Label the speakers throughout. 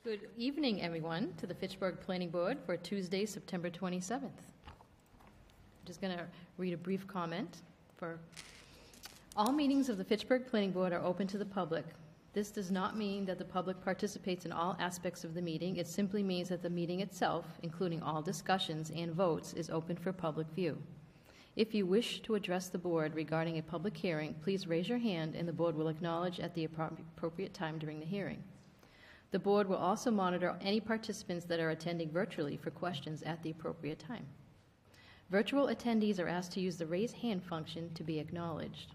Speaker 1: Good evening, everyone, to the Fitchburg Planning Board for Tuesday, September 27th. I'm just going to read a brief comment. All meetings of the Fitchburg Planning Board are open to the public. This does not mean that the public participates in all aspects of the meeting. It simply means that the meeting itself, including all discussions and votes, is open for public view. If you wish to address the board regarding a public hearing, please raise your hand and the board will acknowledge at the appropriate time during the hearing. The board will also monitor any participants that are attending virtually for questions at the appropriate time. Virtual attendees are asked to use the raise hand function to be acknowledged.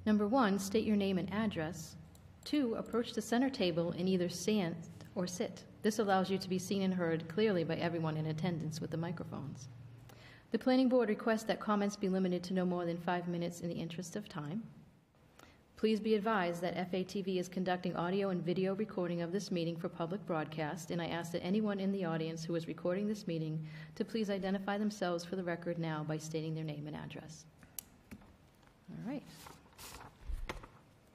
Speaker 1: Number 1, state your name and address. 2, approach the center table and either stand or sit. This allows you to be seen and heard clearly by everyone in attendance with the microphones. The Planning Board requests that comments be limited to no more than 5 minutes in the interest of time. Please be advised that FATV is conducting audio and video recording of this meeting for public broadcast, and I ask that anyone in the audience who is recording this meeting to please identify themselves for the record now by stating their name and address. All right.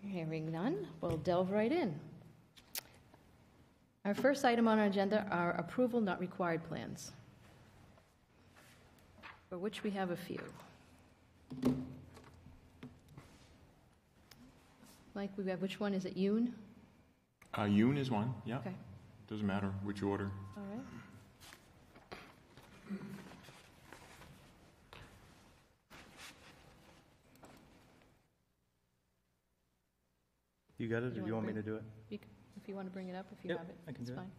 Speaker 1: Hearing none, we'll delve right in. Our first item on our agenda are approval not required plans, for which we have a few. Mike, we have, which one is it, Yoon?
Speaker 2: Yoon is one, yeah.
Speaker 1: Okay.
Speaker 2: Doesn't matter which order.
Speaker 1: All right.
Speaker 3: You got it, or do you want me to do it?
Speaker 1: If you want to bring it up, if you
Speaker 3: Yep,
Speaker 1: have it,
Speaker 3: I can
Speaker 1: it's
Speaker 3: do it.
Speaker 1: fine.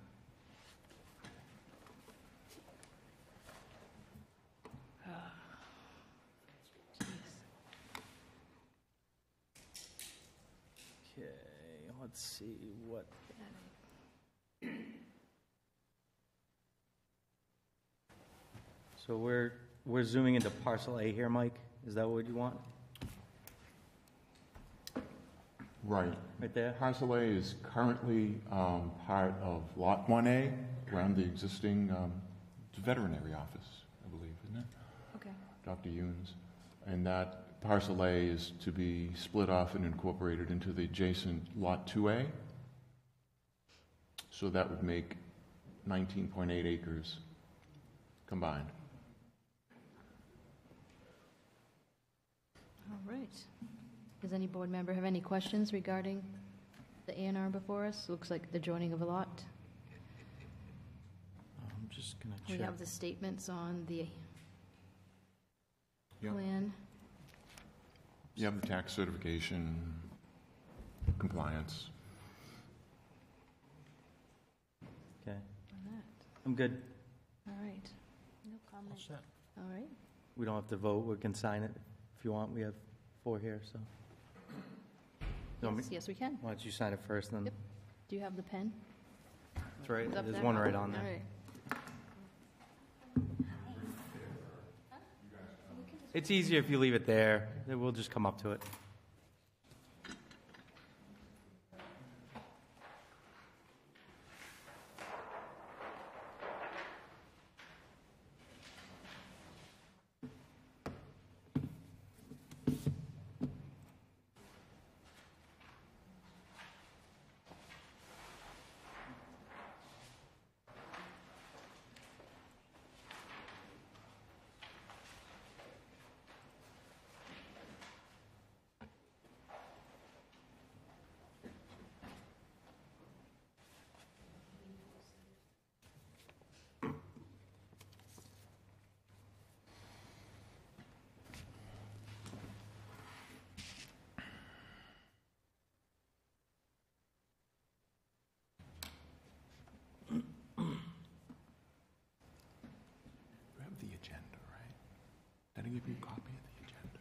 Speaker 3: Okay, let's see what. So we're zooming into parcel A here, Mike? Is that what you want?
Speaker 2: Right.
Speaker 3: Right there?
Speaker 2: Parcel A is currently part of Lot 1A around the existing veterinary office, I believe, isn't it?
Speaker 1: Okay.
Speaker 2: Dr. Yoon's. And that parcel A is to be split off and incorporated into the adjacent Lot 2A. So that would make 19.8 acres combined.
Speaker 1: All right. Does any board member have any questions regarding the A&R before us? Looks like the joining of a lot.
Speaker 3: I'm just going to
Speaker 1: We
Speaker 3: check.
Speaker 1: have the statements on the
Speaker 2: Yep.
Speaker 1: plan.
Speaker 2: You have the tax certification, compliance.
Speaker 3: Okay,
Speaker 1: On that.
Speaker 3: I'm good.
Speaker 1: All right. No comment. All right.
Speaker 3: We don't have to vote, we can sign it if you want. We have 4 here, so. You want me-
Speaker 1: Yes, we can.
Speaker 3: Why don't you sign it first, then?
Speaker 1: Yep. Do you have the pen?
Speaker 3: That's right,
Speaker 1: It's up
Speaker 3: there's
Speaker 1: there?
Speaker 3: one right on
Speaker 1: All
Speaker 3: there.
Speaker 1: right.
Speaker 3: It's easier if you leave it there, then we'll just come up to it.
Speaker 2: You have the agenda, right? Did I give you a copy of the agenda?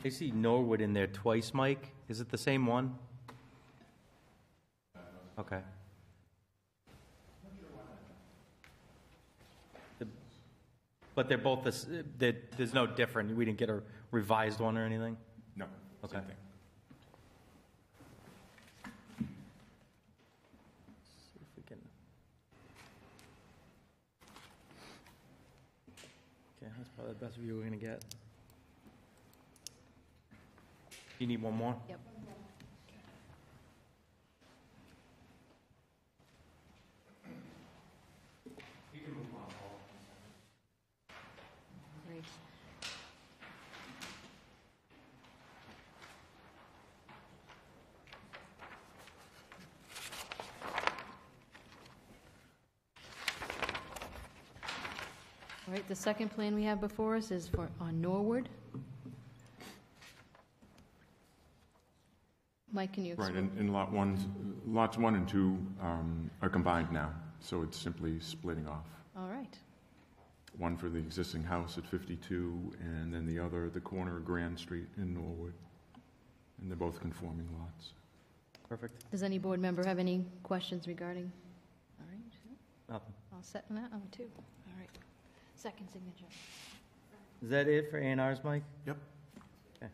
Speaker 3: I see Norwood in there twice, Mike. Is it the same one? Okay. But they're both, there's no different, we didn't get a revised one or anything?
Speaker 2: No.
Speaker 3: Okay.
Speaker 2: Same thing.
Speaker 3: See if we can. Okay, that's probably the best view we're gonna get. You need one more?
Speaker 1: Yep. All right, the second plan we have before us is on Norwood. Mike, can you
Speaker 2: Right,
Speaker 1: explain?
Speaker 2: and lots 1 and 2 are combined now, so it's simply splitting off.
Speaker 1: All right,
Speaker 2: One for the existing house at 52, and then the other at the corner of Grand Street in Norwood. And they're both conforming lots.
Speaker 3: Perfect.
Speaker 1: does any board member have any questions regarding? All right,
Speaker 3: Nothing.
Speaker 1: all set on that, number 2. All right, second signature.
Speaker 3: Is that it for A&Rs, Mike?
Speaker 2: Yep.
Speaker 3: Okay.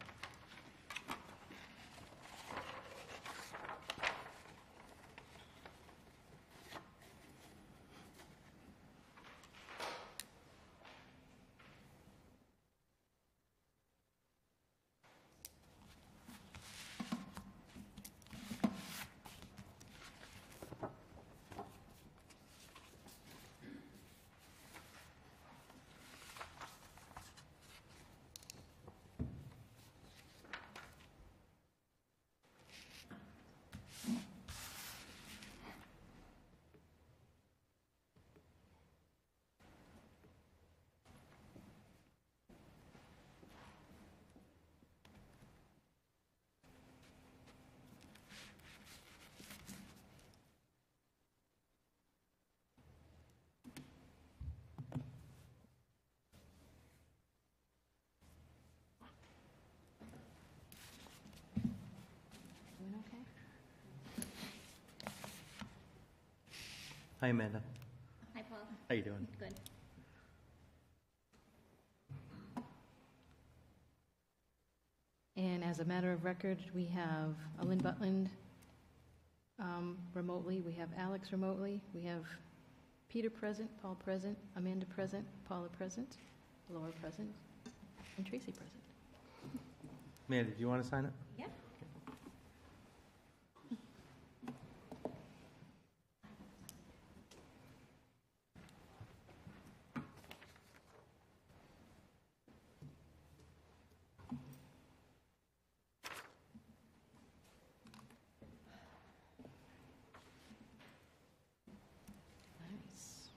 Speaker 1: Doing okay?
Speaker 3: Hi, Amanda.
Speaker 4: Hi, Paul.
Speaker 3: How you doing?
Speaker 4: Good.
Speaker 1: And as a matter of record, we have Lynn Butland remotely, we have Alex remotely, we have Peter present, Paul present, Amanda present, Paula present, Laura present, and Tracy present.
Speaker 3: Amanda, do you want to sign it?
Speaker 4: Yeah.
Speaker 1: Nice.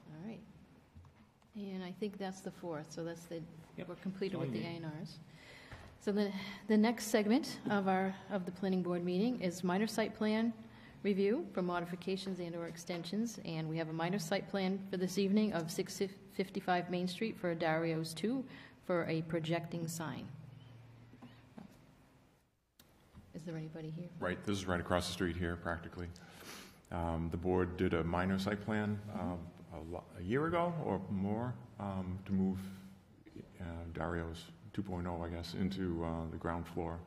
Speaker 1: All right. And I think that's the 4th, so that's we're completed with the A&Rs. So the next segment of the planning board meeting is minor site plan review for modifications and/or extensions. And we have a minor site plan for this evening of 655 Main Street for Dario's 2 for a projecting sign. Is there anybody here?
Speaker 2: Right, this is right across the street here, practically. The board did a minor site plan a year ago or more to move Dario's 2.0, I guess, into the ground floor.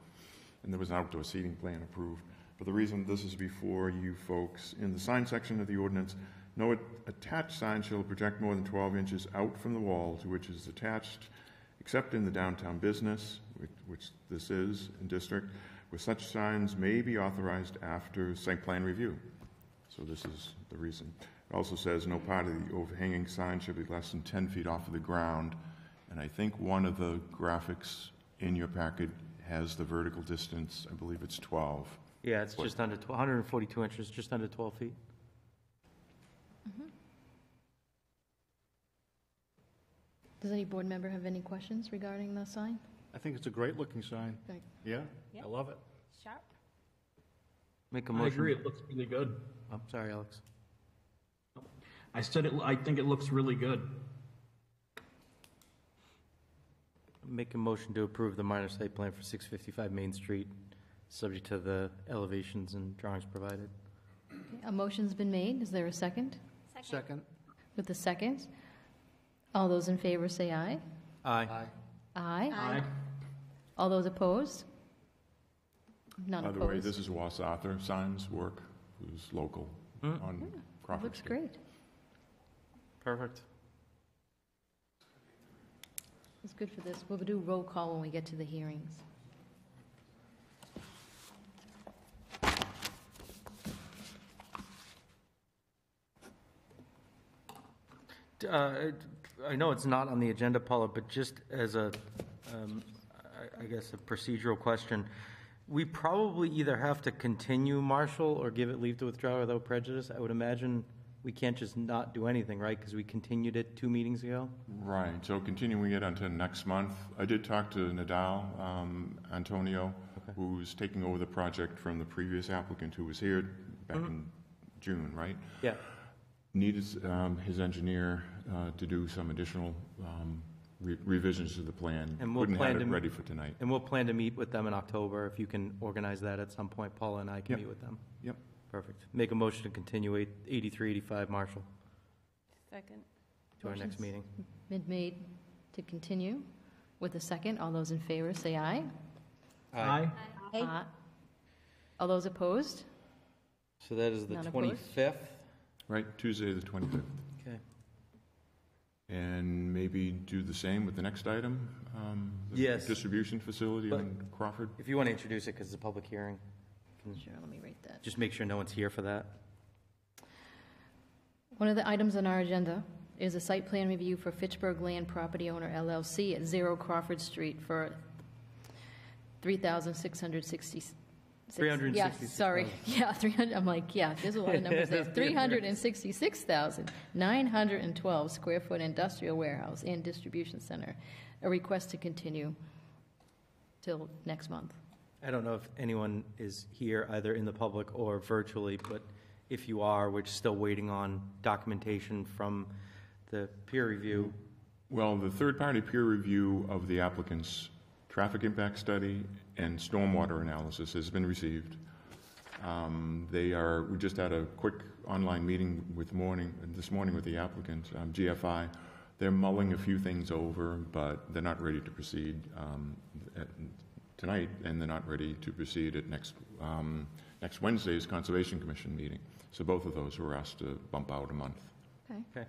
Speaker 2: And there was an outdoor seating plan approved. But the reason this is before you folks, in the sign section of the ordinance, no attached sign shall project more than 12 inches out from the wall to which it is attached, except in the downtown business, which this is in district, where such signs may be authorized after site plan review. So this is the reason. It also says no part of the overhanging sign should be less than 10 feet off of the ground. And I think one of the graphics in your packet has the vertical distance. I believe it's 12.
Speaker 3: Yeah, it's just under 142 inches, just under 12 feet.
Speaker 1: Does any board member have any questions regarding the sign?
Speaker 5: I think it's a great-looking sign.
Speaker 1: Right.
Speaker 5: Yeah,
Speaker 4: Yep.
Speaker 5: I love it.
Speaker 4: Sharp.
Speaker 3: Make a
Speaker 6: I
Speaker 3: motion.
Speaker 6: agree, it looks really good.
Speaker 3: Oh, sorry, Alex.
Speaker 6: I said it, I think it looks really good.
Speaker 3: Make a motion to approve the minor site plan for 655 Main Street, subject to the elevations and drawings provided.
Speaker 1: Okay, a motion's been made. Is there a second?
Speaker 5: Second?
Speaker 1: With the second, all those in favor say aye.
Speaker 3: Aye.
Speaker 1: Aye.
Speaker 6: Aye.
Speaker 1: All those opposed? None
Speaker 2: By
Speaker 1: opposed.
Speaker 2: the way, this is Was Arthur Signs work, who's local on Crawford
Speaker 1: Looks
Speaker 2: Street.
Speaker 1: great.
Speaker 3: Perfect.
Speaker 1: It's good for this. We'll do roll call when we get to the hearings.
Speaker 3: I know it's not on the agenda, Paula, but just as a, I guess, a procedural question, we probably either have to continue Marshall or give it leave to withdraw without prejudice. I would imagine we can't just not do anything, right? Because we continued it 2 meetings ago?
Speaker 2: Right, so continuing it until next month. I did talk to Nadal, Antonio, who's taking over the project from the previous applicant who was here back in June, right?
Speaker 3: Yeah.
Speaker 2: Needed his engineer to do some additional revisions to the plan.
Speaker 3: And we'll
Speaker 2: Couldn't
Speaker 3: plan
Speaker 2: have it
Speaker 3: to-
Speaker 2: ready for tonight.
Speaker 3: And we'll plan to meet with them in October. If you can organize that at some point, Paula and I can
Speaker 2: Yep.
Speaker 3: meet with them.
Speaker 2: Yep.
Speaker 3: Perfect. Make a motion to continue 8385 Marshall
Speaker 4: Second.
Speaker 3: to our next
Speaker 1: Motion's
Speaker 3: meeting.
Speaker 1: Been made to continue with a second. All those in favor, say aye.
Speaker 6: Aye.
Speaker 1: Aye. All those opposed?
Speaker 3: So that is the
Speaker 1: None opposed?
Speaker 3: 25th?
Speaker 2: Right, Tuesday, the 25th.
Speaker 3: Okay.
Speaker 2: And maybe do the same with the next item? The
Speaker 3: Yes.
Speaker 2: Distribution facility
Speaker 3: But-
Speaker 2: on Crawford?
Speaker 3: If you want to introduce it, because it's a public hearing,
Speaker 1: Sure, let me write that.
Speaker 3: just make sure no one's here for that.
Speaker 1: One of the items on our agenda is a site plan review for Fitchburg Land Property Owner LLC at 0 Crawford Street for 3,660.
Speaker 3: 366,000.
Speaker 1: Yeah, sorry, yeah, 300, I'm like, yeah, there's a lot of numbers there. 366,912 square foot industrial warehouse and distribution center. A request to continue till next month.
Speaker 3: I don't know if anyone is here, either in the public or virtually, but if you are, we're still waiting on documentation from the peer review.
Speaker 2: Well, the third-party peer review of the applicant's traffic impact study and stormwater analysis has been received. We just had a quick online meeting this morning with the applicant, GFI. They're mulling a few things over, but they're not ready to proceed tonight, and they're not ready to proceed at next Wednesday's Conservation Commission meeting. So both of those were asked to bump out a month.
Speaker 3: Okay.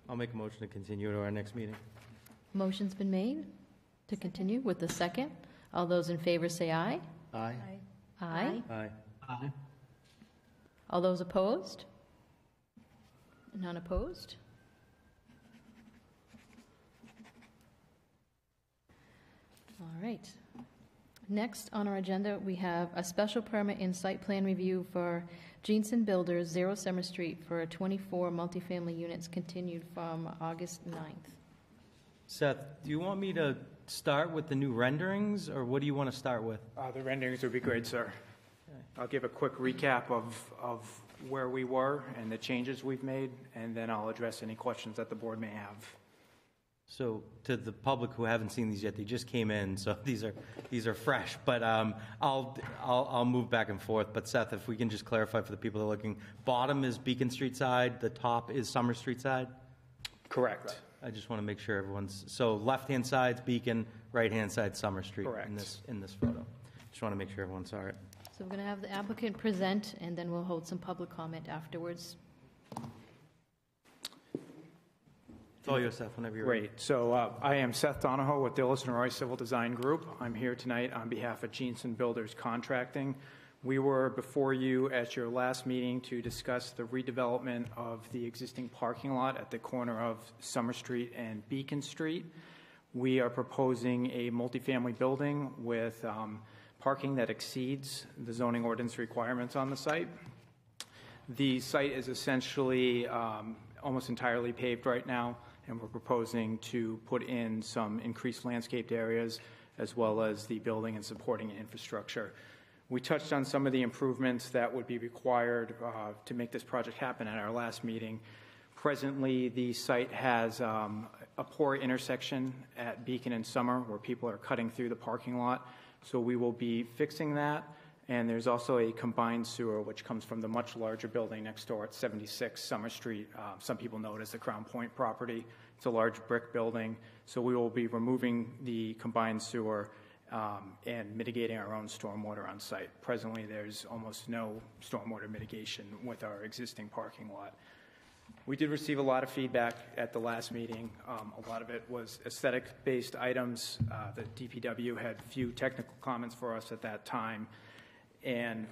Speaker 3: I'll make a motion to continue to our next meeting.
Speaker 1: Motion's been made to continue with the second. All those in favor say aye.
Speaker 5: Aye.
Speaker 1: Aye.
Speaker 3: Aye.
Speaker 6: Aye.
Speaker 1: All those opposed? None opposed? All right. Next on our agenda, we have a special permit and site plan review for Jeanson Builders, 0 Summer Street, for 24 multifamily units continued from August 9th.
Speaker 3: Seth, do you want me to start with the new renderings, or what do you want to start with?
Speaker 7: The renderings would be great, sir. I'll give a quick recap of where we were and the changes we've made, and then I'll address any questions that the board may have.
Speaker 3: So to the public who haven't seen these yet, they just came in, so these are fresh. But I'll move back and forth. But Seth, if we can just clarify for the people that are looking, bottom is Beacon Street side, the top is Summer Street side.
Speaker 7: Correct.
Speaker 3: I just want to make sure everyone's so left-hand side's Beacon, right-hand side Summer Street.
Speaker 7: Correct.
Speaker 3: In this photo. Just want to make sure everyone saw it.
Speaker 1: So we're going to have the applicant present, and then we'll hold some public comment afterwards.
Speaker 3: It's all yours, Seth, whenever you're ready.
Speaker 7: Great. So I am Seth Donahoe with Dillis and Roy Civil Design Group. I'm here tonight on behalf of Jeanson Builders Contracting. We were before you at your last meeting to discuss the redevelopment of the existing parking lot at the corner of Summer Street and Beacon Street. We are proposing a multifamily building with parking that exceeds the zoning ordinance requirements on the site. The site is essentially almost entirely paved right now, and we're proposing to put in some increased landscaped areas as well as the building and supporting infrastructure. We touched on some of the improvements that would be required to make this project happen at our last meeting. Presently, the site has a poor intersection at Beacon and Summer where people are cutting through the parking lot. So we will be fixing that. And there's also a combined sewer which comes from the much larger building next door at 76 Summer Street. Some people know it as the Crown Point property. It's a large brick building. So we will be removing the combined sewer and mitigating our own stormwater on site. Presently, there's almost no stormwater mitigation with our existing parking lot. We did receive a lot of feedback at the last meeting. A lot of it was aesthetic-based items. The DPW had few technical comments for us at that time. And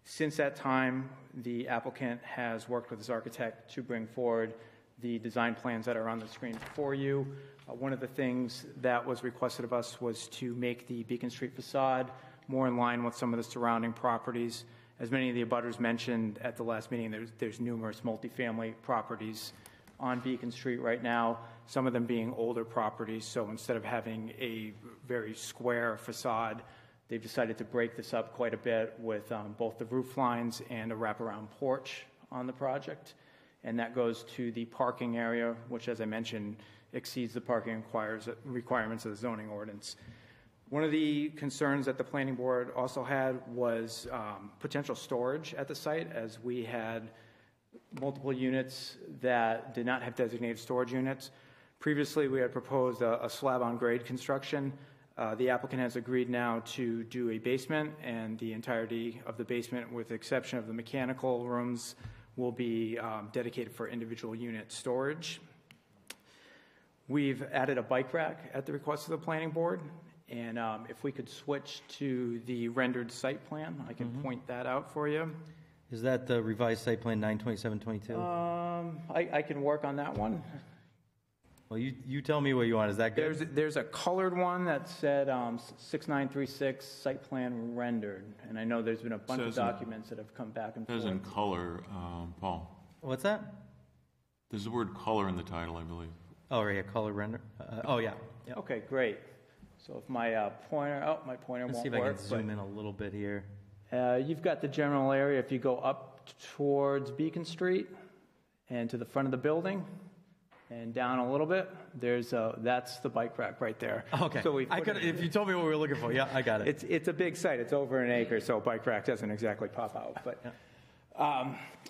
Speaker 7: since that time, the applicant has worked with his architect to bring forward the design plans that are on the screen for you. One of the things that was requested of us was to make the Beacon Street facade more in line with some of the surrounding properties, As many of the abutters mentioned at the last meeting, there's numerous multifamily properties on Beacon Street right now, some of them being older properties. So instead of having a very square facade, they've decided to break this up quite a bit with both the roof lines and a wraparound porch on the project. And that goes to the parking area, which, as I mentioned, exceeds the parking requirements of the zoning ordinance. One of the concerns that the planning board also had was potential storage at the site, as we had multiple units that did not have designated storage units. Previously, we had proposed a slab-on-grade construction. The applicant has agreed now to do a basement, and the entirety of the basement, with the exception of the mechanical rooms, will be dedicated for individual unit storage. We've added a bike rack at the request of the planning board, and if we could switch to the rendered site plan, I can point that out for you.
Speaker 3: Is that the revised site plan 92722?
Speaker 7: I can work on that one.
Speaker 3: Well, you tell me what you want. Is that good?
Speaker 7: There's a colored one that said 6936 site plan rendered, and I know there's been a bunch of documents that have come back and forth.
Speaker 2: It says in color, Paul.
Speaker 3: What's that?
Speaker 2: There's the word color in the title, I believe.
Speaker 3: Oh, right, yeah, color render. Oh, yeah. Yep.
Speaker 7: Okay, great. So if my pointer, my pointer
Speaker 3: Let's
Speaker 7: won't
Speaker 3: see if I
Speaker 7: work.
Speaker 3: can zoom in a little bit here.
Speaker 7: You've got the general area. If you go up towards Beacon Street and to the front of the building and down a little bit, that's the bike rack right there.
Speaker 3: Okay.
Speaker 7: So
Speaker 3: if you told me what we were looking for, yeah, I got it.
Speaker 7: It's a big site. It's over an acre, so bike rack doesn't exactly pop out. But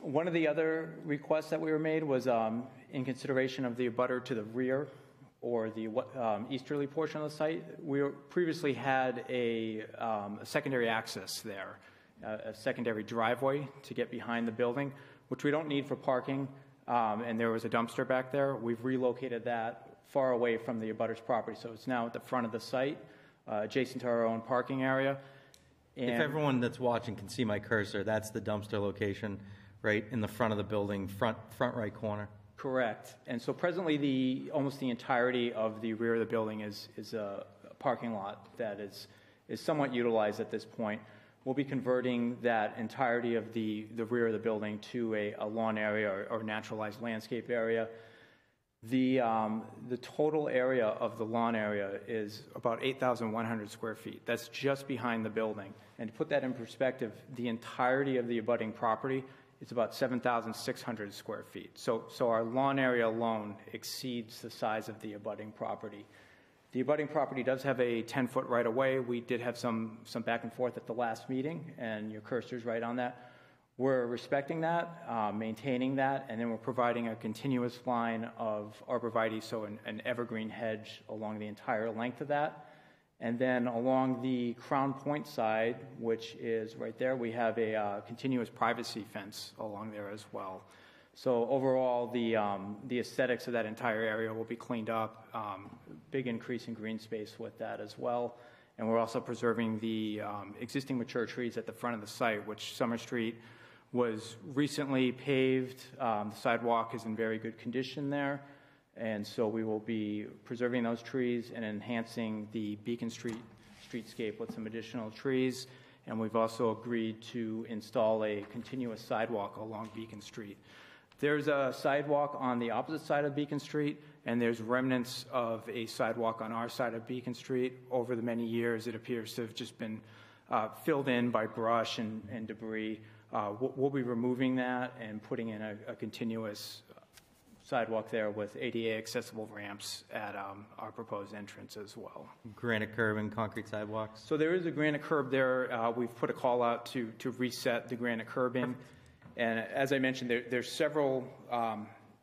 Speaker 7: one of the other requests that we were made was in consideration of the abutter to the rear or the easterly portion of the site. We previously had a secondary access there, a secondary driveway to get behind the building, which we don't need for parking, and there was a dumpster back there. We've relocated that far away from the abutter's property, so it's now at the front of the site, adjacent to our own parking area. And
Speaker 3: If everyone that's watching can see my cursor, that's the dumpster location right in the front of the building, front right corner.
Speaker 7: Correct. And so presently, almost the entirety of the rear of the building is a parking lot that is somewhat utilized at this point. We'll be converting that entirety of the rear of the building to a lawn area or naturalized landscape area. The total area of the lawn area is about 8,100 square feet. That's just behind the building. And to put that in perspective, the entirety of the abutting property is about 7,600 square feet. So our lawn area alone exceeds the size of the abutting property. The abutting property does have a 10-foot right-of-way. We did have some back and forth at the last meeting, and your cursor's right on that. We're respecting that, maintaining that, and then we're providing a continuous line of arborvitae, so an evergreen hedge along the entire length of that. And then along the Crown Point side, which is right there, we have a continuous privacy fence along there as well. So overall, the aesthetics of that entire area will be cleaned up. Big increase in green space with that as well. And we're also preserving the existing mature trees at the front of the site, which Summer Street was recently paved. The sidewalk is in very good condition there. And so we will be preserving those trees and enhancing the Beacon Street streetscape with some additional trees. And we've also agreed to install a continuous sidewalk along Beacon Street. There's a sidewalk on the opposite side of Beacon Street, and there's remnants of a sidewalk on our side of Beacon Street. Over the many years, it appears to have just been filled in by brush and debris. We'll be removing that and putting in a continuous sidewalk there with ADA accessible ramps at our proposed entrance as well.
Speaker 3: Granite curb and concrete sidewalks.
Speaker 7: So there is a granite curb there. We've put a call out to reset the granite curb in. And as I mentioned, there's several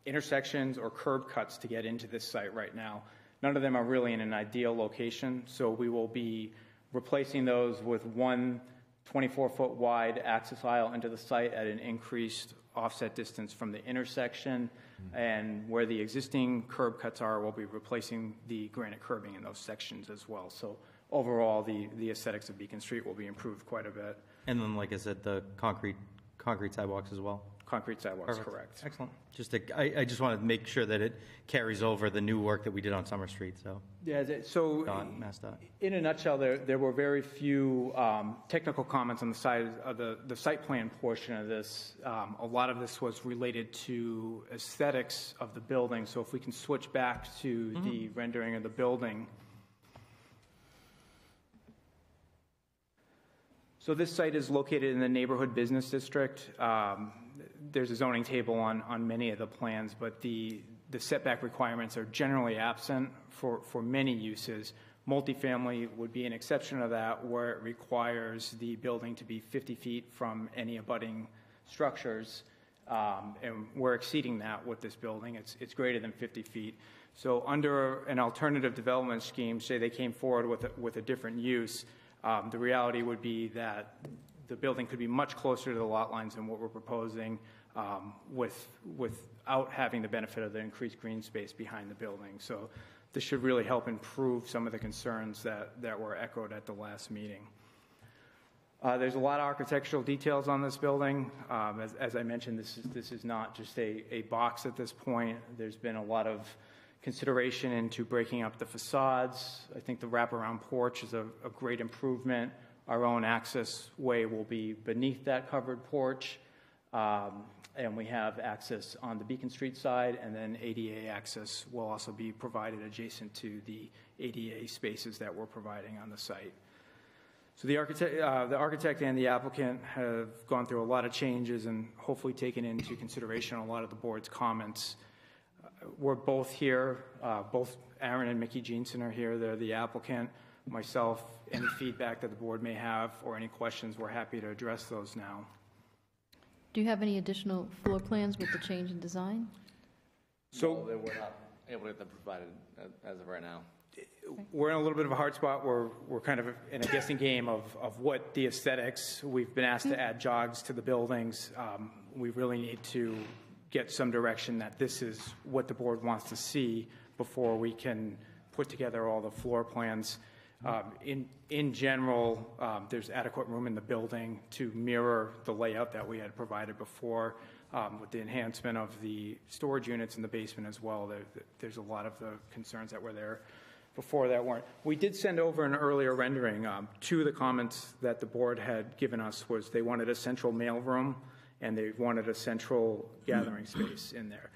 Speaker 7: intersections or curb cuts to get into this site right now. None of them are really in an ideal location, so we will be replacing those with one 24-foot wide access aisle into the site at an increased offset distance from the intersection. And where the existing curb cuts are, we'll be replacing the granite curbing in those sections as well. So overall, the aesthetics of Beacon Street will be improved quite a bit.
Speaker 3: And then, like I said, the concrete sidewalks as well.
Speaker 7: Concrete sidewalks,
Speaker 3: Perfect.
Speaker 7: correct.
Speaker 3: Excellent. I just wanted to make sure that it carries over the new work that we did on Summer Street, so,
Speaker 7: Yeah, so
Speaker 3: MassDOT.
Speaker 7: in a nutshell, there were very few technical comments on the side of the site plan portion of this. A lot of this was related to aesthetics of the building. So if we can switch back to the rendering of the building. So this site is located in the neighborhood business district. There's a zoning table on many of the plans, but the setback requirements are generally absent for many uses. Multifamily would be an exception of that, where it requires the building to be 50 feet from any abutting structures, and we're exceeding that with this building. It's greater than 50 feet. So under an alternative development scheme, say they came forward with a different use, the reality would be that the building could be much closer to the lot lines than what we're proposing, without having the benefit of the increased green space behind the building. So this should really help improve some of the concerns that were echoed at the last meeting. There's a lot of architectural details on this building. As I mentioned, this is not just a box at this point. There's been a lot of consideration into breaking up the facades. I think the wraparound porch is a great improvement. Our own access way will be beneath that covered porch. And we have access on the Beacon Street side, and then ADA access will also be provided adjacent to the ADA spaces that we're providing on the site. So the architect and the applicant have gone through a lot of changes and hopefully taken into consideration a lot of the board's comments. We're both here, both Aaron and Mickey Jeanson are here. They're the applicant. Myself, any feedback that the board may have or any questions, we're happy to address those now.
Speaker 1: Do you have any additional floor plans with the change in design?
Speaker 7: So
Speaker 4: They were not able to get them provided as of right now.
Speaker 7: we're in a little bit of a hard spot. We're kind of in a guessing game of what the aesthetics. We've been asked to add jogs to the buildings. We really need to get some direction that this is what the board wants to see before we can put together all the floor plans. In general, there's adequate room in the building to mirror the layout that we had provided before, with the enhancement of the storage units in the basement as well. There's a lot of the concerns that were there before that weren't. We did send over an earlier rendering. Two of the comments that the board had given us was they wanted a central mail room and they wanted a central gathering space in there.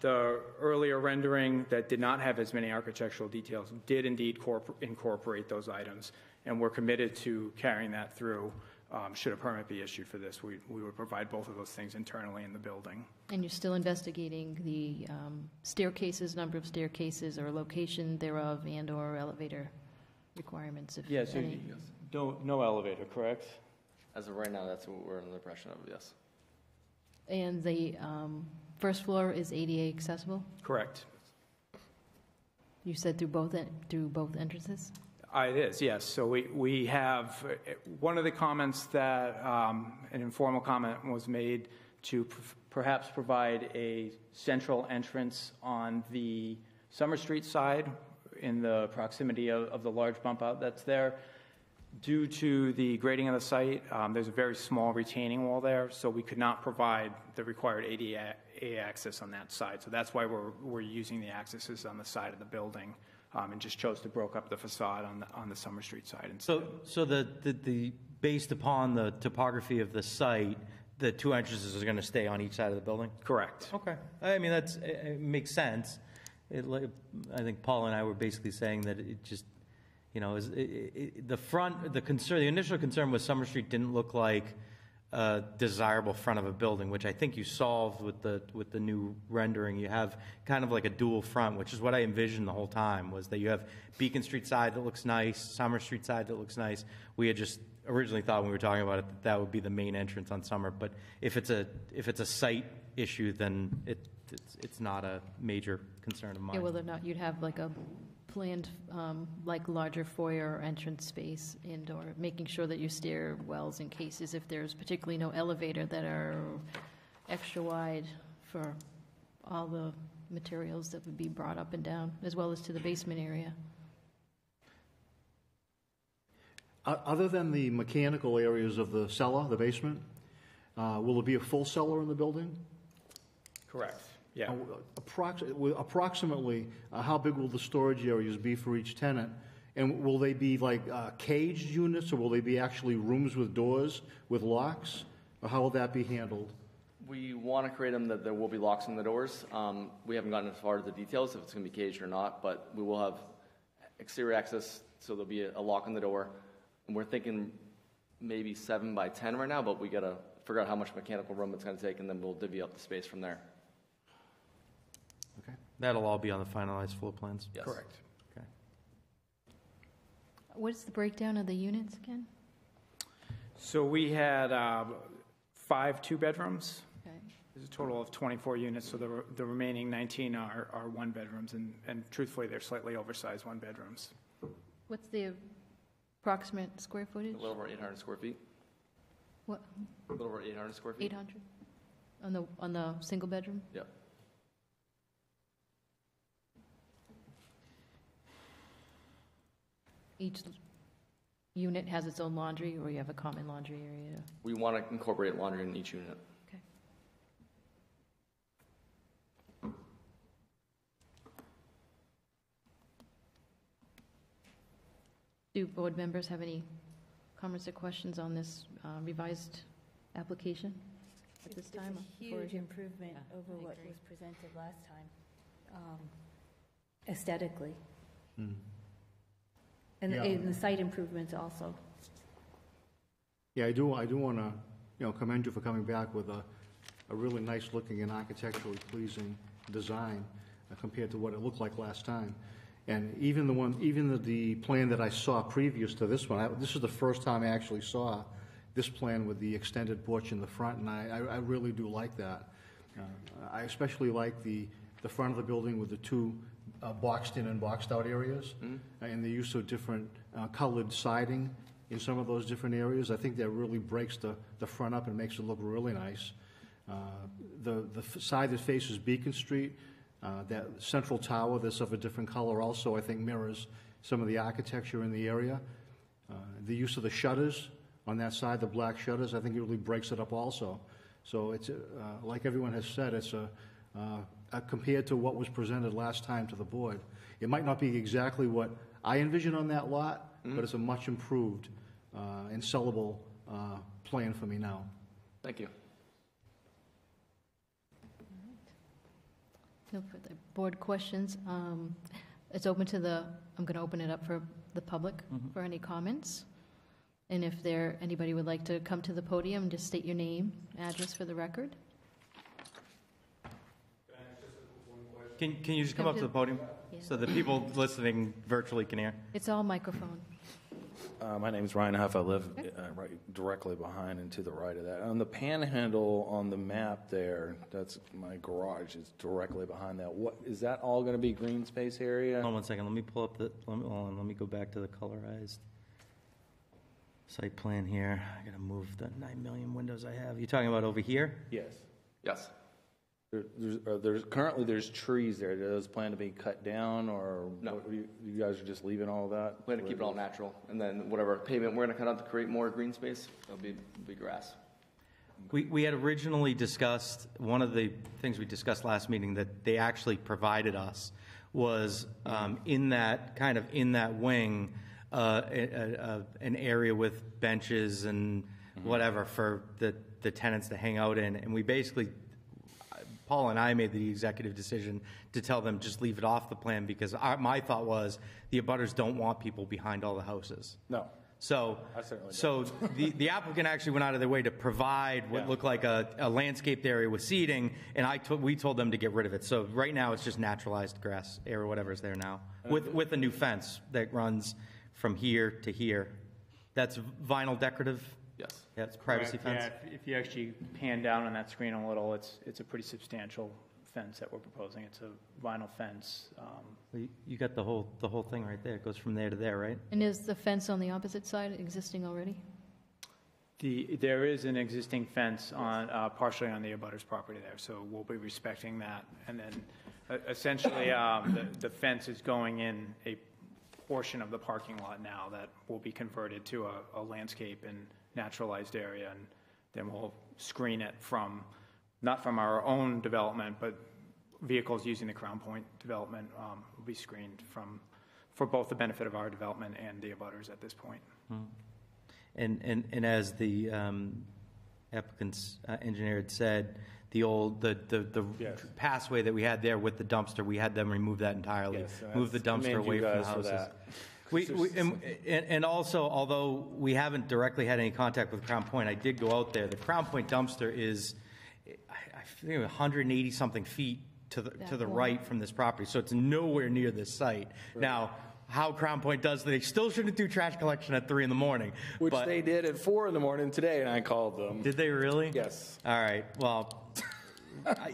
Speaker 7: The earlier rendering that did not have as many architectural details did indeed incorporate those items, and we're committed to carrying that through. Should a permit be issued for this, we would provide both of those things internally in the building.
Speaker 1: And you're still investigating the staircases, number of staircases or location thereof, and/or elevator requirements, if
Speaker 7: Yeah, so
Speaker 1: any?
Speaker 7: no elevator, correct?
Speaker 4: As of right now, that's what we're under the impression of, yes.
Speaker 1: And the first floor is ADA accessible?
Speaker 7: Correct.
Speaker 1: You said through both entrances?
Speaker 7: It is, yes. So we have, one of the comments that, an informal comment was made to perhaps provide a central entrance on the Summer Street side in the proximity of the large bump out that's there. Due to the grading of the site, there's a very small retaining wall there, so we could not provide the required ADA access on that side. So that's why we're using the accesses on the side of the building, and just chose to broke up the facade on the Summer Street side instead.
Speaker 3: So the based upon the topography of the site, the two entrances are going to stay on each side of the building?
Speaker 7: Correct.
Speaker 3: Okay. I mean, it makes sense. I think Paul and I were basically saying that it just, the initial concern was Summer Street didn't look like a desirable front of a building, which I think you solved with the new rendering. You have kind of like a dual front, which is what I envisioned the whole time, was that you have Beacon Street side that looks nice, Summer Street side that looks nice. We had just originally thought when we were talking about it that would be the main entrance on Summer, but if it's a site issue, then it's not a major concern of mine.
Speaker 1: Yeah, whether or not you'd have like a planned, like larger foyer or entrance space, and/or making sure that your stairwells in cases, if there's particularly no elevator, that are extra wide for all the materials that would be brought up and down, as well as to the basement area.
Speaker 5: Other than the mechanical areas of the cellar, the basement, Will there be a full cellar in the building?
Speaker 7: Correct. Yeah.
Speaker 5: Approximately, how big will the storage areas be for each tenant? And will they be like caged units, or will they be actually rooms with doors, with locks? Or how will that be handled?
Speaker 4: We want to create them that there will be locks on the doors. We haven't gotten as far as the details, if it's going to be caged or not, but we will have exterior access, so there'll be a lock on the door. And we're thinking maybe 7 by 10 right now, but we got to figure out how much mechanical room it's going to take, and then we'll divvy up the space from there.
Speaker 5: Okay.
Speaker 3: That'll all be on the finalized floor plans?
Speaker 4: Yes.
Speaker 7: Correct.
Speaker 3: Okay.
Speaker 1: What's the breakdown of the units again?
Speaker 7: So we had 5 two-bedrooms.
Speaker 1: Okay.
Speaker 7: There's a total of 24 units, so the remaining 19 are one-bedrooms, and truthfully, they're slightly oversized one-bedrooms.
Speaker 1: What's the approximate square
Speaker 4: A
Speaker 1: footage?
Speaker 4: little over 800 square feet.
Speaker 1: What,
Speaker 4: A little over 800 square feet.
Speaker 1: 800? On the single bedroom?
Speaker 4: Yep.
Speaker 1: Each unit has its own laundry, or you have a common laundry area?
Speaker 4: We want to incorporate laundry in each unit.
Speaker 1: Okay. Do board members have any comments or questions on this revised application at this time?
Speaker 8: It's a huge improvement over
Speaker 1: I
Speaker 8: what
Speaker 1: agree.
Speaker 8: was presented last time, aesthetically. And
Speaker 5: Yeah.
Speaker 8: and the site improvements also.
Speaker 5: Yeah, I do want to, commend you for coming back with a really nice-looking and architecturally pleasing design compared to what it looked like last time. And even the plan that I saw previous to this one, this is the first time I actually saw this plan with the extended porch in the front, and I really do like that. I especially like the front of the building with the 2 boxed-in and boxed-out areas, and the use of different colored siding in some of those different areas. I think that really breaks the front up and makes it look really nice. The side that faces Beacon Street, that central tower that's of a different color also, I think mirrors some of the architecture in the area. The use of the shutters on that side, the black shutters, I think it really breaks it up also. So it's, like everyone has said, it's compared to what was presented last time to the board. It might not be exactly what I envisioned on that lot, but it's a much improved and sellable plan for me now.
Speaker 4: Thank you.
Speaker 1: No further board questions. It's open to I'm going to open it up for the public for any comments. And if anybody would like to come to the podium, just state your name, address for the record.
Speaker 3: Can you just come up to the podium
Speaker 1: Yeah.
Speaker 3: so the people listening virtually can hear?
Speaker 1: It's all microphone.
Speaker 9: My name's Ryan Huff. I live right directly behind and to the right of that. On the panhandle on the map there, that's my garage is directly behind that. What is that all going to be green space area?
Speaker 3: Hold on 1 second. Let me pull up hold on, let me go back to the colorized site plan here. I got to move the 9 million windows I have. You talking about over here?
Speaker 9: Yes.
Speaker 4: Yes.
Speaker 9: There's trees there. Do those plan to be cut down, or
Speaker 4: No.
Speaker 9: you guys are just leaving all that?
Speaker 4: Plan to keep it all natural, and then whatever pavement we're going to cut out to create more green space, it'll be grass.
Speaker 3: We had originally discussed, one of the things we discussed last meeting that they actually provided us was in that wing, an area with benches and whatever for the tenants to hang out in. And we basically, Paul and I made the executive decision to tell them just leave it off the plan because my thought was the abutters don't want people behind all the houses.
Speaker 9: No.
Speaker 3: So,
Speaker 9: I certainly
Speaker 3: so the applicant actually went out of their way to provide what looked like a landscaped area with seating, and we told them to get rid of it. So right now, it's just naturalized grass area, whatever is there now, with a new fence that runs from here to here. That's vinyl decorative?
Speaker 4: Yes.
Speaker 3: Yeah, it's privacy
Speaker 7: Correct.
Speaker 3: fence?
Speaker 7: Yeah, if you actually pan down on that screen a little, it's a pretty substantial fence that we're proposing. It's a vinyl fence.
Speaker 3: You got the whole thing right there. It goes from there to there, right?
Speaker 1: And is the fence on the opposite side existing already?
Speaker 7: There is an existing fence on, partially on the abutter's property there, so we'll be respecting that. And then essentially, the fence is going in a portion of the parking lot now that will be converted to a landscape and naturalized area. And then we'll screen it from, not from our own development, but vehicles using the Crown Point development will be screened for both the benefit of our development and the abutters at this point.
Speaker 3: And as the applicant's engineer had said, the
Speaker 9: Yes.
Speaker 3: passway that we had there with the dumpster, we had them remove that entirely.
Speaker 9: Yes,
Speaker 3: Move the
Speaker 9: commend
Speaker 3: dumpster
Speaker 9: you
Speaker 3: away from the
Speaker 9: guys for
Speaker 3: houses.
Speaker 9: that.
Speaker 3: And also, although we haven't directly had any contact with Crown Point, I did go out there. The Crown Point dumpster is, I think, 180-something feet to the right from this property, so it's nowhere near this site. Now, how Crown Point does, they still shouldn't do trash collection at 3 in the morning.
Speaker 9: Which
Speaker 3: but-
Speaker 9: they did at 4 in the morning today, and I called them.
Speaker 3: Did they really?
Speaker 9: Yes.
Speaker 3: All right, well,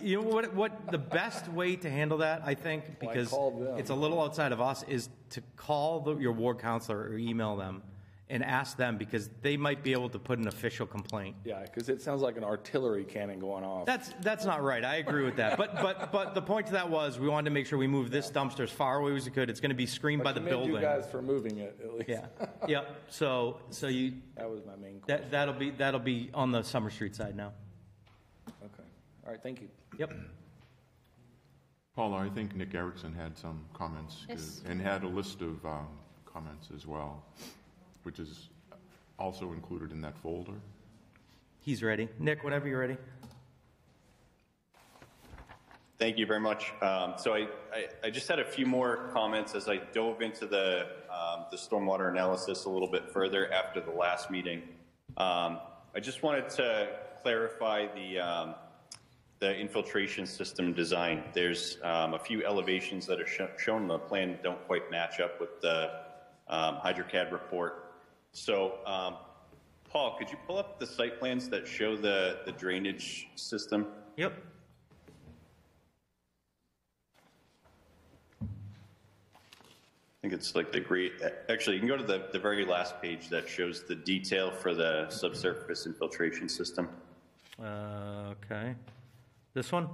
Speaker 3: you know what the best way to handle that, I think, because
Speaker 9: called them.
Speaker 3: it's a little outside of us, is to call your ward counselor or email them and ask them, because they might be able to put an official complaint.
Speaker 9: Yeah, because it sounds like an artillery cannon going off.
Speaker 3: That's not right. I agree with that. But the point to that was, we wanted to make sure we moved this dumpster as far away as we could. It's going to be screened by the
Speaker 9: commend
Speaker 3: building.
Speaker 9: you guys for moving it, at least.
Speaker 3: Yeah. Yep. So you
Speaker 9: That was my main question.
Speaker 3: that'll be on the Summer Street side now.
Speaker 9: Okay. All right, thank you.
Speaker 3: Yep.
Speaker 2: Paula, I think Nick Erickson had some comments
Speaker 1: Yes.
Speaker 2: and had a list of comments as well, which is also included in that folder.
Speaker 3: He's ready. Nick, whenever you're ready.
Speaker 10: Thank you very much. So I just had a few more comments as I dove into the stormwater analysis a little bit further after the last meeting. I just wanted to clarify the infiltration system design. There's a few elevations that are shown in the plan that don't quite match up with the HydroCAD report. So, Paul, could you pull up the site plans that show the drainage system?
Speaker 3: Yep.
Speaker 10: I think it's like the great, actually, you can go to the very last page that shows the detail for the subsurface infiltration system.
Speaker 3: Okay. This one?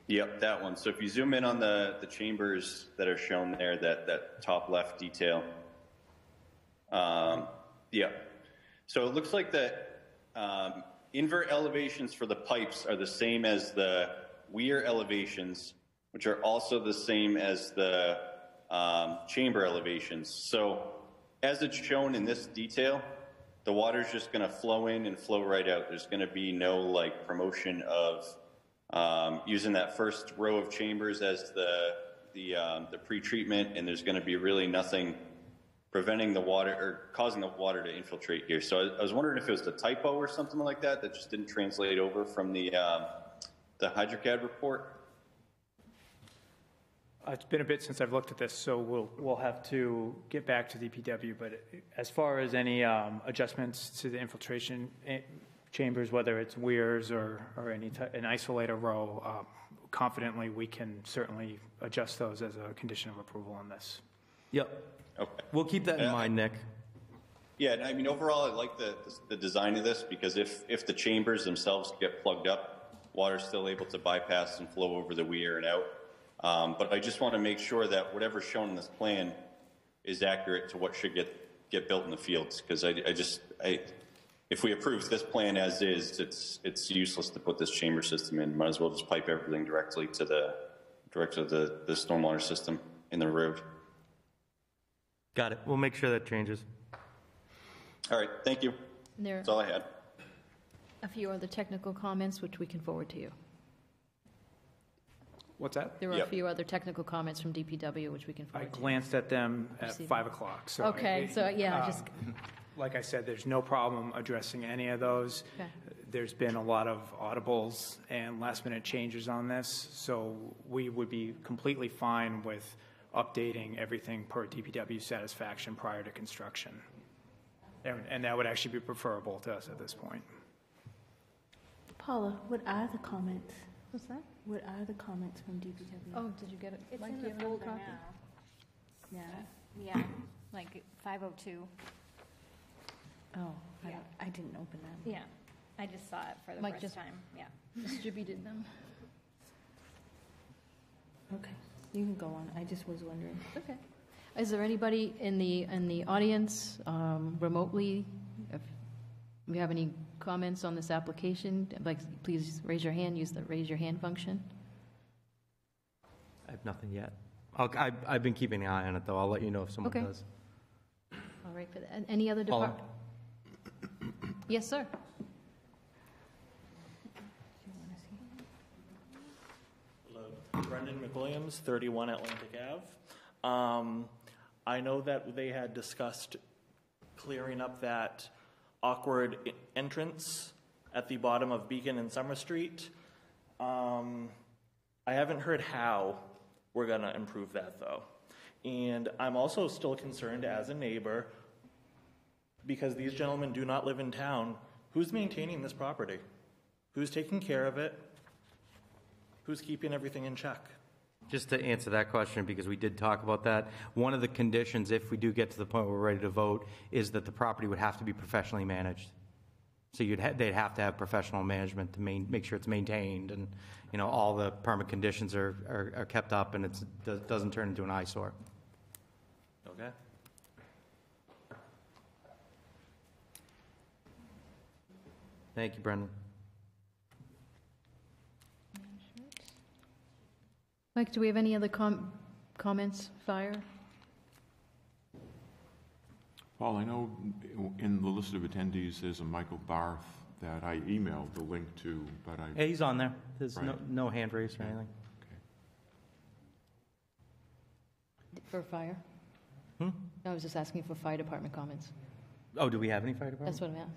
Speaker 10: Yep, that one. So if you zoom in on the chambers that are shown there, that top left detail. Yeah. So it looks like the invert elevations for the pipes are the same as the weir elevations, which are also the same as the chamber elevations. So as it's shown in this detail, the water's just going to flow in and flow right out. There's going to be no like promotion of using that first row of chambers as the pre-treatment, and there's going to be really nothing preventing the water or causing the water to infiltrate here. So I was wondering if it was a typo or something like that just didn't translate over from the HydroCAD report.
Speaker 7: It's been a bit since I've looked at this, so we'll have to get back to DPW. But as far as any adjustments to the infiltration chambers, whether it's weirs or an isolator row, confidently we can certainly adjust those as a condition of approval on this.
Speaker 3: Yep.
Speaker 10: Okay.
Speaker 3: We'll keep that in mind, Nick.
Speaker 10: Yeah, I mean, overall, I like the design of this because if the chambers themselves get plugged up, water's still able to bypass and flow over the weir and out. But I just want to make sure that whatever's shown in this plan is accurate to what should get built in the fields. Because if we approve this plan as is, it's useless to put this chamber system in. Might as well just pipe everything directly to the stormwater system in the road.
Speaker 3: Got it. We'll make sure that changes.
Speaker 10: All right, thank you.
Speaker 1: There
Speaker 10: That's all I had.
Speaker 1: a few other technical comments which we can forward to you.
Speaker 7: What's that?
Speaker 1: There were a
Speaker 10: Yep.
Speaker 1: few other technical comments from DPW which we can
Speaker 7: I
Speaker 1: forward to you.
Speaker 7: glanced at them at
Speaker 1: Received.
Speaker 7: 5 o'clock. So
Speaker 1: Okay, so yeah, just,
Speaker 7: like I said, there's no problem addressing any of those.
Speaker 1: Okay.
Speaker 7: There's been a lot of audibles and last-minute changes on this, so we would be completely fine with updating everything per DPW satisfaction prior to construction. And that would actually be preferable to us at this point.
Speaker 8: Paula, what are the comments?
Speaker 1: what's that?
Speaker 8: What are the comments from DPW?
Speaker 1: Oh, did you get it?
Speaker 11: It's
Speaker 1: Mike,
Speaker 11: in
Speaker 1: do
Speaker 11: the
Speaker 1: you have another
Speaker 11: folder
Speaker 1: copy?
Speaker 11: now.
Speaker 8: Yeah.
Speaker 11: Yeah, like 502.
Speaker 8: Oh,
Speaker 11: Yeah.
Speaker 8: I didn't open that.
Speaker 11: Yeah, I just saw it for the
Speaker 1: Mike
Speaker 11: first
Speaker 1: just-
Speaker 11: time. Yeah.
Speaker 1: Distributed them.
Speaker 8: Okay, you can go on. I just was wondering.
Speaker 1: Okay. Is there anybody in the audience remotely? If you have any comments on this application, like, please raise your hand, use the raise your hand function.
Speaker 3: I have nothing yet. I've been keeping an eye on it, though. I'll let you know if someone
Speaker 1: Okay.
Speaker 3: does.
Speaker 1: All right, any other
Speaker 3: Paula?
Speaker 1: department? Yes, sir.
Speaker 12: Brendan McWilliams, 31 Atlantic Ave. I know that they had discussed clearing up that awkward entrance at the bottom of Beacon and Summer Street. I haven't heard how we're going to improve that, though. And I'm also still concerned as a neighbor, because these gentlemen do not live in town, who's maintaining this property? Who's taking care of it? Who's keeping everything in check?
Speaker 3: Just to answer that question, because we did talk about that, one of the conditions, if we do get to the point where we're ready to vote, is that the property would have to be professionally managed. So they'd have to have professional management to make sure it's maintained, and, you know, all the permit conditions are kept up, and it doesn't turn into an eyesore.
Speaker 12: Okay.
Speaker 3: Thank you, Brendan.
Speaker 1: Mike, do we have any other comments? Fire?
Speaker 2: Paul, I know in the list of attendees, there's a Michael Barth that I emailed the link to, but I...
Speaker 3: Yeah, he's on there. There's
Speaker 2: Right.
Speaker 3: no hand raised or anything.
Speaker 1: For fire?
Speaker 3: Hmm?
Speaker 1: I was just asking for fire department comments.
Speaker 3: Oh, do we have any fire department?
Speaker 1: That's what I'm asking.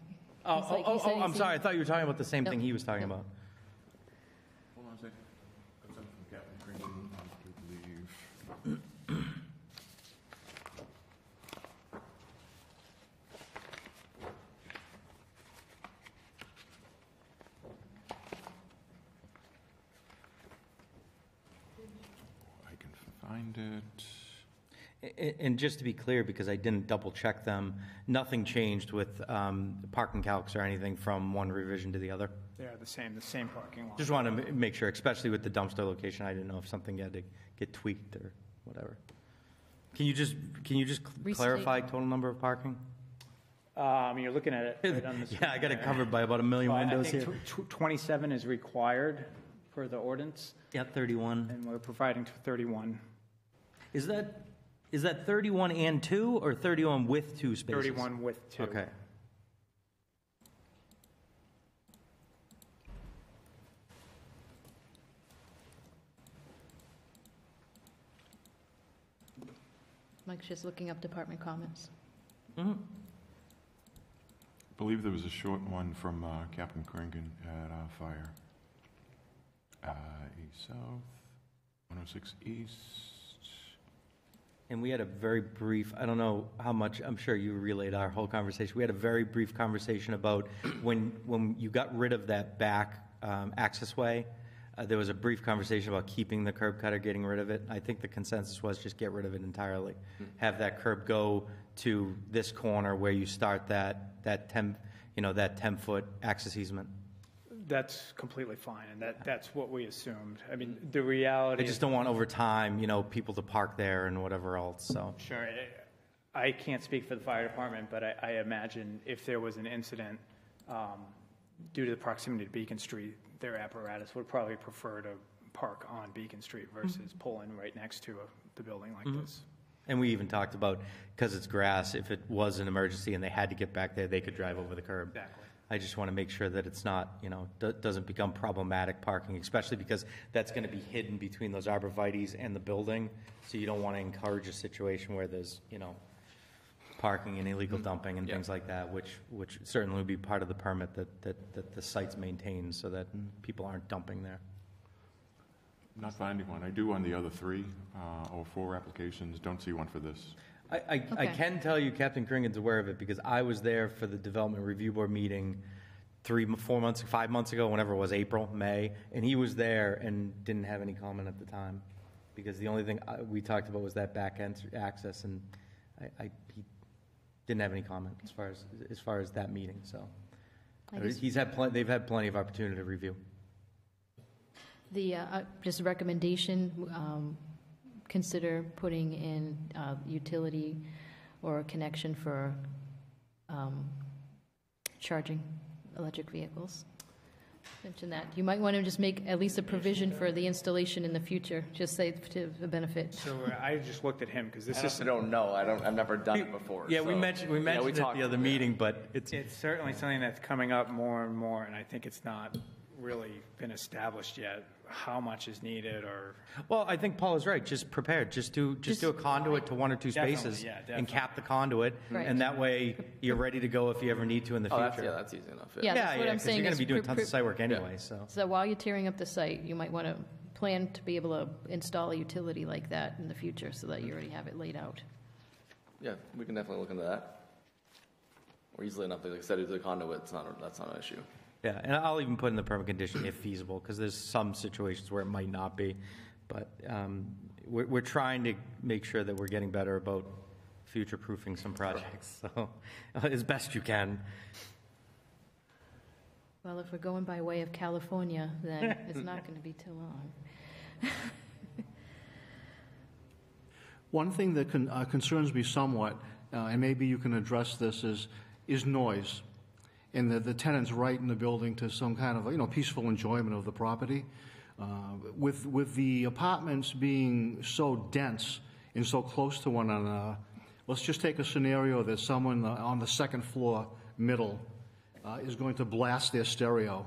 Speaker 3: Oh,
Speaker 1: He's like- he said he's
Speaker 3: I'm
Speaker 1: seen-
Speaker 3: sorry. I thought you were talking about the same
Speaker 1: No.
Speaker 3: thing he was talking
Speaker 1: No.
Speaker 3: about.
Speaker 2: Hold on a second. Got something from Captain Creighton, I do believe. I can find it.
Speaker 3: And just to be clear, because I didn't double check them, nothing changed with parking calcs or anything from one revision to the other.
Speaker 7: They're the same parking lot.
Speaker 3: Just want to make sure, especially with the dumpster location, I didn't know if something had to get tweaked or whatever. Can you just clarify total number of parking?
Speaker 7: You're looking at it right on the screen.
Speaker 3: Yeah, I got it covered by about 1 million
Speaker 7: Well,
Speaker 3: windows
Speaker 7: I
Speaker 3: here.
Speaker 7: think 27 is required for the ordinance,
Speaker 3: Yeah, 31.
Speaker 7: and we're providing 31.
Speaker 3: Is that 31 and 2 or 31 with 2 spaces?
Speaker 7: 31 with 2.
Speaker 3: Okay.
Speaker 1: Mike's just looking up department comments.
Speaker 3: Mhm.
Speaker 2: I believe there was a short one from Captain Kringen at Fire. East South, 106 East.
Speaker 3: And we had a very brief, I don't know how much, I'm sure you relayed our whole conversation. We had a very brief conversation about when you got rid of that back access way, there was a brief conversation about keeping the curb cut or getting rid of it. I think the consensus was just get rid of it entirely. Have that curb go to this corner where you start that 10-foot access easement.
Speaker 7: That's completely fine, and that's what we assumed. I mean, the reality
Speaker 3: I just don't want over time, people to park there and whatever else, so.
Speaker 7: Sure. I can't speak for the fire department, but I imagine if there was an incident due to the proximity to Beacon Street, their apparatus would probably prefer to park on Beacon Street versus pull in right next to the building like this.
Speaker 3: And we even talked about, because it's grass, if it was an emergency and they had to get back there, they could drive over the curb.
Speaker 7: Exactly.
Speaker 3: I just want to make sure that it's not, doesn't become problematic parking, especially because that's going to be hidden between those arborvitaes and the building. So you don't want to encourage a situation where there's, parking and illegal dumping and things like that, which certainly would be part of the permit that the site's maintained so that people aren't dumping there.
Speaker 2: Not finding one. I do on the other 3 or 4 applications. Don't see one for this.
Speaker 3: I
Speaker 1: Okay.
Speaker 3: can tell you Captain Kringan's aware of it because I was there for the Development Review Board meeting 5 months ago, whenever it was, April, May, and he was there and didn't have any comment at the time because the only thing we talked about was that back end access, and he didn't have any comment as far as that meeting. So they've had plenty of opportunity to review.
Speaker 1: The just a recommendation, consider putting in utility or a connection for charging electric vehicles. Mention that. You might want to just make at least a provision for the installation in the future, just say to the benefit.
Speaker 7: So I just looked at him, because this
Speaker 4: I
Speaker 7: is,
Speaker 4: don't know. I've never done it before.
Speaker 3: Yeah, we
Speaker 4: so-
Speaker 3: mentioned
Speaker 4: Yeah,
Speaker 3: it at
Speaker 4: talked-
Speaker 3: the other meeting, but it's
Speaker 7: certainly something that's coming up more and more, and I think it's not really been established yet, how much is needed, or,
Speaker 3: well, I think Paul is right. Just prepare. Just do a conduit to one or two
Speaker 7: Definitely,
Speaker 3: spaces
Speaker 7: yeah,
Speaker 3: and
Speaker 7: definitely.
Speaker 3: cap the conduit,
Speaker 1: Right.
Speaker 3: and that way you're ready to go if you ever need to in the
Speaker 4: Oh,
Speaker 3: future.
Speaker 4: that's easy enough.
Speaker 1: Yeah, that's what I'm
Speaker 3: 'cause
Speaker 1: saying.
Speaker 3: you're going
Speaker 1: is
Speaker 3: to be doing
Speaker 1: pre-
Speaker 3: tons of site work anyway. So
Speaker 1: So while you're tearing up the site, you might want to plan to be able to install a utility like that in the future so that you already have it laid out.
Speaker 4: Yeah, we can definitely look into that. Or easily enough, like I said, do the conduit. That's not an issue.
Speaker 3: yeah, and I'll even put in the permit condition if feasible, because there's some situations where it might not be, but we're trying to make sure that we're getting better about future-proofing some projects. So as best you can.
Speaker 1: Well, if we're going by way of California, then it's not going to be too long.
Speaker 5: One thing that concerns me somewhat, and maybe you can address this, is noise. And the tenant's right in the building to some kind of, peaceful enjoyment of the property. With the apartments being so dense and so close to one another, let's just take a scenario that someone on the second floor, middle, is going to blast their stereo.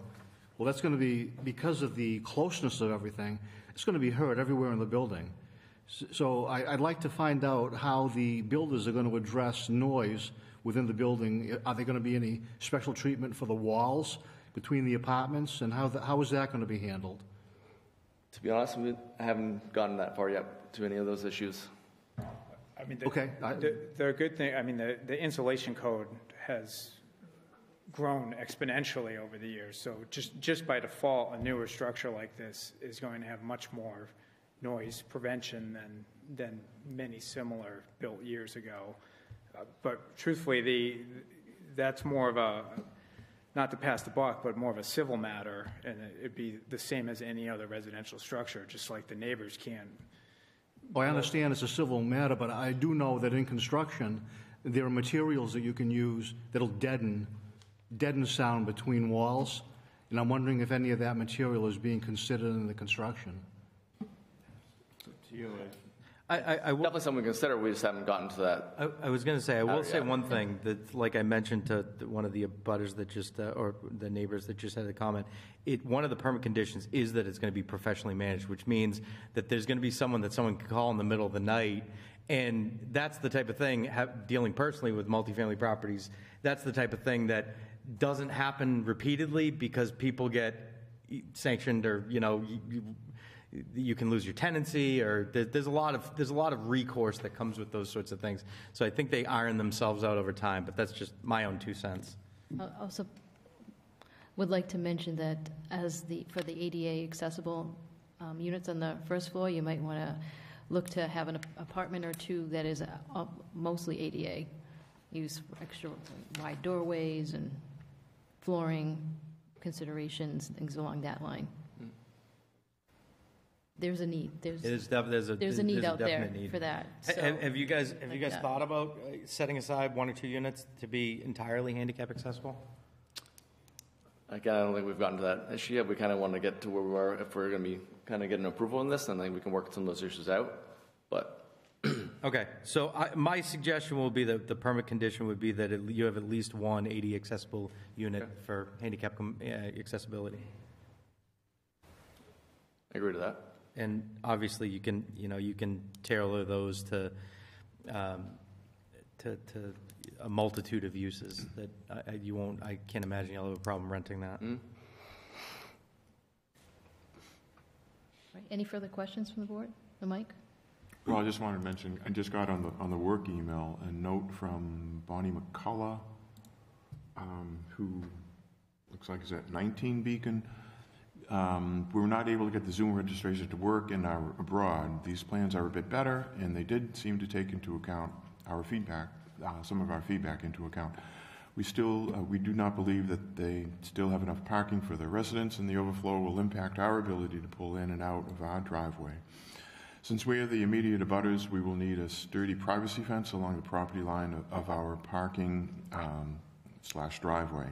Speaker 5: Well, that's going to be, because of the closeness of everything, it's going to be heard everywhere in the building. So I'd like to find out how the builders are going to address noise within the building. Are there going to be any special treatment for the walls between the apartments, and how is that going to be handled?
Speaker 4: To be honest, I haven't gotten that far yet to any of those issues.
Speaker 7: I mean,
Speaker 5: Okay.
Speaker 7: the good thing, I mean, the insulation code has grown exponentially over the years, so just by default, a newer structure like this is going to have much more noise prevention than many similar built years ago. But truthfully, that's more of a, not to pass the buck, but more of a civil matter, and it'd be the same as any other residential structure, just like the neighbors can.
Speaker 5: Well, I understand it's a civil matter, but I do know that in construction, there are materials that you can use that'll deaden sound between walls, and I'm wondering if any of that material is being considered in the construction.
Speaker 3: I will.
Speaker 4: Definitely something to consider. We just haven't gotten to that.
Speaker 3: I was going to say, I will say
Speaker 4: yeah.
Speaker 3: one thing, that, like I mentioned to one of the abutters that just, or the neighbors that just had a comment, one of the permit conditions is that it's going to be professionally managed, which means that there's going to be someone can call in the middle of the night, and that's the type of thing, dealing personally with multifamily properties, that's the type of thing that doesn't happen repeatedly because people get sanctioned, or, you can lose your tenancy, or there's a lot of recourse that comes with those sorts of things. So I think they iron themselves out over time, but that's just my own 2 cents.
Speaker 1: I also would like to mention that for the ADA accessible units on the first floor, you might want to look to have an apartment or two that is mostly ADA. Use extra wide doorways and flooring considerations, things along that line. There's a need. There's a need out there for that. So,
Speaker 3: Have you guys
Speaker 1: that.
Speaker 3: thought about setting aside 1 or 2 units to be entirely handicap accessible?
Speaker 4: Again, I don't think we've gotten to that issue yet. We kind of want to get to where we are. If we're going to be kind of getting approval on this, then I think we can work some of those issues out. But
Speaker 3: Okay, so my suggestion will be that the permit condition would be that you have at least one ADA accessible unit for handicap accessibility.
Speaker 4: I agree to that.
Speaker 3: And obviously, you can tailor those to a multitude of uses that I can't imagine you'll have a problem renting that.
Speaker 4: Mm-hmm.
Speaker 1: right. Any further questions from the board? Mike?
Speaker 2: Well, I just wanted to mention, I just got on the work email a note from Bonnie McCullough, who looks like is at 19 Beacon. We were not able to get the Zoom registration to work in our abroad. These plans are a bit better, and they did seem to take into account our feedback, some of our feedback into account. We do not believe that they still have enough parking for their residents, and the overflow will impact our ability to pull in and out of our driveway. Since we are the immediate abutters, we will need a sturdy privacy fence along the property line of our parking / driveway.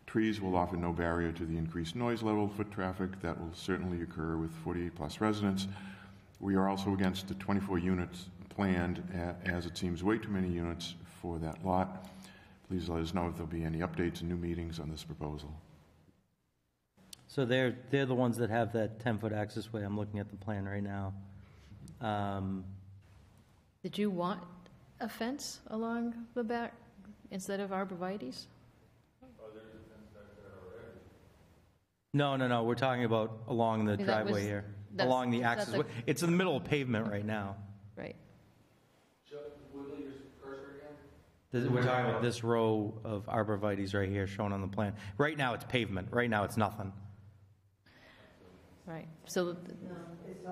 Speaker 2: Trees will offer no barrier to the increased noise level foot traffic that will certainly occur with 48-plus residents. We are also against the 24 units planned, as it seems way too many units for that lot. Please let us know if there'll be any updates and new meetings on this proposal.
Speaker 3: So they're the ones that have that 10-foot access way. I'm looking at the plan right now.
Speaker 1: Did you want a fence along the back instead of arborvitaes?
Speaker 3: No, we're talking about along the
Speaker 1: I mean,
Speaker 3: driveway here, along the access way. It's in the middle of pavement right now.
Speaker 1: Right.
Speaker 3: We're talking about this row of arborvitaes right here shown on the plan. Right now, it's pavement. Right now, it's nothing.
Speaker 1: Right. So,
Speaker 13: It's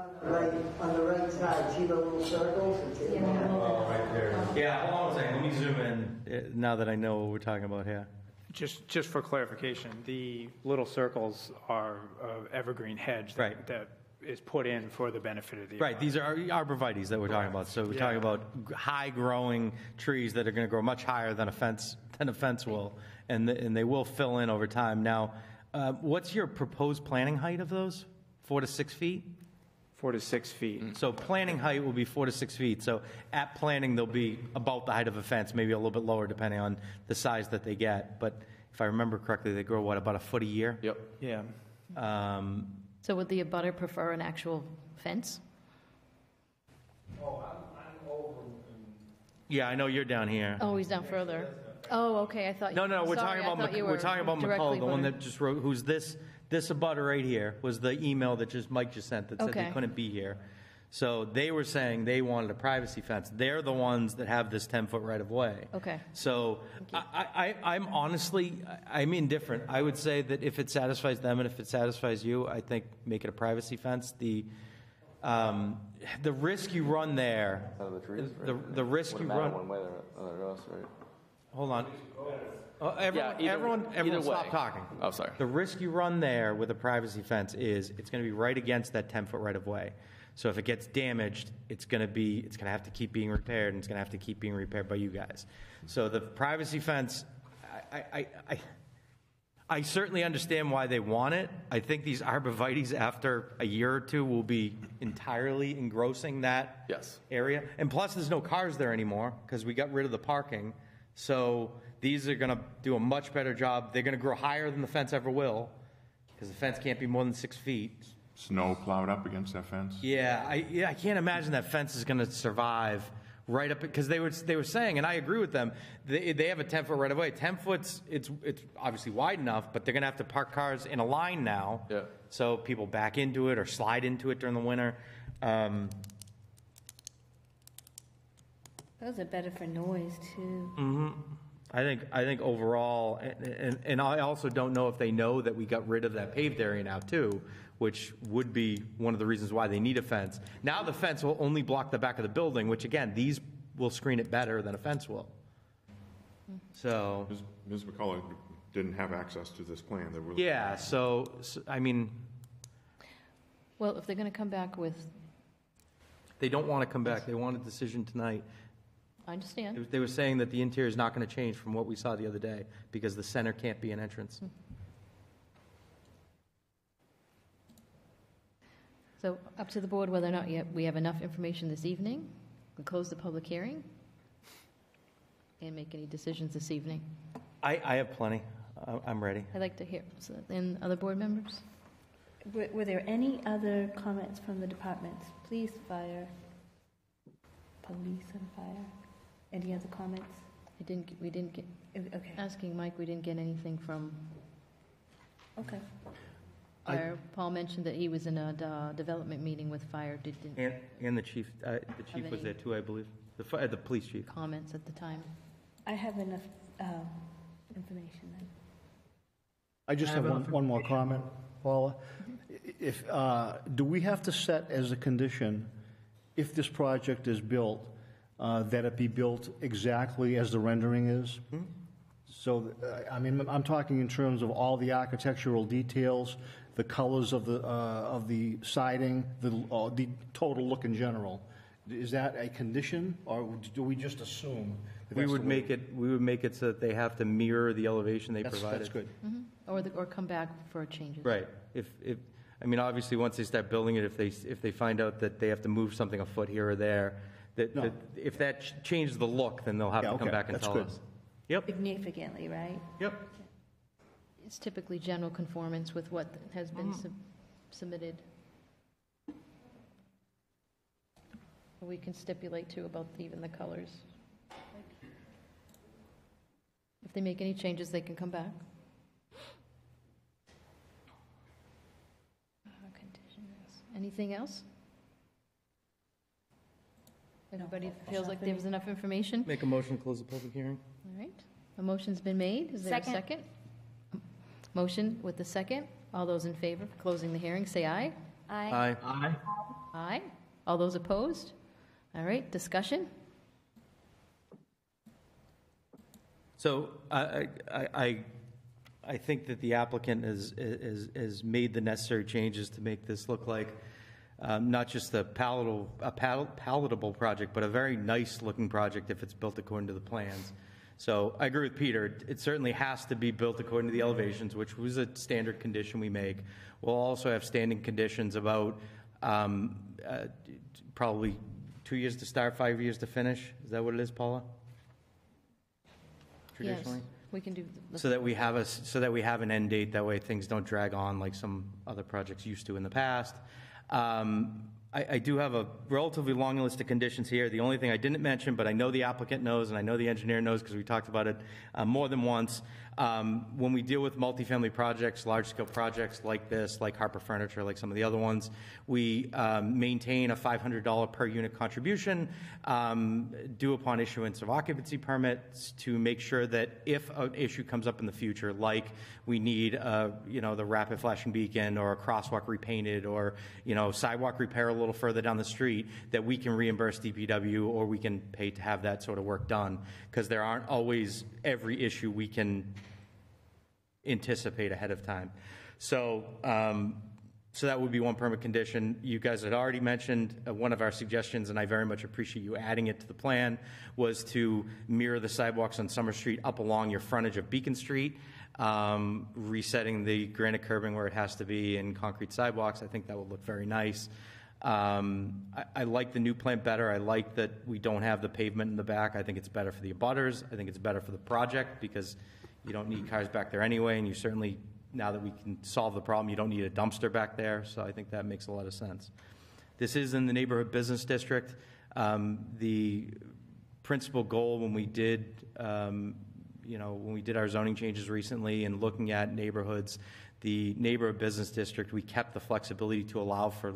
Speaker 13: on the right side, see the little circles?
Speaker 3: Right there. Yeah, hold on a second. Let me zoom in now that I know what we're talking about here.
Speaker 7: Just for clarification, the little circles are evergreen hedge that is put in for the benefit of the.
Speaker 3: Right, these are arborvitaes that we're talking about. So we're talking about high-growing trees that are going to grow much higher than a fence will, and they will fill in over time. Now, what's your proposed planting height of those? 4 to 6 feet?
Speaker 7: 4 to 6 feet.
Speaker 3: So planting height will be 4 to 6 feet. So at planting, they'll be about the height of a fence, maybe a little bit lower depending on the size that they get. But if I remember correctly, they grow, about a foot a year?
Speaker 4: Yep.
Speaker 7: Yeah.
Speaker 1: so would the abutter prefer an actual fence?
Speaker 9: Oh, I'm over.
Speaker 3: Yeah, I know you're down here.
Speaker 1: Oh, he's down further. Oh, okay, I thought.
Speaker 3: No, we're
Speaker 1: sorry,
Speaker 3: talking about
Speaker 1: we're
Speaker 3: McCullough, the one that just wrote, who's this abutter right here, was the email that Mike just sent that said they
Speaker 1: Okay.
Speaker 3: couldn't be here. So they were saying they wanted a privacy fence. They're the ones that have this 10-foot right-of-way.
Speaker 1: Okay.
Speaker 3: So I'm honestly, I'm indifferent. I would say that if it satisfies them and if it satisfies you, I think make it a privacy fence. The risk you run there,
Speaker 4: Out of the trees,
Speaker 3: the risk you run.
Speaker 4: One way or another else, right?
Speaker 3: Hold on.
Speaker 4: Yeah, either
Speaker 3: Everyone stop
Speaker 4: way.
Speaker 3: talking.
Speaker 4: Oh, sorry.
Speaker 3: The risk you run there with a privacy fence is it's going to be right against that 10-foot right-of-way. So if it gets damaged, it's going to have to keep being repaired, and it's going to have to keep being repaired by you guys. So the privacy fence, I certainly understand why they want it. I think these arborvitaes, after a year or two, will be entirely engrossing that area. And plus, there's no cars there anymore because we got rid of the parking. So these are going to do a much better job. They're going to grow higher than the fence ever will because the fence can't be more than 6 feet.
Speaker 2: Snow plowed up against that fence?
Speaker 3: Yeah, I can't imagine that fence is going to survive right up, because they were saying, and I agree with them, they have a 10-foot right of way. 10 foot's, it's obviously wide enough, but they're going to have to park cars in a line now.
Speaker 4: Yeah.
Speaker 3: So people back into it or slide into it during the winter.
Speaker 8: Those are better for noise, too.
Speaker 3: Mm-hmm. I think overall, and I also don't know if they know that we got rid of that paved area now too, which would be one of the reasons why they need a fence. Now the fence will only block the back of the building, which again, these will screen it better than a fence will. So
Speaker 2: Ms. McCullough didn't have access to this plan.
Speaker 3: yeah, so I mean,
Speaker 1: Well, if they're going to come back with,
Speaker 3: they don't want to come back. They want a decision tonight.
Speaker 1: I understand.
Speaker 3: They were saying that the interior is not going to change from what we saw the other day because the center can't be an entrance.
Speaker 1: So up to the board whether or not we have enough information this evening, we close the public hearing, and make any decisions this evening.
Speaker 3: I have plenty. I'm ready.
Speaker 1: I'd like to hear, and other board members?
Speaker 8: Were there any other comments from the departments? Police, fire, police and fire. Any other comments?
Speaker 1: We didn't get,
Speaker 8: Okay.
Speaker 1: asking Mike, we didn't get anything from
Speaker 8: Okay.
Speaker 1: fire. Paul mentioned that he was in a development meeting with fire.
Speaker 3: And the chief was there too, I believe. The police chief.
Speaker 1: Comments at the time.
Speaker 8: I have enough information then.
Speaker 5: I just have one more comment, Paula. If, do we have to set as a condition, if this project is built, that it be built exactly as the rendering is? So, I mean, I'm talking in terms of all the architectural details, the colors of the siding, the total look in general. Is that a condition, or do we just assume?
Speaker 3: We would make it so that they have to mirror the elevation they provided.
Speaker 5: That's good.
Speaker 1: Or come back for changes.
Speaker 3: Right. I mean, obviously, once they start building it, if they find out that they have to move something a foot here or there, if that changes the look, then they'll have to come back and tell us. Yep.
Speaker 8: Significantly, right?
Speaker 3: Yep.
Speaker 1: It's typically general conformance with what has been submitted. We can stipulate too about even the colors. If they make any changes, they can come back. Conditions. Anything else? Everybody feels like there's enough information?
Speaker 3: Make a motion to close the public hearing.
Speaker 1: All right. A motion's been made. Is there a second? Motion with the second. All those in favor of closing the hearing, say aye.
Speaker 3: Aye.
Speaker 6: Aye.
Speaker 1: Aye. All those opposed? All right, discussion?
Speaker 3: So I think that the applicant has made the necessary changes to make this look like not just a palatable project, but a very nice-looking project if it's built according to the plans. So I agree with Peter. It certainly has to be built according to the elevations, which was a standard condition we make. We'll also have standing conditions about probably 2 years to start, 5 years to finish. Is that what it is, Paula? Traditionally?
Speaker 1: Yes, we can do.
Speaker 3: So that we have an end date. That way things don't drag on like some other projects used to in the past. I do have a relatively long list of conditions here. The only thing I didn't mention, but I know the applicant knows and I know the engineer knows because we talked about it more than once, when we deal with multifamily projects, large-scale projects like this, like Harper Furniture, like some of the other ones, we maintain a $500 per unit contribution due upon issuance of occupancy permits to make sure that if an issue comes up in the future, like we need the rapid flashing beacon or a crosswalk repainted or sidewalk repair a little further down the street, that we can reimburse DPW or we can pay to have that sort of work done, because there aren't always every issue we can anticipate ahead of time. So that would be one permit condition. You guys had already mentioned one of our suggestions, and I very much appreciate you adding it to the plan, was to mirror the sidewalks on Summer Street up along your frontage of Beacon Street, resetting the granite curbing where it has to be and concrete sidewalks. I think that would look very nice. I like the new plan better. I like that we don't have the pavement in the back. I think it's better for the abutters. I think it's better for the project because you don't need cars back there anyway, and you certainly, now that we can solve the problem, you don't need a dumpster back there, so I think that makes a lot of sense. This is in the neighborhood business district. The principal goal when we did, when we did our zoning changes recently and looking at neighborhoods, the neighborhood business district, we kept the flexibility to allow for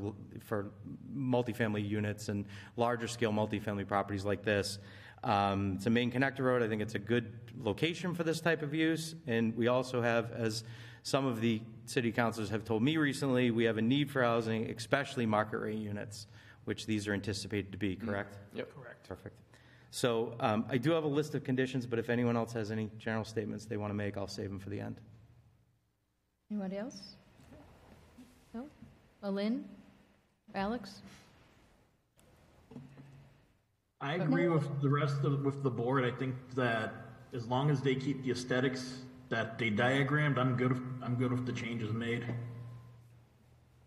Speaker 3: multifamily units and larger scale multifamily properties like this. It's a main connector road. I think it's a good location for this type of use. And we also have, as some of the city councilors have told me recently, we have a need for housing, especially market rate units, which these are anticipated to be, correct?
Speaker 4: Yep.
Speaker 3: Correct. Perfect. So I do have a list of conditions, but if anyone else has any general statements they want to make, I'll save them for the end.
Speaker 1: Anybody else? No? Lynn? Alex?
Speaker 6: I agree with the rest with the board. I think that as long as they keep the aesthetics that they diagrammed, I'm good with the changes made.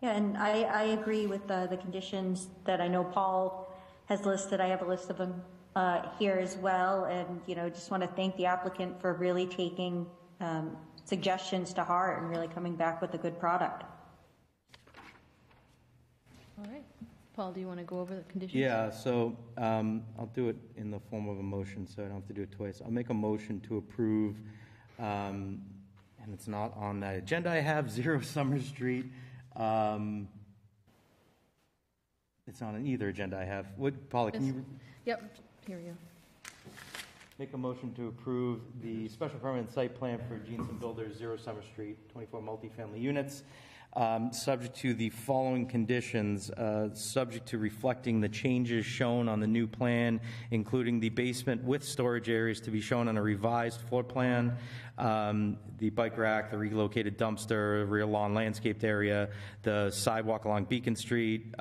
Speaker 14: Yeah, and I agree with the conditions that I know Paul has listed. I have a list of them here as well, and just want to thank the applicant for really taking suggestions to heart and really coming back with a good product.
Speaker 1: All right. Paul, do you want to go over the conditions?
Speaker 3: Yeah, so I'll do it in the form of a motion, so I don't have to do it twice. I'll make a motion to approve, and it's not on that agenda I have, 0 Summer Street. It's not on either agenda I have. Paula, can you?
Speaker 1: Yep, here we go.
Speaker 3: Make a motion to approve the special permanent site plan for Jeanson Builders, 0 Summer Street, 24 multifamily units. subject to the following conditions, subject to reflecting the changes shown on the new plan, including the basement with storage areas to be shown on a revised floor plan, the bike rack, the relocated dumpster, rear lawn landscaped area, the sidewalk along Beacon Street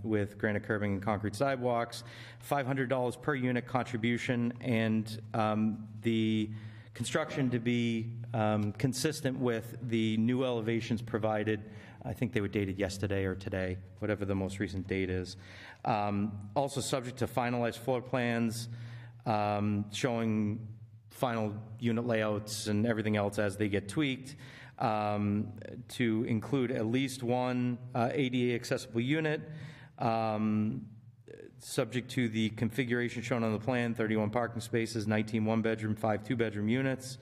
Speaker 3: with granite curbing and concrete sidewalks, $500 per unit contribution, and the construction to be consistent with the new elevations provided. I think they were dated yesterday or today, whatever the most recent date is. Also subject to finalized floor plans showing final unit layouts and everything else as they get tweaked, to include at least one ADA accessible unit, subject to the configuration shown on the plan, 31 parking spaces, 19 one-bedroom, 5 two-bedroom units,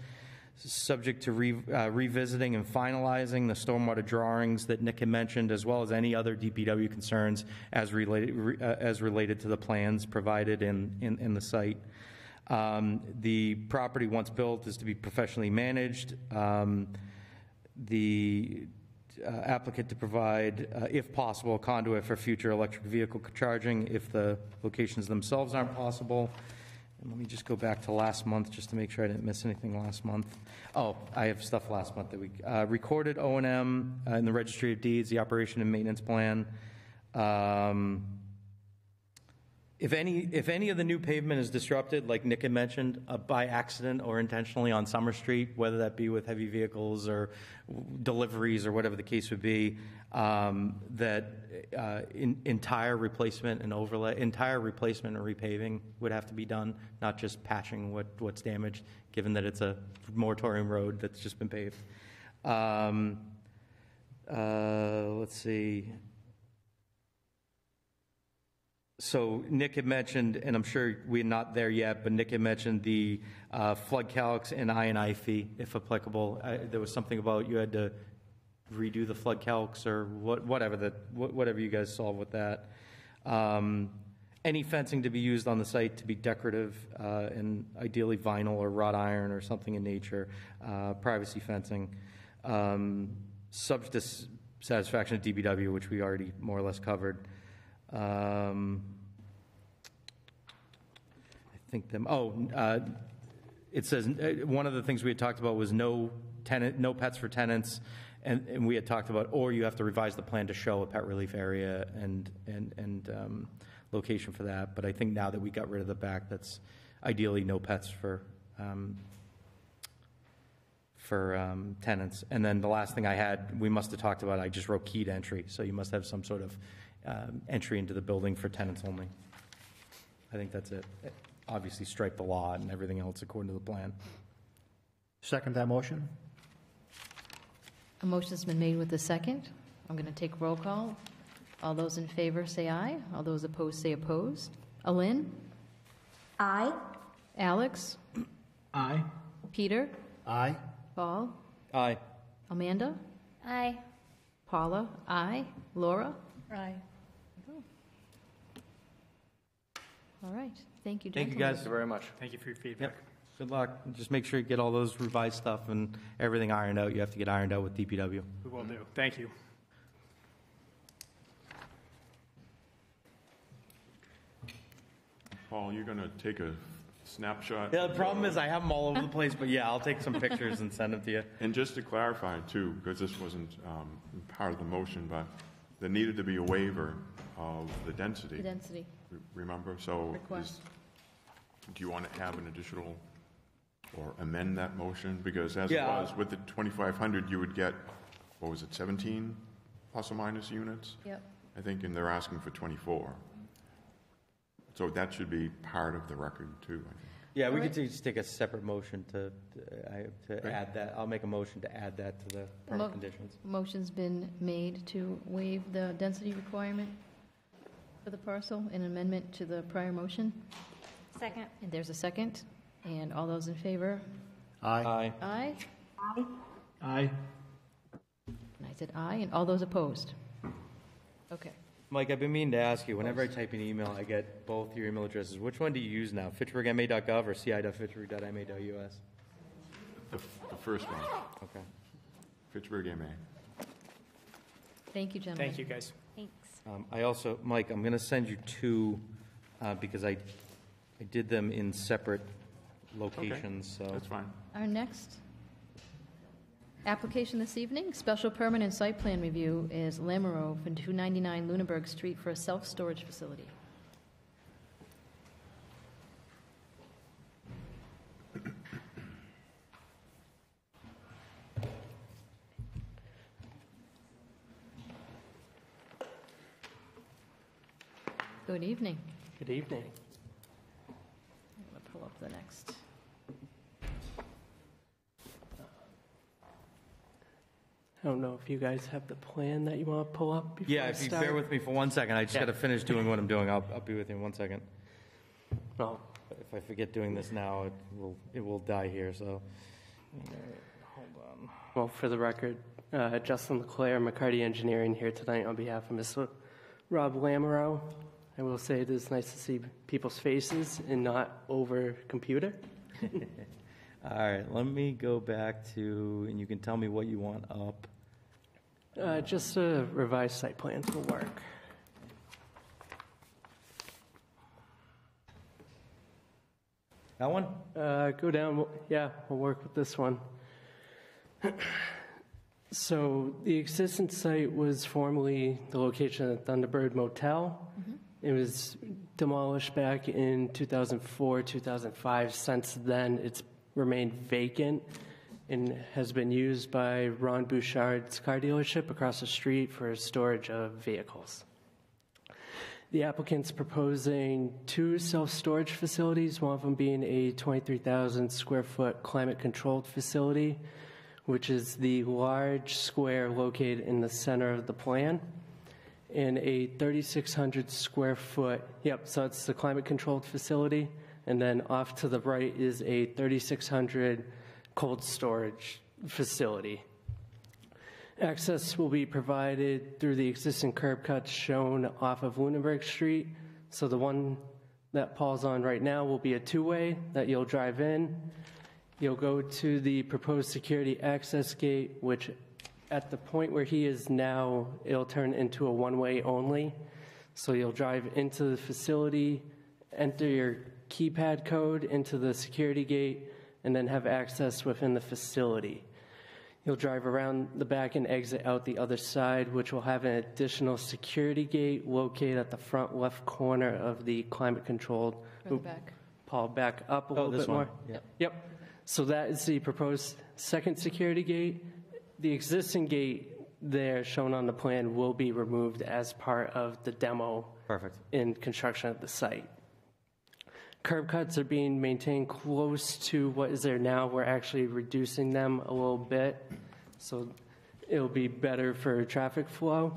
Speaker 3: subject to revisiting and finalizing the stormwater drawings that Nick had mentioned, as well as any other DPW concerns as related to the plans provided in the site. The property, once built, is to be professionally managed. The applicant to provide, if possible, a conduit for future electric vehicle charging if the locations themselves aren't possible. And let me just go back to last month just to make sure I didn't miss anything last month. Oh, I have stuff last month that we recorded O&M in the Registry of Deeds, the operation and maintenance plan. If any of the new pavement is disrupted, like Nick had mentioned, by accident or intentionally on Summer Street, whether that be with heavy vehicles or deliveries or whatever the case would be, entire replacement and repaving would have to be done, not just patching what's damaged, given that it's a moratorium road that's just been paved. Let's see. So Nick had mentioned, and I'm sure we're not there yet, but Nick had mentioned the flood calcs and I&I fee, if applicable. There was something about you had to redo the flood calcs or whatever you guys solve with that. Any fencing to be used on the site to be decorative and ideally vinyl or wrought iron or something in nature. Privacy fencing. Subject to satisfaction of DPW, which we already more or less covered. I think it says one of the things we had talked about was no pets for tenants, and we had talked about, or you have to revise the plan to show a pet relief area and location for that. But I think now that we got rid of the back, that's ideally no pets for tenants. And then the last thing I had, we must have talked about, I just wrote keyed entry, so you must have some sort of entry into the building for tenants only. I think that's it. Obviously stripe the lot and everything else according to the plan.
Speaker 5: Second that motion?
Speaker 1: A motion's been made with a second. I'm going to take roll call. All those in favor say aye. All those opposed say opposed. Alin?
Speaker 14: Aye.
Speaker 1: Alex?
Speaker 6: Aye.
Speaker 1: Peter?
Speaker 5: Aye.
Speaker 1: Paul?
Speaker 3: Aye.
Speaker 1: Amanda?
Speaker 11: Aye.
Speaker 1: Paula? Aye. Laura?
Speaker 8: Aye.
Speaker 1: All right. Thank you,
Speaker 3: Thank
Speaker 1: gentlemen.
Speaker 3: you, guys.
Speaker 4: Thank you very much.
Speaker 7: Thank you for your feedback.
Speaker 3: Yep. Good luck. Just make sure you get all those revised stuff and everything ironed out. You have to get ironed out with DPW.
Speaker 7: We will do. Thank you.
Speaker 2: Paul, you're going to take a snapshot?
Speaker 3: Yeah, the problem is I have them all over the place, but yeah, I'll take some pictures and send them to you.
Speaker 2: And just to clarify, too, because this wasn't part of the motion, but there needed to be a waiver of the density.
Speaker 1: The density.
Speaker 2: Remember? So
Speaker 1: Request.
Speaker 2: do you want to have an additional or amend that motion? Because as
Speaker 3: Yeah.
Speaker 2: it was, with the 2,500, you would get, what was it, 17 plus or minus units?
Speaker 1: Yep.
Speaker 2: I think, and they're asking for 24. So that should be part of the record, too, I think.
Speaker 3: Yeah, we
Speaker 1: All
Speaker 3: could just take a separate motion to add that. I'll make a motion to add that to the permit
Speaker 1: Mo-
Speaker 3: conditions.
Speaker 1: Motion's been made to waive the density requirement for the parcel, an amendment to the prior motion.
Speaker 11: Second.
Speaker 1: And there's a second. And all those in favor?
Speaker 5: Aye.
Speaker 1: Aye.
Speaker 14: Aye.
Speaker 6: Aye.
Speaker 1: And I said aye, and all those opposed? Okay.
Speaker 3: Mike, I've been meaning to ask you, whenever I type an email, I get both your email addresses. Which one do you use now, fitchburgma.gov or ci.fitchburg.ma.us?
Speaker 2: The first one,
Speaker 3: Okay.
Speaker 2: Fitchburg MA.
Speaker 1: Thank you, gentlemen.
Speaker 7: Thank you, guys.
Speaker 11: Thanks.
Speaker 3: I also, Mike, I'm going to send you two, because I did them in separate locations, so.
Speaker 2: That's fine.
Speaker 1: Our next application this evening, special permit and site plan review, is Lamoureux for 299 Lunenburg Street for a self-storage facility. Good evening.
Speaker 15: Good evening.
Speaker 1: I'm going to pull up the next.
Speaker 15: I don't know if you guys have the plan that you want to pull up before
Speaker 3: Yeah,
Speaker 15: I
Speaker 3: if you
Speaker 15: start.
Speaker 3: bear with me for 1 second, I just got to finish doing what I'm doing. I'll be with you in 1 second.
Speaker 15: Well,
Speaker 3: If I forget doing this now, it will die here, so. Hold on.
Speaker 15: well, for the record, Justin Leclerc, McCarty Engineering, here tonight on behalf of Mr. Rob Lamoureux. I will say it is nice to see people's faces and not over computer.
Speaker 3: All right, let me go back to, and you can tell me what you want up.
Speaker 15: Just a revised site plan for work.
Speaker 3: That one?
Speaker 15: Go down. Yeah, we'll work with this one. So the existing site was formerly the location of Thunderbird Motel. It was demolished back in 2004, 2005. Since then, it's remained vacant and has been used by Ron Bouchard's car dealership across the street for storage of vehicles. The applicant's proposing two self-storage facilities, one of them being a 23,000 square foot climate-controlled facility, which is the large square located in the center of the plan, and a 3,600 square foot, so it's the climate-controlled facility, and then off to the right is a 3,600 cold storage facility. Access will be provided through the existing curb cuts shown off of Lunenburg Street. So the one that Paul's on right now will be a two-way that you'll drive in. You'll go to the proposed security access gate, which at the point where he is now, it'll turn into a one-way only. So you'll drive into the facility, enter your keypad code into the security gate, and then have access within the facility. You'll drive around the back and exit out the other side, which will have an additional security gate located at the front left corner of the climate-controlled.
Speaker 1: Further back.
Speaker 15: Paul, back up a little
Speaker 3: this
Speaker 15: bit
Speaker 3: one.
Speaker 15: more. Yep. So that is the proposed second security gate. The existing gate there shown on the plan will be removed as part of the demo in construction of the site. Curb cuts are being maintained close to what is there now. We're actually reducing them a little bit, so it'll be better for traffic flow.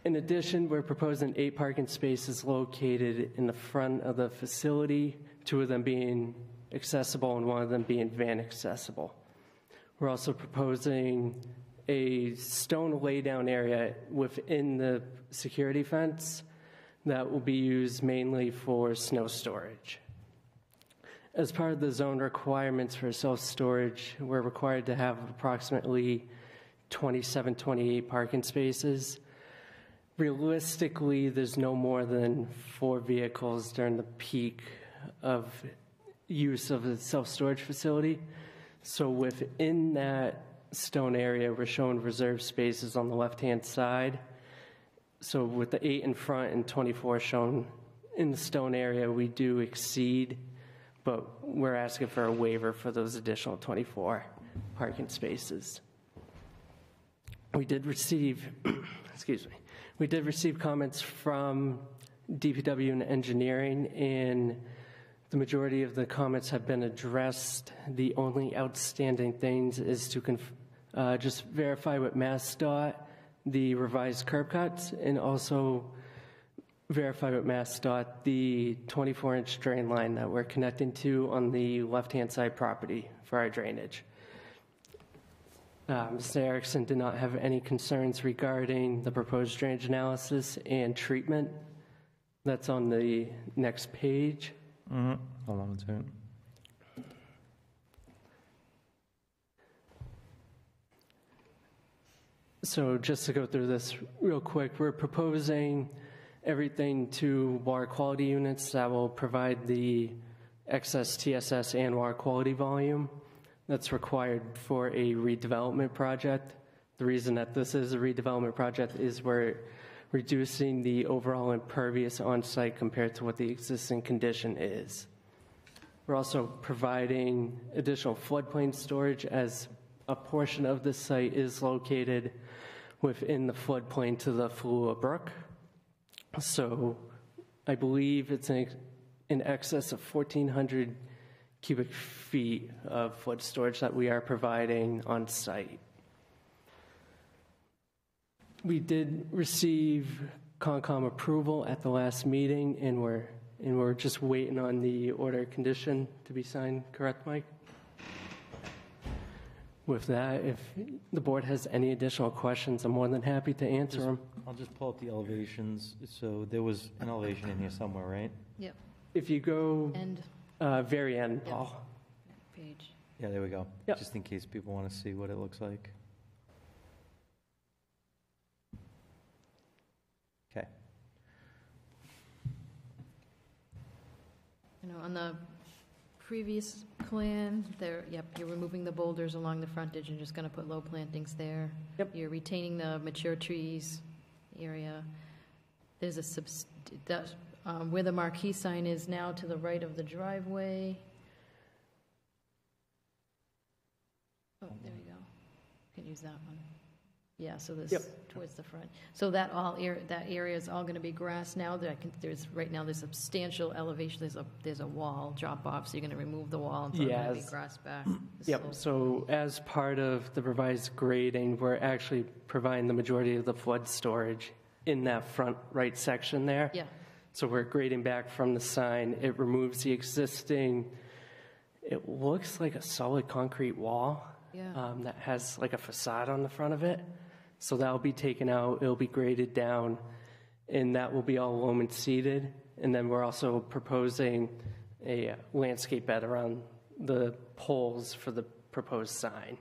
Speaker 15: In addition, we're proposing 8 parking spaces located in the front of the facility, 2 of them being accessible and 1 of them being van accessible. We're also proposing a stone laydown area within the security fence that will be used mainly for snow storage. As part of the zone requirements for self-storage, we're required to have approximately 27, 28 parking spaces. Realistically, there's no more than 4 vehicles during the peak of use of the self-storage facility. So within that stone area, we're showing reserved spaces on the left-hand side. So with the 8 in front and 24 shown in the stone area, we do exceed, but we're asking for a waiver for those additional 24 parking spaces. We did receive, we did receive comments from DPW and engineering, and the majority of the comments have been addressed. The only outstanding things is to just verify with MassDOT the revised curb cuts, and also verify with MassDOT the 24-inch drain line that we're connecting to on the left-hand side property for our drainage. Mr. Erickson did not have any concerns regarding the proposed drainage analysis and treatment. That's on the next page.
Speaker 3: Hold on a second.
Speaker 15: So just to go through this real quick, we're proposing everything to water quality units that will provide the excess TSS and water quality volume that's required for a redevelopment project. The reason that this is a redevelopment project is we're reducing the overall impervious on site compared to what the existing condition is. We're also providing additional floodplain storage as a portion of the site is located within the floodplain to the Falula Brook. So I believe it's in excess of 1,400 cubic feet of flood storage that we are providing on site. We did receive Concom approval at the last meeting, and we're just waiting on the order of condition to be signed. Correct, Mike? With that, if the board has any additional questions, I'm more than happy to answer them.
Speaker 3: I'll just pull up the elevations. So there was an elevation in here somewhere, right?
Speaker 1: Yep.
Speaker 15: If you go
Speaker 1: End.
Speaker 15: Very end, Paul.
Speaker 1: Page.
Speaker 3: Yeah, there we go.
Speaker 15: Yep.
Speaker 3: Just in case people want to see what it looks like. Okay.
Speaker 1: You know, on the previous plan, you're removing the boulders along the frontage and just going to put low plantings there.
Speaker 15: Yep.
Speaker 1: You're retaining the mature trees area. There's where the marquee sign is now to the right of the driveway. Oh, there we go. Can use that one. Yeah, so this towards the front. So that area is all going to be grass now. Right now there's substantial elevation. There's a wall drop off, so you're going to remove the wall and put going to be grass back.
Speaker 15: Yep. So as part of the revised grading, we're actually providing the majority of the flood storage in that front right section there.
Speaker 1: Yeah.
Speaker 15: So we're grading back from the sign. It removes the existing. It looks like a solid concrete wall.
Speaker 1: Yeah.
Speaker 15: That has like a facade on the front of it. So that'll be taken out, it'll be graded down, and that will be all loam and seeded. And then we're also proposing a landscape bed around the poles for the proposed sign.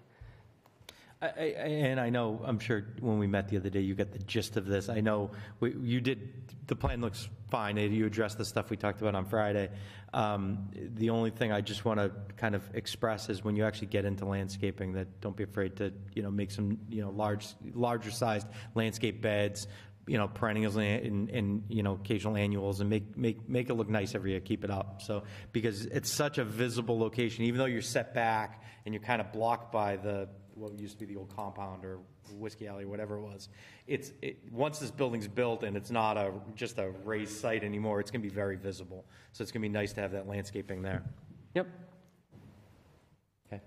Speaker 3: And I know, I'm sure when we met the other day, you got the gist of this. I know you did, the plan looks fine. You addressed the stuff we talked about on Friday. The only thing I just want to kind of express is when you actually get into landscaping, that don't be afraid to, make some, larger sized landscape beds, perennials and occasional annuals, and make it look nice every year. Keep it up. So, because it's such a visible location, even though you're set back and you're kind of blocked by what used to be the old compound or Whiskey Alley, whatever it was. Once this building's built and it's not just a raised site anymore, it's going to be very visible. So it's going to be nice to have that landscaping there.
Speaker 15: Yep.
Speaker 3: Okay.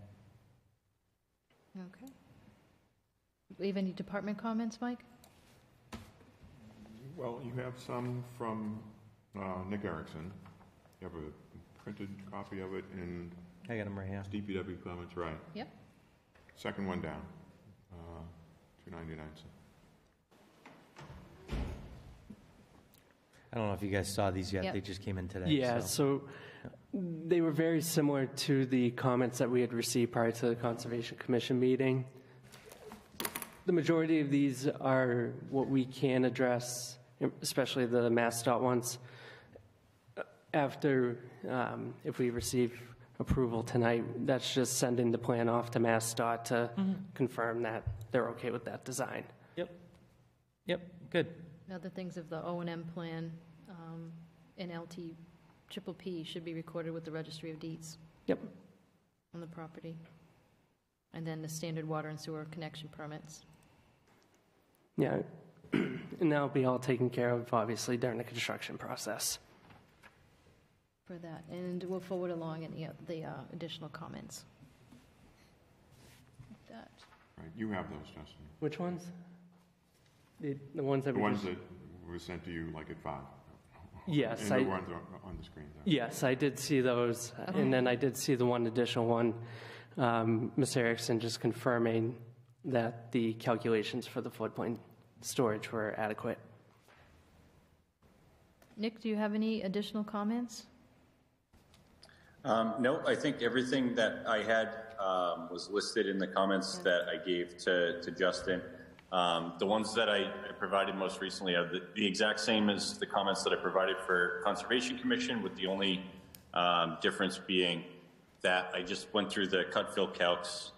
Speaker 1: Okay. Do we have any department comments, Mike?
Speaker 2: Well, you have some from Nick Erickson. You have a printed copy of it in
Speaker 3: I got them right here.
Speaker 2: DPW comments, right?
Speaker 1: Yep.
Speaker 2: Second one down, $2.99.
Speaker 3: I don't know if you guys saw these yet.
Speaker 1: Yep.
Speaker 3: They just came in today.
Speaker 15: Yeah, so they were very similar to the comments that we had received prior to the Conservation Commission meeting. The majority of these are what we can address, especially the MassDOT ones, after, if we receive approval tonight. That's just sending the plan off to MassDOT to confirm that they're okay with that design.
Speaker 3: Yep, good.
Speaker 1: Other things of the O&M plan and LTPP should be recorded with the Registry of Deeds.
Speaker 15: Yep.
Speaker 1: On the property. And then the standard water and sewer connection permits.
Speaker 15: Yeah, and that'll be all taken care of, obviously, during the construction process.
Speaker 1: For that, and we'll forward along any of the additional comments. That.
Speaker 2: Right, you have those, Justin.
Speaker 15: Which ones? The ones that
Speaker 2: the ones that were sent to you like at 5.
Speaker 15: Yes,
Speaker 2: and the ones on the screen there.
Speaker 15: Yes, I did see those, and then I did see the one additional one. Ms. Erickson just confirming that the calculations for the floodplain storage were adequate.
Speaker 1: Nick, do you have any additional comments?
Speaker 10: No, I think everything that I had was listed in the comments that I gave to Justin. The ones that I provided most recently are the exact same as the comments that I provided for Conservation Commission, with the only difference being that I just went through the cut-fill calcs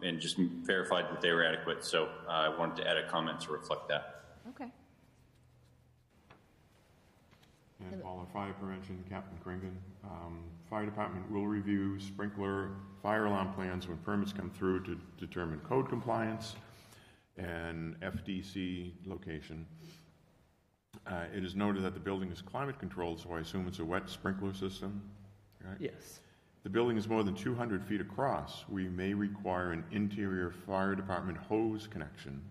Speaker 10: and just verified that they were adequate. So I wanted to add a comment to reflect that.
Speaker 1: Okay.
Speaker 2: And Paula, fire prevention, Captain Kringen. Fire department will review sprinkler fire alarm plans when permits come through to determine code compliance and FDC location. It is noted that the building is climate controlled, so I assume it's a wet sprinkler system, right?
Speaker 15: Yes.
Speaker 2: The building is more than 200 feet across. We may require an interior fire department hose connection.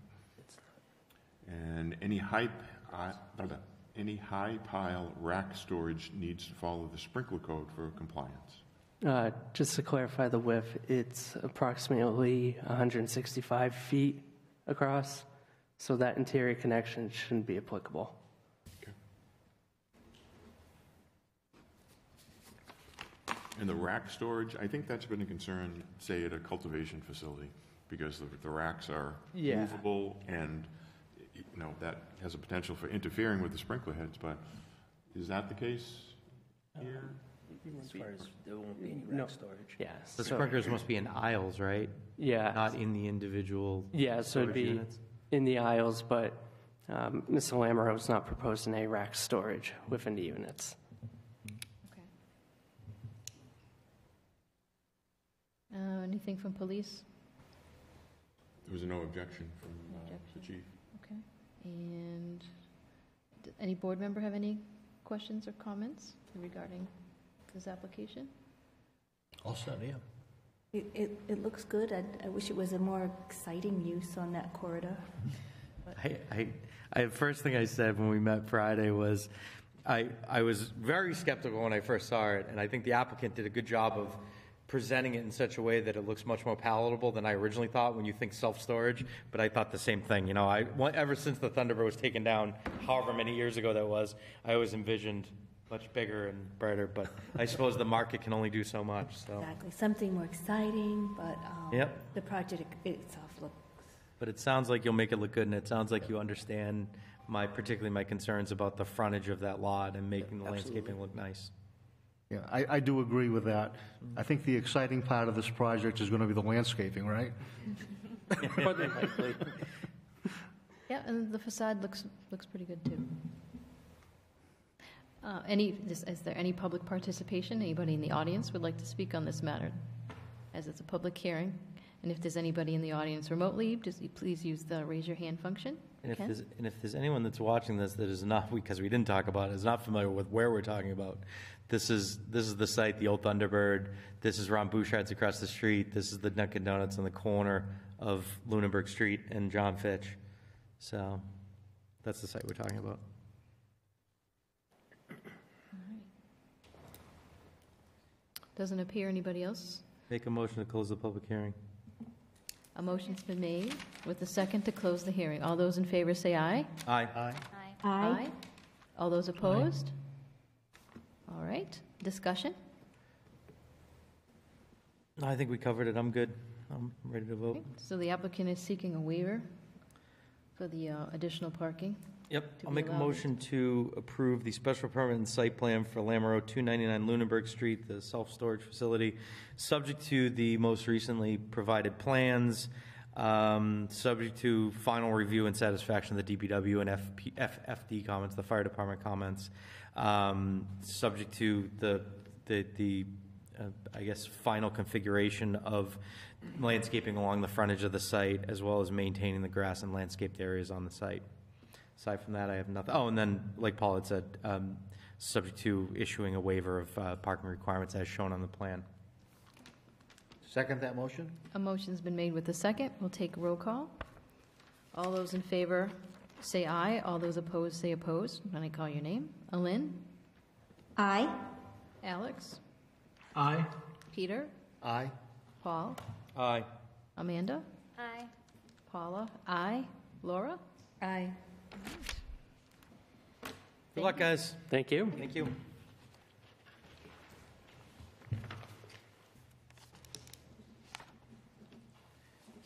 Speaker 2: And any high pile rack storage needs to follow the sprinkler code for compliance.
Speaker 15: Just to clarify the width, it's approximately 165 feet across, so that interior connection shouldn't be applicable.
Speaker 2: And the rack storage, I think that's been a concern, say, at a cultivation facility, because the racks are movable, and that has a potential for interfering with the sprinkler heads. But is that the case here?
Speaker 16: As far as there won't be any rack storage.
Speaker 15: Yes.
Speaker 3: The sprinklers must be in aisles, right?
Speaker 15: Yeah.
Speaker 3: Not in the individual.
Speaker 15: Yeah, so it'd be
Speaker 3: units?
Speaker 15: in the aisles, but Mr. Lamoureux is not proposing a rack storage within the units.
Speaker 1: Anything from police?
Speaker 2: There was no objection from the chief.
Speaker 1: Okay. And any board member have any questions or comments regarding this application?
Speaker 16: All set, yeah.
Speaker 8: It looks good. I wish it was a more exciting use on that corridor.
Speaker 3: First thing I said when we met Friday was I was very skeptical when I first saw it, and I think the applicant did a good job of presenting it in such a way that it looks much more palatable than I originally thought when you think self-storage, but I thought the same thing. Ever since the Thunderbird was taken down, however many years ago that was, I always envisioned much bigger and brighter, but I suppose the market can only do so much. So.
Speaker 8: Exactly. Something more exciting, but the project itself looks...
Speaker 3: But it sounds like you'll make it look good, and it sounds like you understand particularly my concerns about the frontage of that lot and making the landscaping look nice.
Speaker 5: Yeah, I do agree with that. I think the exciting part of this project is going to be the landscaping, right?
Speaker 1: Yeah, and the facade looks pretty good too. Is there any public participation? Anybody in the audience would like to speak on this matter? As it's a public hearing, and if there's anybody in the audience remotely, just please use the raise your hand function.
Speaker 3: And if there's anyone that's watching this that is not, because we didn't talk about it, is not familiar with where we're talking about, this is the site, the old Thunderbird. This is Ron Bouchard's across the street. This is the Dunkin' Donuts on the corner of Lunenburg Street and John Fitch. So that's the site we're talking about.
Speaker 1: All right. Doesn't appear anybody else.
Speaker 3: Make a motion to close the public hearing.
Speaker 1: A motion's been made with a second to close the hearing. All those in favor say aye.
Speaker 3: Aye.
Speaker 8: Aye.
Speaker 1: Aye. All those opposed? All right. Discussion?
Speaker 3: I think we covered it. I'm good. I'm ready to vote.
Speaker 1: Okay. So the applicant is seeking a waiver for the additional parking.
Speaker 3: Yep.
Speaker 1: to
Speaker 3: I'll
Speaker 1: be
Speaker 3: make a
Speaker 1: allowed.
Speaker 3: motion to approve the special permit and site plan for Lamoureux 299 Lunenburg Street, the self-storage facility, subject to the most recently provided plans, subject to final review and satisfaction of the DPW and FD comments, the fire department comments, subject to the I guess, final configuration of landscaping along the frontage of the site, as well as maintaining the grass and landscaped areas on the site. Aside from that, I have nothing. Oh, and then, like Paul had said, subject to issuing a waiver of parking requirements as shown on the plan.
Speaker 16: Second that motion?
Speaker 1: A motion's been made with a second. We'll take a roll call. All those in favor say aye. All those opposed say opposed. When I call your name. Alin?
Speaker 14: Aye.
Speaker 1: Alex?
Speaker 6: Aye.
Speaker 1: Peter?
Speaker 5: Aye.
Speaker 1: Paul?
Speaker 3: Aye.
Speaker 1: Amanda?
Speaker 11: Aye.
Speaker 1: Paula? Aye. Laura?
Speaker 8: Aye.
Speaker 3: Good luck, guys.
Speaker 15: Thank you.
Speaker 3: Thank you.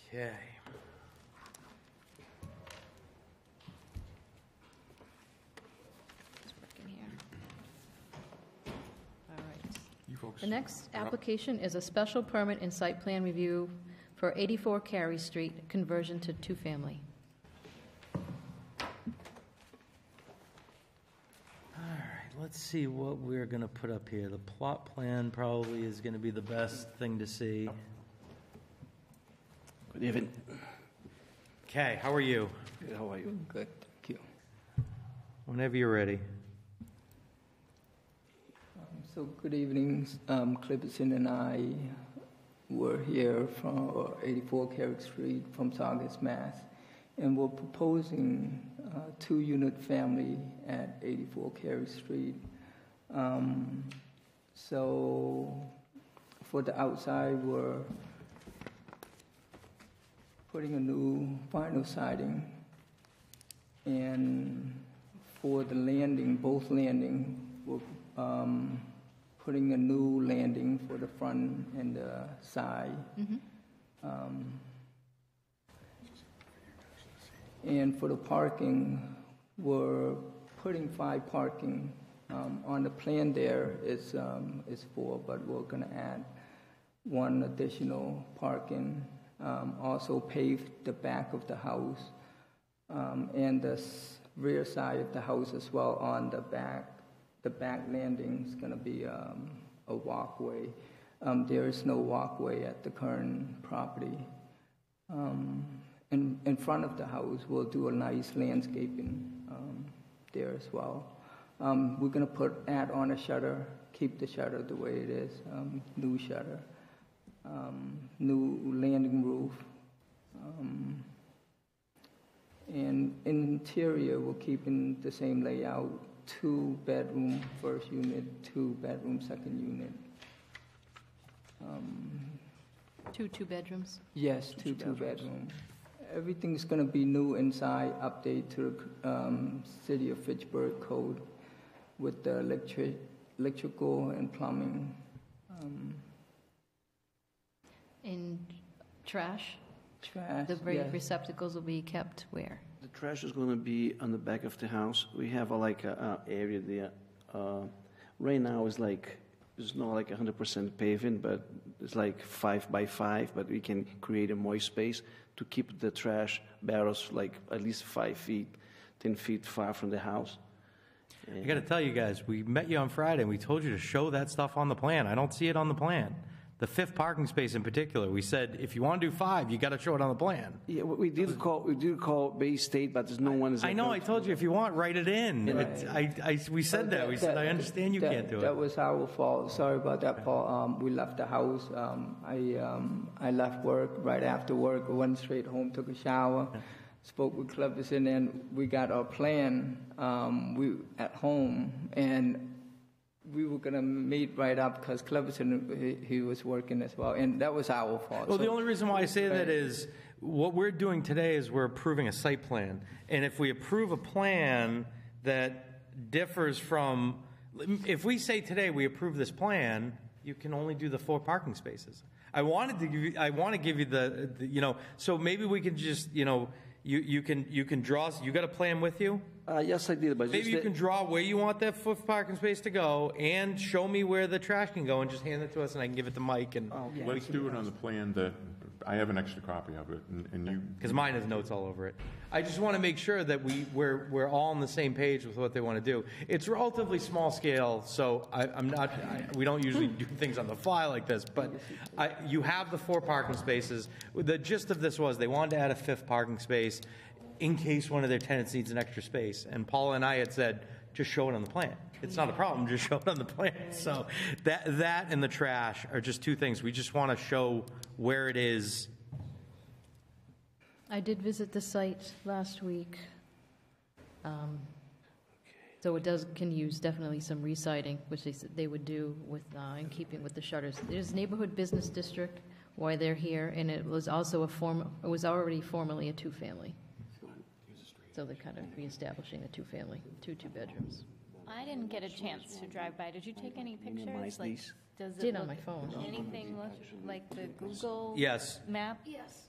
Speaker 3: Okay.
Speaker 1: The next application is a special permit and site plan review for 84 Carey Street, conversion to two-family.
Speaker 3: Let's see what we're going to put up here. The plot plan probably is going to be the best thing to see.
Speaker 17: Good evening.
Speaker 3: Okay, how are you?
Speaker 17: Good, how are you? Good, thank you.
Speaker 3: Whenever you're ready.
Speaker 17: So good evening. Clipperson and I were here from 84 Carrick Street from Saugus, Mass. And we're proposing a two-unit family at 84 Carey Street. So for the outside, we're putting a new vinyl siding. And for the landing, both landing, we're putting a new landing for the front and the side. And for the parking, we're putting 5 parking. On the plan there is 4, but we're going to add 1 additional parking. Also pave the back of the house and the rear side of the house as well. On the back landing is going to be a walkway. There is no walkway at the current property. In front of the house, we'll do a nice landscaping there as well. We're going to add on a shutter, keep the shutter the way it is, new shutter, new landing roof. And interior, we're keeping the same layout, 2-bedroom first unit, 2-bedroom second unit.
Speaker 1: Two bedrooms?
Speaker 17: Yes, two bedroom. Everything's going to be new inside, update to the City of Fitchburg code with the electrical and plumbing.
Speaker 1: In trash?
Speaker 17: Trash,
Speaker 1: The
Speaker 17: yes.
Speaker 1: receptacles will be kept where?
Speaker 17: The trash is going to be on the back of the house. We have a area there. Right now it's not like 100% paving, but it's like 5 by 5, but we can create a moist space to keep the trash barrels like at least 5 feet, 10 feet far from the house.
Speaker 3: I got to tell you guys, we met you on Friday and we told you to show that stuff on the plan. I don't see it on the plan. The 5th parking space in particular, we said if you want to do 5, you got to show it on the plan.
Speaker 17: Yeah, we did call Bay State, but there's no one.
Speaker 3: I know. I told you if you want, write it in. We said that. We said I understand you can't do it.
Speaker 17: That was our fault. Sorry about that, Paul. We left the house. I left work right after work. Went straight home, took a shower, spoke with Clipperson, and we got our plan. We at home and. We were going to meet right up because Clipperson, he was working as well, and that was our fault.
Speaker 3: Well, the only reason why I say that is what we're doing today is we're approving a site plan. And if we approve a plan that differs from, if we say today we approve this plan, you can only do the 4 parking spaces. I want to give you the so maybe we can just, you can draw, you got a plan with you?
Speaker 17: Yes, I did. But
Speaker 3: maybe you can draw where you want that 5th parking space to go and show me where the trash can go and just hand it to us and I can give it to Mike. And
Speaker 2: Let's do it on the plan that, I have an extra copy of it, and you...
Speaker 3: Because mine has notes all over it. I just want to make sure that we're all on the same page with what they want to do. It's relatively small scale, so we don't usually do things on the fly like this, but you have the 4 parking spaces. The gist of this was they wanted to add a 5th parking space in case one of their tenants needs an extra space. And Paula and I had said, just show it on the plan. It's not a problem, just show it on the plan. So that and the trash are just 2 things. We just want to show where it is.
Speaker 1: I did visit the site last week. So it can use definitely some re-siding, which they said they would do with in keeping with the shutters. There's neighborhood business district, why they're here, and it was also it was already formerly a 2-family. So they're kind of reestablishing a 2-family, 2 bedrooms.
Speaker 11: I didn't get a chance to drive by. Did you take any pictures? Does
Speaker 1: Did
Speaker 11: it
Speaker 1: on
Speaker 11: look
Speaker 1: my phone.
Speaker 11: anything look like the Google
Speaker 3: Yes.
Speaker 11: map?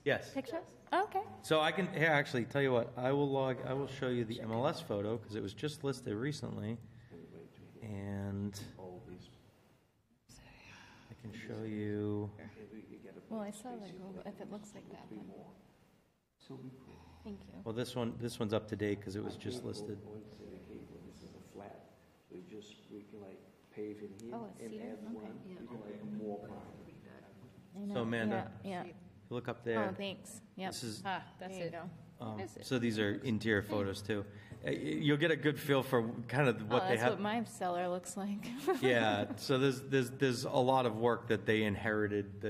Speaker 3: Yes.
Speaker 11: Pictures? Okay.
Speaker 3: So I can actually tell you what, I will show you the MLS photo because it was just listed recently. And can show you.
Speaker 11: Well, I saw the Google, if it looks like that, then. Thank you.
Speaker 3: Well, this one's up to date because it was just listed.
Speaker 16: This is a flat, so we can like pave in here
Speaker 11: Oh, it's
Speaker 16: and
Speaker 11: cedar?
Speaker 16: add
Speaker 11: Okay.
Speaker 16: one, we can like more parking.
Speaker 11: I know.
Speaker 3: So Amanda,
Speaker 11: Yeah.
Speaker 3: if you look up there.
Speaker 11: Oh, thanks. Yep.
Speaker 3: This is-
Speaker 11: That's it. Is it?
Speaker 3: So these are interior photos too. You'll get a good feel for kind of what
Speaker 11: Oh,
Speaker 3: they
Speaker 11: that's
Speaker 3: have.
Speaker 11: what my cellar looks like.
Speaker 3: Yeah, so there's a lot of work that they inherited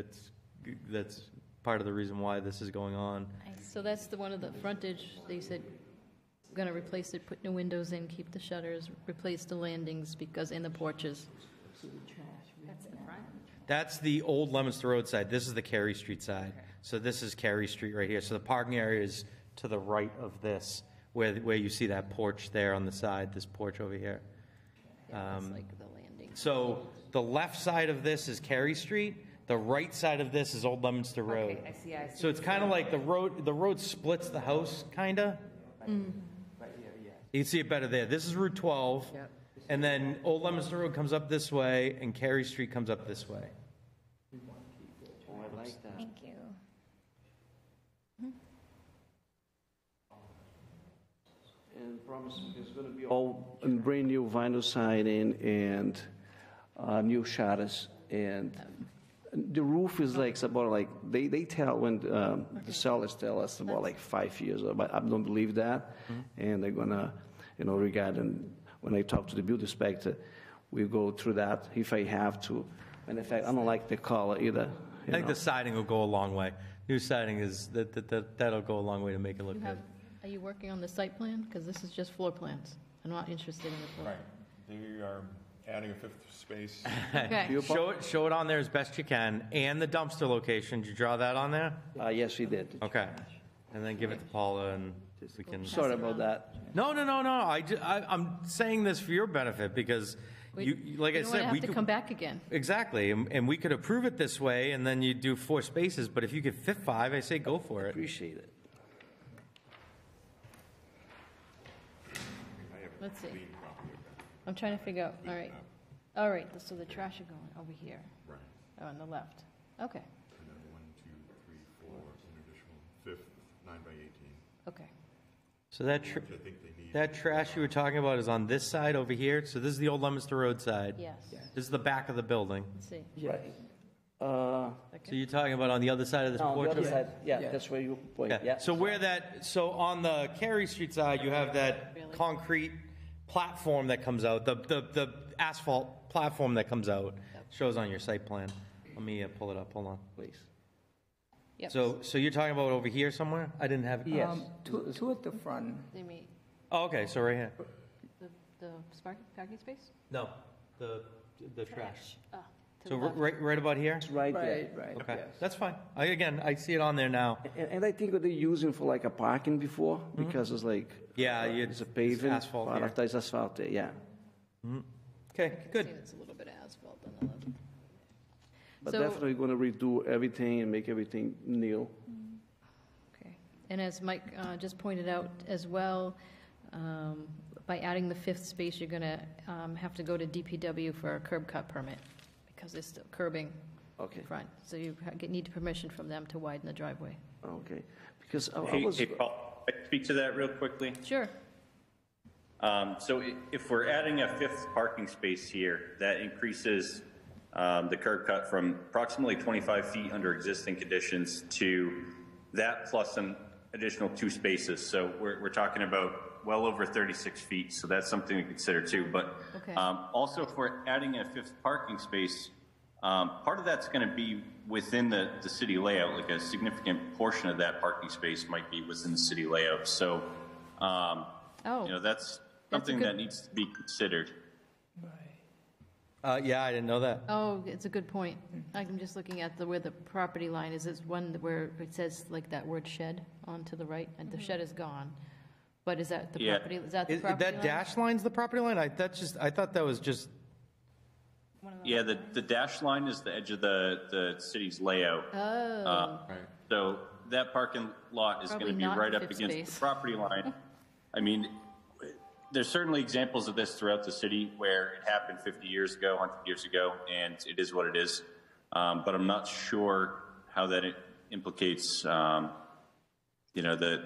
Speaker 3: that's part of the reason why this is going on.
Speaker 1: So that's the one of the frontage, they said, going to replace it, put new windows in, keep the shutters, replace the landings and the porches. That's the front?
Speaker 3: That's the old Leominster Road side. This is the Carey Street side. So this is Carey Street right here. So the parking area is to the right of this, where you see that porch there on the side, this porch over here.
Speaker 1: That's like the landing.
Speaker 3: So the left side of this is Carey Street. The right side of this is Old Leominster Road.
Speaker 18: Okay, I see.
Speaker 3: So it's kind of like the road splits the house, kind of.
Speaker 18: Right here, yeah.
Speaker 3: You can see it better there. This is Route 12.
Speaker 18: Yep.
Speaker 3: And then Old Leominster Road comes up this way, and Carey Street comes up this way.
Speaker 16: Oh, I like that.
Speaker 11: Thank you.
Speaker 16: And promise, it's gonna be all brand new vinyl siding and new shutters. And the roof is like, it's about like, they tell when the sellers tell us about like 5 years old, but I don't believe that. And they're gonna, regarding, when I talk to the building inspector, we go through that if I have to. And in fact, I don't like the color either.
Speaker 3: I think the siding will go a long way. New siding is, that'll go a long way to make it look good.
Speaker 1: Are you working on the site plan? Because this is just floor plans. I'm not interested in the floor.
Speaker 2: Right. They are adding a fifth space.
Speaker 1: Okay.
Speaker 3: Show it on there as best you can, and the dumpster location. Did you draw that on there?
Speaker 16: Yes, we did.
Speaker 3: Okay. And then give it to Paula, and we can.
Speaker 16: Sorry about that.
Speaker 3: No. I'm saying this for your benefit because like I
Speaker 1: You don't
Speaker 3: said,
Speaker 1: want to
Speaker 3: we
Speaker 1: have to
Speaker 3: could
Speaker 1: come back again.
Speaker 3: exactly, and we could approve it this way, and then you do 4 spaces. But if you could fit 5, I say go for it.
Speaker 16: Appreciate it.
Speaker 1: Let's see. I'm trying to figure out, all right, so the trash are going over here.
Speaker 2: Right.
Speaker 1: On the left. Okay,
Speaker 2: And then 1, 2, 3, 4, an additional fifth, 9 by 18.
Speaker 1: okay.
Speaker 3: So that trash you were talking about is on this side over here. So this is the old Leominster Road side.
Speaker 1: Yes.
Speaker 3: This is the back of the building.
Speaker 1: Let's see.
Speaker 16: Right.
Speaker 3: So you're talking about on the other side of this
Speaker 16: No,
Speaker 3: porch?
Speaker 16: the other side, that's where you point,
Speaker 3: Okay.
Speaker 16: yeah.
Speaker 3: So on the Carey Street side, you have that concrete platform that comes out, the asphalt platform that comes out, shows on your site plan. Let me pull it up, hold on.
Speaker 16: Please.
Speaker 1: Yep.
Speaker 3: So you're talking about over here somewhere? I didn't have it.
Speaker 16: Yes.
Speaker 17: Two at the front.
Speaker 1: They meet
Speaker 3: Oh, okay, so right here.
Speaker 1: the parking space?
Speaker 3: No, the trash.
Speaker 1: To
Speaker 3: So
Speaker 1: the left.
Speaker 3: right about here?
Speaker 16: It's right there.
Speaker 17: Right.
Speaker 3: Okay, that's fine. I see it on there now.
Speaker 16: And I think what they're using for like a parking before, because it's like,
Speaker 3: Yeah,
Speaker 16: it's a paving.
Speaker 3: asphalt
Speaker 16: Part
Speaker 3: here.
Speaker 16: of that is asphalt there, yeah.
Speaker 3: Okay, good.
Speaker 1: See, it's a little bit of asphalt on the left.
Speaker 16: But
Speaker 1: So-
Speaker 16: definitely gonna redo everything and make everything new.
Speaker 1: Okay. And as Mike just pointed out as well, by adding the fifth space, you're going to have to go to DPW for a curb cut permit because there's still curbing in front. So you need permission from them to widen the driveway.
Speaker 16: Okay, because I
Speaker 10: Hey,
Speaker 16: was.
Speaker 10: Paul, can I speak to that real quickly?
Speaker 1: Sure.
Speaker 10: So if we're adding a fifth parking space here, that increases the curb cut from approximately 25 feet under existing conditions to that plus an additional 2 spaces. So we're talking about well over 36 feet. So that's something to consider too. But
Speaker 1: Okay.
Speaker 10: Also, if we're adding a fifth parking space, part of that's going to be within the city layout. Like a significant portion of that parking space might be within the city layout. So, that's something that needs to be considered.
Speaker 3: Yeah, I didn't know that.
Speaker 1: Oh, it's a good point. I'm just looking at where the property line is. It's one where it says like that word shed on to the right, and the shed is gone. But is that the
Speaker 10: Yeah.
Speaker 1: property? Is that the property
Speaker 3: That
Speaker 1: line?
Speaker 3: dash line's the property line? I thought that was just.
Speaker 10: Yeah, the dash line is the edge of the city's layout.
Speaker 1: Oh.
Speaker 10: So that parking lot is going to
Speaker 1: Probably
Speaker 10: be
Speaker 1: not
Speaker 10: right
Speaker 1: the
Speaker 10: up
Speaker 1: fifth
Speaker 10: against
Speaker 1: space.
Speaker 10: the property line. I mean, there's certainly examples of this throughout the city where it happened 50 years ago, 100 years ago, and it is what it is. but I'm not sure how that implicates, the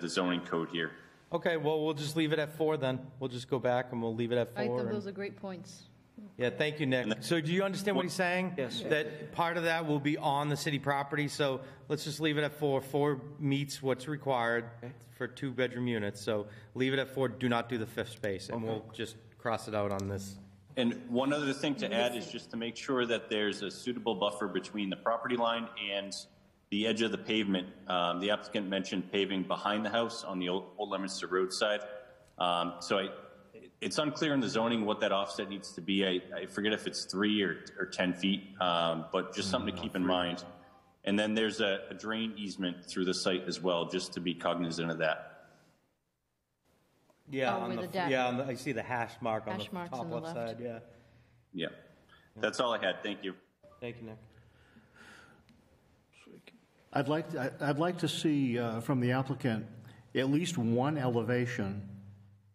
Speaker 10: zoning code here.
Speaker 3: Okay, well, we'll just leave it at 4 then. We'll just go back and we'll leave it at 4.
Speaker 1: I think
Speaker 3: and-
Speaker 1: those are great points.
Speaker 3: Yeah, thank you, Nick. So do you understand what he's saying?
Speaker 16: Yes.
Speaker 3: That part of that will be on the city property, so let's just leave it at 4. 4 meets what's required for 2-bedroom units, so leave it at 4, do not do the 5th space, and we'll just cross it out on this.
Speaker 10: And one other thing to add is just to make sure that there's a suitable buffer between the property line and the edge of the pavement. The applicant mentioned paving behind the house on the Old Leominster Road side. It's unclear in the zoning what that offset needs to be. I forget if it's 3 or 10 feet, but just something to keep in mind. And then there's a drain easement through the site as well, just to be cognizant of that.
Speaker 3: Yeah,
Speaker 1: Oh,
Speaker 3: on
Speaker 1: with
Speaker 3: the,
Speaker 1: the deck.
Speaker 3: yeah, on the, I see the hash mark on
Speaker 1: Hash
Speaker 3: the
Speaker 1: marks
Speaker 3: top
Speaker 1: on the
Speaker 3: left
Speaker 1: left.
Speaker 3: side, yeah.
Speaker 10: Yeah. That's all I had. Thank you.
Speaker 3: Thank you, Nick.
Speaker 5: I'd like to see from the applicant at least one elevation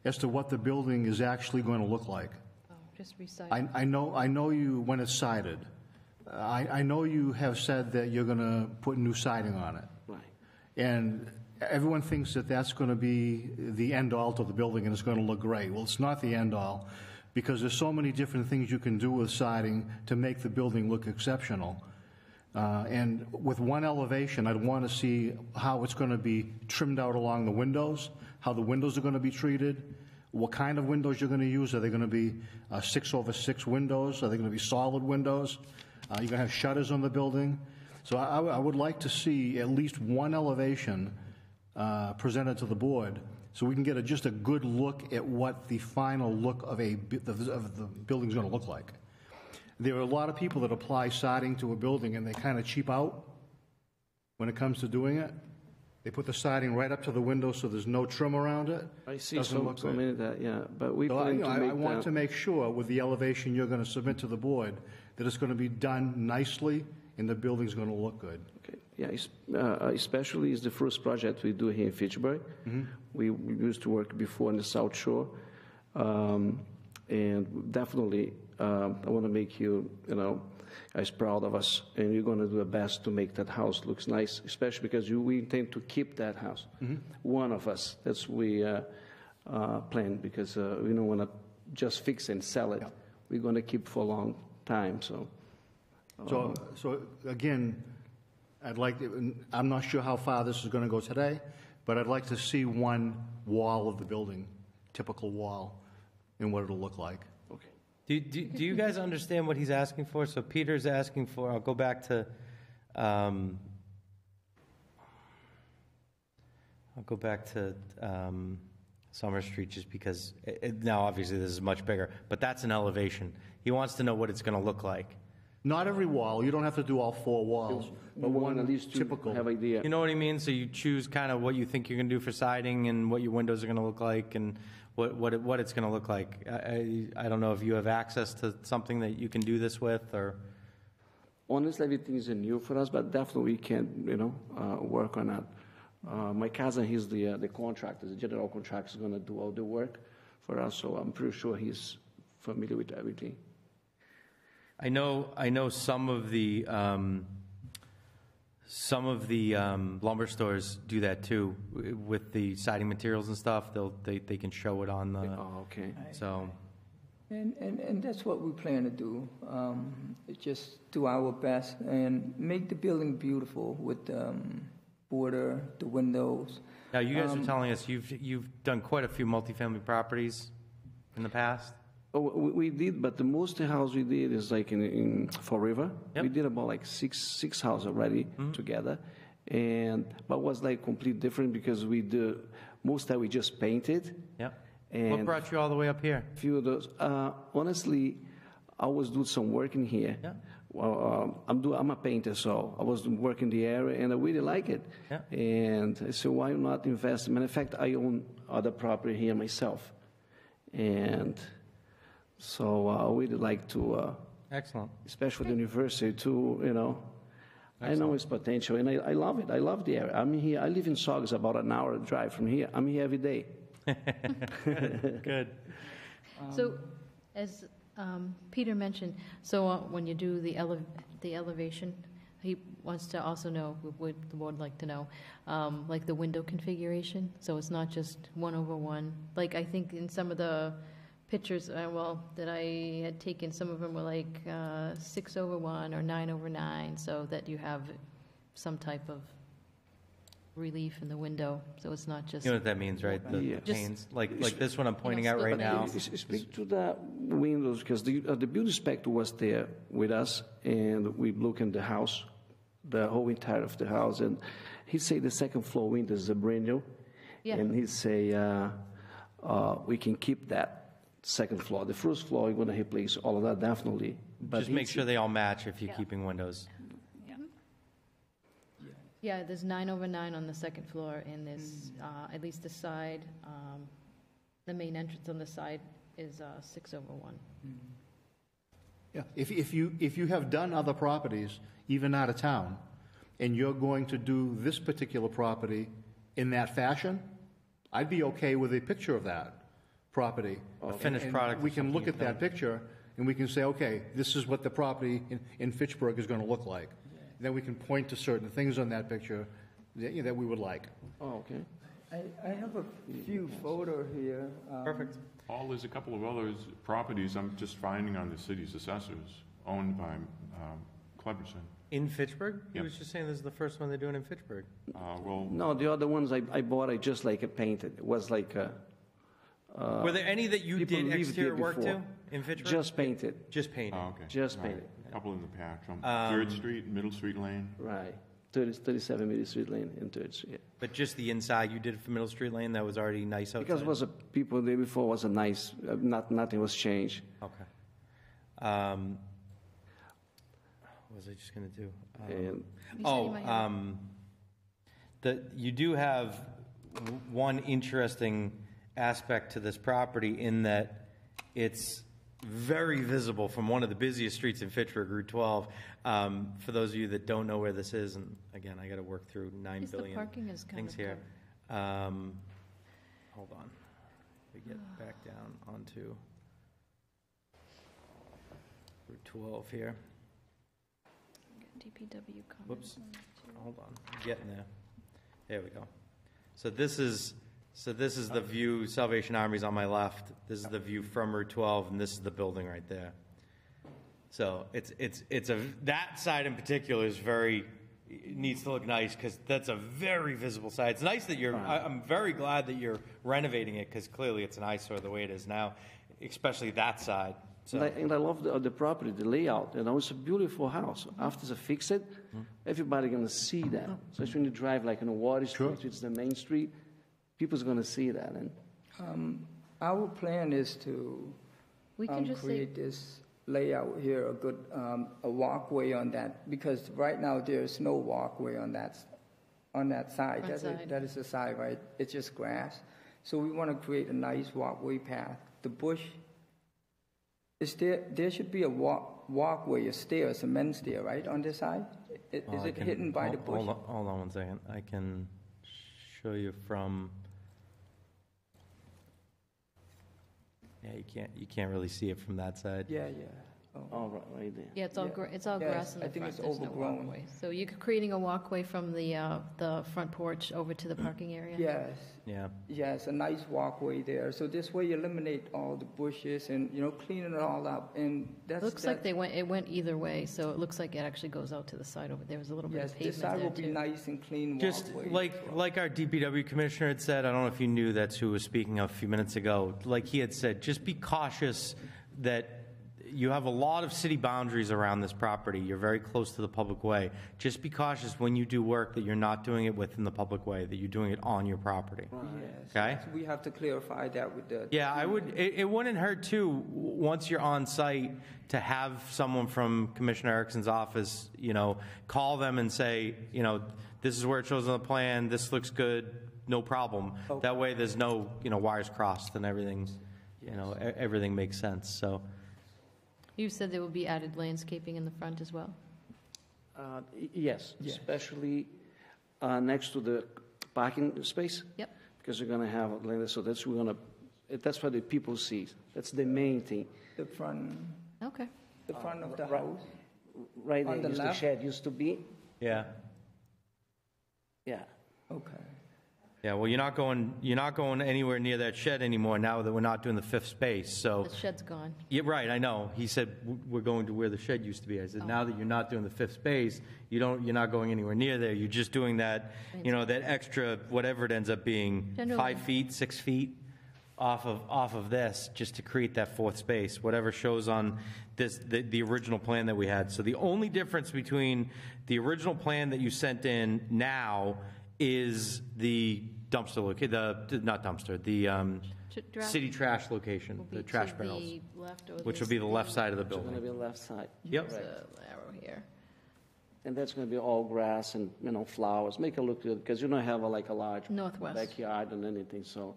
Speaker 5: as to what the building is actually going to look like.
Speaker 1: Oh, just recite.
Speaker 5: I know you, when it's sided, I know you have said that you're going to put new siding on it.
Speaker 16: Right.
Speaker 5: And everyone thinks that that's going to be the end-all to the building and it's going to look great. Well, it's not the end-all, because there's so many different things you can do with siding to make the building look exceptional. And with one elevation, I'd want to see how it's going to be trimmed out along the windows, how the windows are going to be treated, what kind of windows you're going to use. Are they going to be 6/6 windows? Are they going to be solid windows? You're going to have shutters on the building. So I would like to see at least one elevation presented to the board so we can get just a good look at what the final look of the building is going to look like. There are a lot of people that apply siding to a building and they kind of cheap out when it comes to doing it. They put the siding right up to the window so there's no trim around it.
Speaker 16: I see
Speaker 5: Doesn't look
Speaker 16: so
Speaker 5: good.
Speaker 16: many of that, yeah, but we
Speaker 5: So
Speaker 16: plan to make
Speaker 5: I want
Speaker 16: that-
Speaker 5: to make sure with the elevation you're going to submit to the board that it's going to be done nicely and the building's going to look good.
Speaker 16: Okay. Yeah, especially is the first project we do here in Fitchburg. We used to work before on the South Shore, and definitely I want to make you, as proud of us, and we're going to do our best to make that house looks nice, especially because we intend to keep that house. One of us, that's we plan, because we don't want to just fix and sell it. We're going to keep for a long time, so.
Speaker 5: So again, I'm not sure how far this is going to go today, but I'd like to see one wall of the building, typical wall, and what it'll look like.
Speaker 3: Do you guys understand what he's asking for? So Peter's asking for, I'll go back to, Summer Street just because, now obviously this is much bigger, but that's an elevation. He wants to know what it's going to look like.
Speaker 5: Not every wall, you don't have to do all 4 walls, but one
Speaker 16: at least
Speaker 5: typical.
Speaker 16: have idea.
Speaker 3: You know what I mean? So you choose kind of what you think you're going to do for siding and what your windows are going to look like and what it's going to look like. I don't know if you have access to something that you can do this with, or...
Speaker 16: Honestly, everything is new for us, but definitely we can, work on that. My cousin, he's the contractor, the general contractor, is going to do all the work for us, so I'm pretty sure he's familiar with everything.
Speaker 3: I know some of the lumber stores do that too with the siding materials and stuff. They can show it on the.
Speaker 16: Oh, okay.
Speaker 3: So.
Speaker 17: And that's what we plan to do. Just do our best and make the building beautiful with the border, the windows.
Speaker 3: Now you guys are telling us you've done quite a few multifamily properties in the past.
Speaker 16: Oh, we did, but the most house we did is like in Fall River.
Speaker 3: Yep.
Speaker 16: We did about like six houses already together, but was like completely different because most time we just painted.
Speaker 3: Yeah.
Speaker 16: And
Speaker 3: What brought you all the way up here?
Speaker 16: Few of those. Honestly, I was doing some work in here.
Speaker 3: Yeah.
Speaker 16: Well, I'm a painter, so I was working the area, and I really like it.
Speaker 3: Yeah.
Speaker 16: And I said, why not invest? Matter of fact, I own other property here myself, and so I really like to.
Speaker 3: Excellent.
Speaker 16: Especially the university, to I know its potential, and I love it. I love the area. I'm here. I live in Saugus, about an hour drive from here. I'm here every day.
Speaker 3: Good.
Speaker 1: So, as Peter mentioned, so when you do the the elevation. He wants to also know, would the board like to know, like the window configuration, so it's not just 1/1. Like, I think in some of the pictures, that I had taken, some of them were like 6/1 or 9/9, so that you have some type of relief in the window, so it's not just.
Speaker 3: You know what that means, right? The
Speaker 16: Yeah.
Speaker 3: panes, like this one I'm pointing out right now.
Speaker 16: Speak to the windows, because the building inspector was there with us, and we look in the house, the whole entire of the house, and he say the second floor windows are brand new,
Speaker 1: Yeah.
Speaker 16: and he say we can keep that second floor. The first floor, we're going to replace all of that definitely. But
Speaker 3: Just make sure they all match if you're keeping windows.
Speaker 1: Yeah, there's 9/9 on the second floor, and there's, at least the side, the main entrance on the side is 6/1.
Speaker 5: Yeah, if you have done other properties, even out of town, and you're going to do this particular property in that fashion, I'd be okay with a picture of that property.
Speaker 3: A finished
Speaker 5: And
Speaker 3: product.
Speaker 5: we can look at that picture, and we can say, okay, this is what the property in Fitchburg is going to look like. Then we can point to certain things on that picture that we would like.
Speaker 16: Oh, okay.
Speaker 17: I have a few photos here.
Speaker 3: Perfect.
Speaker 2: Paul, there's a couple of other properties I'm just finding on the city's assessors, owned by Cleberson.
Speaker 3: In Fitchburg? He
Speaker 2: Yep.
Speaker 3: was just saying this is the first one they're doing in Fitchburg.
Speaker 16: No, the other ones I bought, I just like painted. It was like
Speaker 3: Were there any that you
Speaker 16: people
Speaker 3: did
Speaker 16: lived
Speaker 3: exterior
Speaker 16: here
Speaker 3: work to
Speaker 16: before.
Speaker 3: in Fitchburg?
Speaker 16: Just painted.
Speaker 3: Just painted.
Speaker 2: Oh, okay.
Speaker 16: Just
Speaker 2: All right.
Speaker 16: painted.
Speaker 2: A couple in the patch on
Speaker 3: Um,
Speaker 2: 3rd Street, Middle Street Lane.
Speaker 16: Right. 37 Middle Street Lane in 3rd Street.
Speaker 3: But just the inside you did for Middle Street Lane, that was already nice outside?
Speaker 16: Because it was people there before was a nice, nothing was changed.
Speaker 3: Okay. What was I just going to do?
Speaker 16: And-
Speaker 1: You said you might have-
Speaker 3: You do have one interesting aspect to this property in that it's very visible from one of the busiest streets in Fitchburg, Route 12. For those of you that don't know where this is, and again, I got to work through 9
Speaker 1: Yes, the
Speaker 3: billion
Speaker 1: parking is kind
Speaker 3: things
Speaker 1: of
Speaker 3: here. Hold on. We get back down onto Route 12 here.
Speaker 1: DPW comments.
Speaker 3: Whoops. Hold on. I'm getting there. There we go. So this is the view. Salvation Army's on my left. This is the view from Route 12, and this is the building right there. So that side in particular is it needs to look nice because that's a very visible side. It's nice that I'm very glad that you're renovating it because clearly it's an eyesore the way it is now, especially that side. So.
Speaker 16: And I love the property, the layout. It's a beautiful house. After they fix it, everybody going to see that. So when you drive like on Water Street, which is the main street, people's going to see that. And
Speaker 17: our plan is to
Speaker 1: We can just say,
Speaker 17: create this layout here, a good a walkway on that, because right now there's no walkway on that side.
Speaker 1: Front side.
Speaker 17: That is the side, right? It's just grass. So we want to create a nice walkway path. The bush. There should be a walkway, a men's stair, right, on this side? Is it hidden by the bush?
Speaker 3: Hold on 1 second. I can show you from. Yeah, you can't really see it from that side.
Speaker 17: Yeah.
Speaker 16: Oh, right there.
Speaker 1: yeah, it's all grass in the
Speaker 17: I think
Speaker 1: front.
Speaker 17: it's
Speaker 1: There's no
Speaker 17: overgrown.
Speaker 1: walkway. So you're creating a walkway from the front porch over to the parking area?
Speaker 17: Yes.
Speaker 3: Yeah.
Speaker 17: Yes, a nice walkway there. So this way you eliminate all the bushes and, clean it all up. And
Speaker 1: It looks like it went either way, so it looks like it actually goes out to the side over there. There's a little bit
Speaker 17: yes,
Speaker 1: of
Speaker 17: this
Speaker 1: pavement
Speaker 17: side
Speaker 1: there
Speaker 17: will be
Speaker 1: too.
Speaker 17: nice and clean
Speaker 3: Just
Speaker 17: walkway.
Speaker 3: like our DPW commissioner had said, I don't know if you knew that's who was speaking a few minutes ago. Like he had said, just be cautious that you have a lot of city boundaries around this property. You're very close to the public way. Just be cautious when you do work that you're not doing it within the public way, that you're doing it on your property.
Speaker 17: Yes.
Speaker 3: Okay?
Speaker 17: So we have to clarify that with the...
Speaker 3: Yeah, I would. It wouldn't hurt too once you're on site to have someone from Commissioner Erickson's office, call them and say, this is where it shows on the plan. This looks good. No problem.
Speaker 17: Okay.
Speaker 3: That way, there's no wires crossed and everything's, everything makes sense. So.
Speaker 1: You said there will be added landscaping in the front as well?
Speaker 16: Yes, especially next to the parking space.
Speaker 1: Yep.
Speaker 16: Because you're going to have land, so that's what the people see. That's the main thing.
Speaker 17: The front...
Speaker 1: Okay.
Speaker 17: The front of the house?
Speaker 16: right
Speaker 17: On
Speaker 16: there,
Speaker 17: the
Speaker 16: used the
Speaker 17: left?
Speaker 16: shed used to be.
Speaker 3: Yeah.
Speaker 16: Yeah.
Speaker 17: Okay.
Speaker 3: Yeah, well, you're not going anywhere near that shed anymore now that we're not doing the fifth space, so.
Speaker 1: The shed's gone.
Speaker 3: Yeah, right, I know. He said, we're going to where the shed used to be. I said, now that you're not doing the fifth space, you're not going anywhere near there. You're just doing that, that extra, whatever it ends up being,
Speaker 1: Generally.
Speaker 3: 5 feet, 6 feet off of this, just to create that fourth space, whatever shows on this, the original plan that we had. So the only difference between the original plan that you sent in now is the dumpster not dumpster, the
Speaker 1: Draft
Speaker 3: city trash location,
Speaker 1: will be
Speaker 3: the trash
Speaker 1: to
Speaker 3: barrels,
Speaker 1: the left or
Speaker 3: which will
Speaker 1: this-
Speaker 3: be the left side of the
Speaker 16: It's going to
Speaker 3: building.
Speaker 16: be left side.
Speaker 3: Yep.
Speaker 1: There's a arrow here.
Speaker 16: And that's going to be all grass and, flowers. Make it look good, because you don't have a large
Speaker 1: Northwest.
Speaker 16: backyard and anything, so.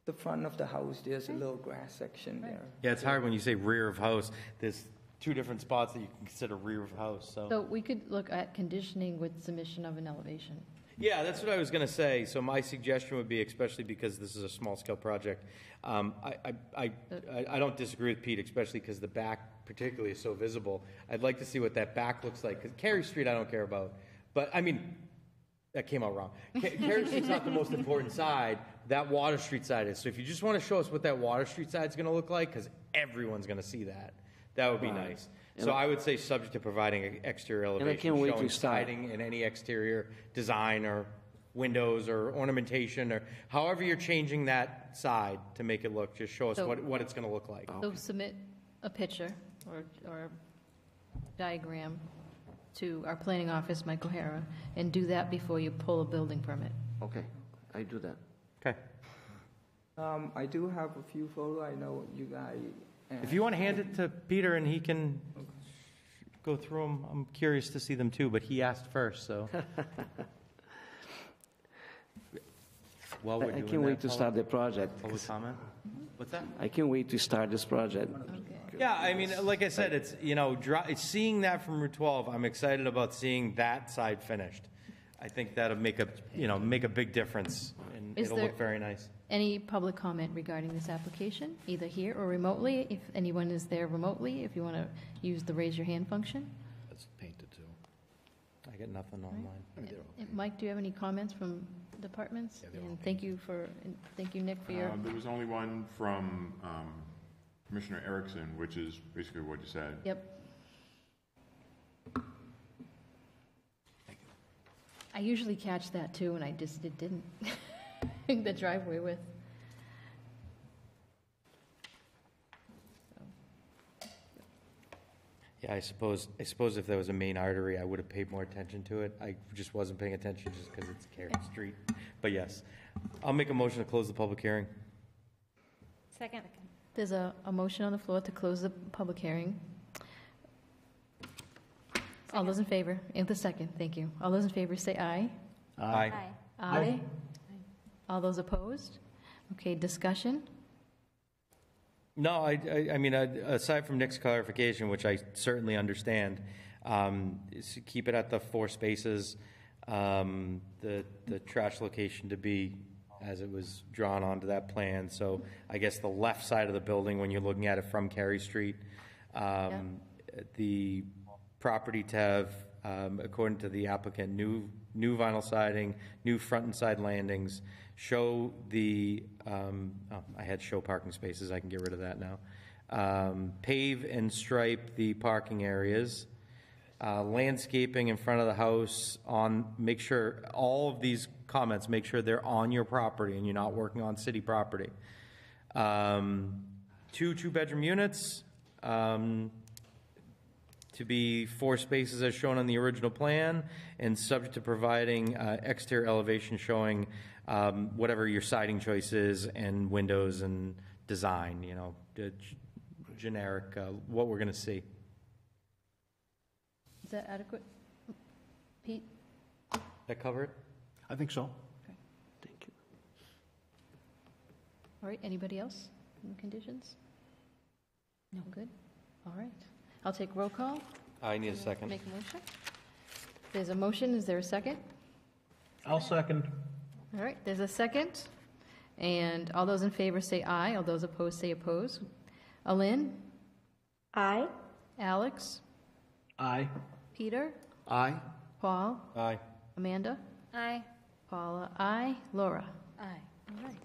Speaker 17: The front of the house, there's a little grass section there.
Speaker 3: Yeah, it's hard when you say rear of house. There's 2 different spots that you can consider rear of house, so.
Speaker 1: So we could look at conditioning with submission of an elevation.
Speaker 3: Yeah, that's what I was going to say. So my suggestion would be, especially because this is a small-scale project, I don't disagree with Pete, especially because the back particularly is so visible. I'd like to see what that back looks like, because Cary Street I don't care about. But, that came out wrong. Cary Street's not the most important side. That Water Street side is. So if you just want to show us what that Water Street side's going to look like, because everyone's going to see that, that would be
Speaker 16: Right.
Speaker 3: nice. So I would say subject to providing exterior elevation,
Speaker 16: can't wait to
Speaker 3: showing
Speaker 16: start.
Speaker 3: siding and any exterior design or windows or ornamentation or however you're changing that side to make it look, just show us
Speaker 1: So-
Speaker 3: what it's going to look like.
Speaker 1: So submit a picture or diagram to our planning office, Mike O'Hara, and do that before you pull a building permit.
Speaker 16: Okay, I do that.
Speaker 3: Okay.
Speaker 17: I do have a few photos. I know you guys.
Speaker 3: If you want to hand it to Peter and he can go through them, I'm curious to see them too, but he asked first, so. While we're
Speaker 16: I
Speaker 3: doing
Speaker 16: can't wait
Speaker 3: that,
Speaker 16: to start the project.
Speaker 3: Public comment? What's that?
Speaker 16: I can't wait to start this project.
Speaker 3: Yeah, like I said, it's, seeing that from Route 12, I'm excited about seeing that side finished. I think that'll make a big difference, and
Speaker 1: Is
Speaker 3: it'll
Speaker 1: there-
Speaker 3: look very nice.
Speaker 1: Any public comment regarding this application, either here or remotely? If anyone is there remotely, if you want to use the raise your hand function.
Speaker 9: That's painted too.
Speaker 3: I get nothing online.
Speaker 1: And Mike, do you have any comments from departments? And thank you, Nick, for your,
Speaker 2: There was only one from Commissioner Erickson, which is basically what you said.
Speaker 1: yep. I usually catch that too, and I just didn't. The driveway width.
Speaker 3: Yeah, I suppose if there was a main artery, I would have paid more attention to it. I just wasn't paying attention just because it's Cary Street. But yes, I'll make a motion to close the public hearing.
Speaker 11: Second.
Speaker 1: There's a motion on the floor to close the public hearing. All those in favor, and the second, thank you. All those in favor say aye.
Speaker 3: Aye.
Speaker 1: Aye. All those opposed? Okay, discussion?
Speaker 3: No, I mean, aside from Nick's clarification, which I certainly understand, is to keep it at the 4 spaces, the trash location to be as it was drawn onto that plan. So I guess the left side of the building, when you're looking at it from Cary Street, the property to have, according to the applicant, new vinyl siding, new front and side landings, show the, I had show parking spaces, I can get rid of that now. Pave and stripe the parking areas. Landscaping in front of the house make sure, all of these comments, make sure they're on your property and you're not working on city property. 2 2-bedroom units, to be 4 spaces as shown on the original plan, and subject to providing exterior elevation showing whatever your siding choice is and windows and design, generic, what we're going to see.
Speaker 1: Is that adequate? Pete?
Speaker 3: That cover it?
Speaker 5: I think so.
Speaker 16: Thank you.
Speaker 1: All right, anybody else in conditions? No, good. All right. I'll take roll call.
Speaker 3: I need a second.
Speaker 1: Make a motion. There's a motion. Is there a second?
Speaker 6: I'll second.
Speaker 1: All right, there's a second. And all those in favor say aye. All those opposed say oppose. Alin?
Speaker 14: Aye.
Speaker 1: Alex?
Speaker 6: Aye.
Speaker 1: Peter?
Speaker 5: Aye.
Speaker 1: Paul?
Speaker 3: Aye.
Speaker 1: Amanda?
Speaker 11: Aye.
Speaker 1: Paula? Aye. Laura?
Speaker 8: Aye.
Speaker 1: All right.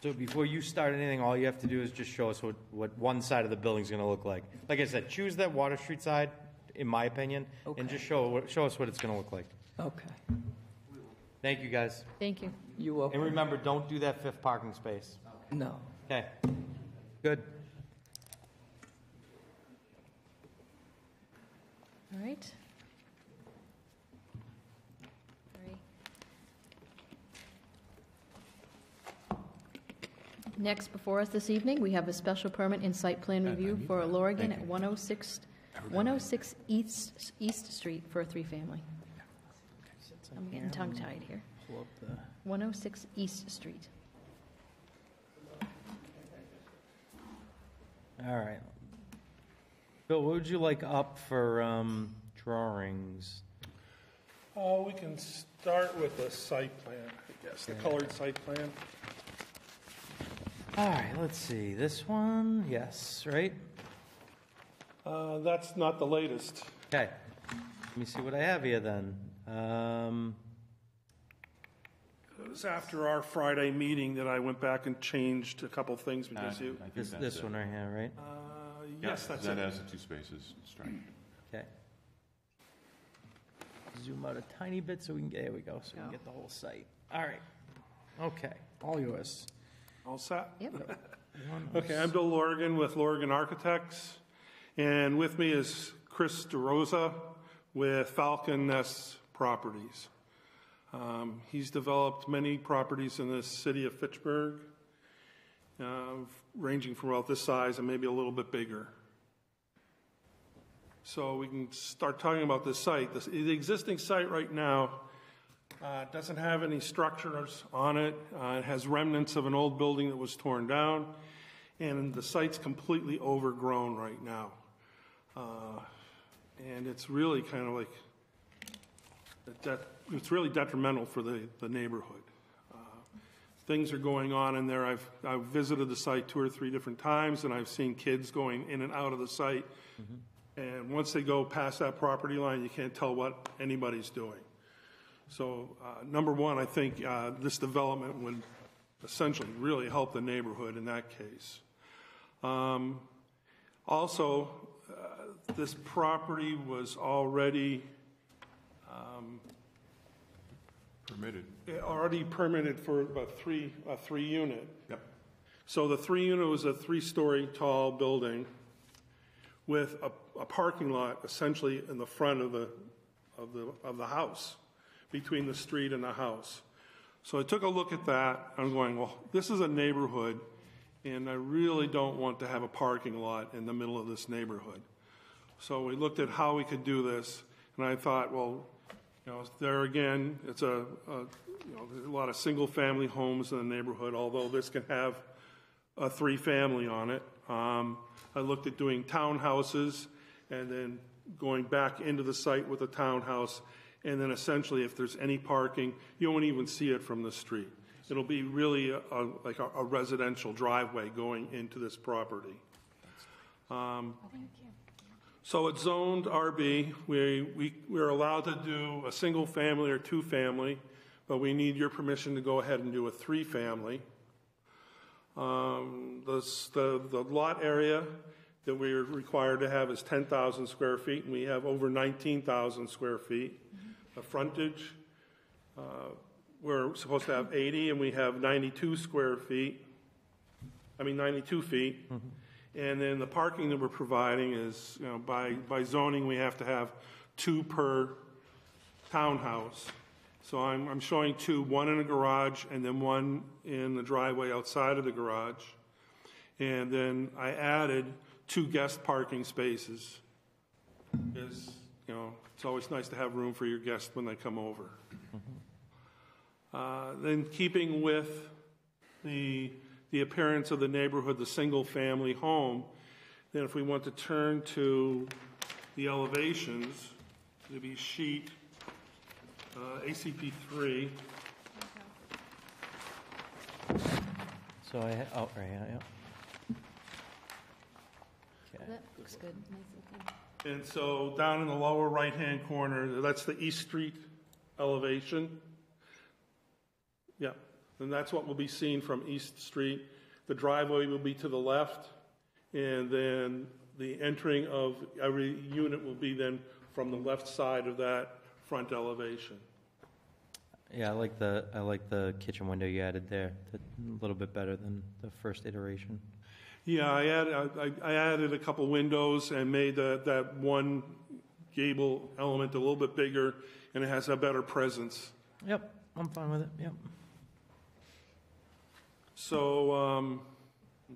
Speaker 3: So before you start anything, all you have to do is just show us what one side of the building's gonna look like. Like I said, choose that Water Street side, in my opinion, and just show us what it's gonna look like.
Speaker 17: Okay.
Speaker 3: Thank you, guys.
Speaker 1: Thank you.
Speaker 17: You welcome.
Speaker 3: And remember, don't do that fifth parking space.
Speaker 17: No.
Speaker 3: Okay. Good.
Speaker 1: All right. Sorry. Next before us this evening, we have a special permit and site plan review for Lorigan at 106 East Street for a three-family. I'm getting tongue-tied here. 106 East Street.
Speaker 3: All right. Bill, what would you like up for drawings?
Speaker 19: We can start with the site plan, I guess, the colored site plan.
Speaker 3: All right, let's see. This one, yes, right?
Speaker 19: That's not the latest.
Speaker 3: Okay. Let me see what I have here then.
Speaker 19: It was after our Friday meeting that I went back and changed a couple things because you.
Speaker 3: This one right here, right?
Speaker 19: Yes, that's
Speaker 2: that
Speaker 19: it.
Speaker 2: has the two spaces straight.
Speaker 3: Okay. Zoom out a tiny bit so we can get, there we go, so we can get the whole site. All right. Okay, all yours.
Speaker 19: All set?
Speaker 1: Yep.
Speaker 19: Okay, I'm Bill Lorigan with Lorigan Architects, and with me is Chris DeRosa with Falcon Nest Properties. He's developed many properties in the city of Fitchburg, ranging from about this size and maybe a little bit bigger. So we can start talking about this site. The existing site right now doesn't have any structures on it. It has remnants of an old building that was torn down, and the site's completely overgrown right now. And it's really kind of like, it's really detrimental for the neighborhood. Things are going on in there. I've visited the site 2 or 3 different times, and I've seen kids going in and out of the site. And once they go past that property line, you can't tell what anybody's doing. So, number one, I think this development would essentially really help the neighborhood in that case. Also, this property was already permitted for about a 3-unit.
Speaker 2: Yep.
Speaker 19: So the 3-unit was a 3-story tall building with a parking lot essentially in the front of the house, between the street and the house. So I took a look at that. I'm going, well, this is a neighborhood, and I really don't want to have a parking lot in the middle of this neighborhood. So we looked at how we could do this, and I thought, well, there again, it's there's a lot of single-family homes in the neighborhood, although this can have a 3-family on it. I looked at doing townhouses and then going back into the site with a townhouse, and then essentially if there's any parking, you won't even see it from the street. It'll be really like a residential driveway going into this property.
Speaker 11: Thank you.
Speaker 19: So it's zoned RB. We're allowed to do a single family or 2-family, but we need your permission to go ahead and do a 3-family. The lot area that we're required to have is 10,000 square feet, and we have over 19,000 square feet. The frontage, we're supposed to have 80, and we have 92 feet. And then the parking that we're providing is, by zoning, we have to have 2 per townhouse. So I'm showing 2, 1 in a garage and then 1 in the driveway outside of the garage. And then I added 2 guest parking spaces. Because, it's always nice to have room for your guests when they come over. Then keeping with the appearance of the neighborhood, the single-family home, then if we want to turn to the elevations, it'd be sheet ACP 3.
Speaker 3: So right here, yeah.
Speaker 1: that looks good. Nice looking.
Speaker 19: And so down in the lower right-hand corner, that's the East Street elevation. Yeah, and that's what will be seen from East Street. The driveway will be to the left, and then the entering of every unit will be then from the left side of that front elevation.
Speaker 3: Yeah, I like the kitchen window you added there. That's a little bit better than the first iteration.
Speaker 19: Yeah, I added a couple windows and made that one gable element a little bit bigger, and it has a better presence.
Speaker 3: Yep, I'm fine with it. Yep.
Speaker 19: So I'm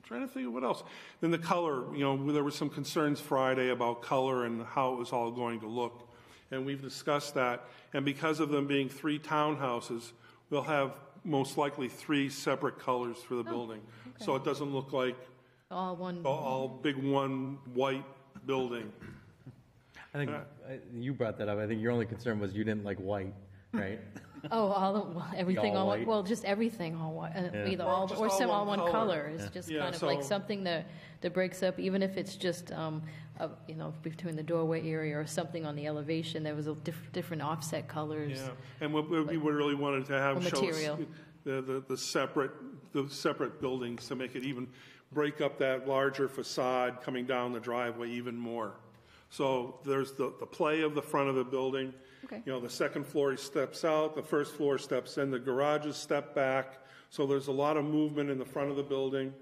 Speaker 19: trying to think of what else. Then the color, there were some concerns Friday about color and how it was all going to look. And we've discussed that. And because of them being 3 townhouses, we'll have most likely 3 separate colors for the building.
Speaker 1: okay.
Speaker 19: So it doesn't look like all big one white building.
Speaker 3: I think you brought that up. I think your only concern was you didn't like white, right?
Speaker 1: Everything
Speaker 3: all
Speaker 1: all
Speaker 3: white?
Speaker 1: well, just everything all white,
Speaker 3: Yeah.
Speaker 1: either
Speaker 19: Or
Speaker 1: all
Speaker 19: just
Speaker 1: or
Speaker 19: all
Speaker 1: some
Speaker 19: one
Speaker 1: all one
Speaker 19: color.
Speaker 1: color is
Speaker 3: Yeah.
Speaker 1: just
Speaker 19: Yeah,
Speaker 1: kind of like
Speaker 19: so-
Speaker 1: something that breaks up, even if it's just between the doorway area or something on the elevation. There was a different offset colors.
Speaker 19: Yeah, and what we really wanted to have
Speaker 1: Or
Speaker 19: show
Speaker 1: material.
Speaker 19: the separate buildings to make it even break up that larger facade coming down the driveway even more. So there's the play of the front of the building.
Speaker 1: Okay.
Speaker 19: The second floor steps out, the first floor steps in, the garages step back. So there's a lot of movement in the front of the building.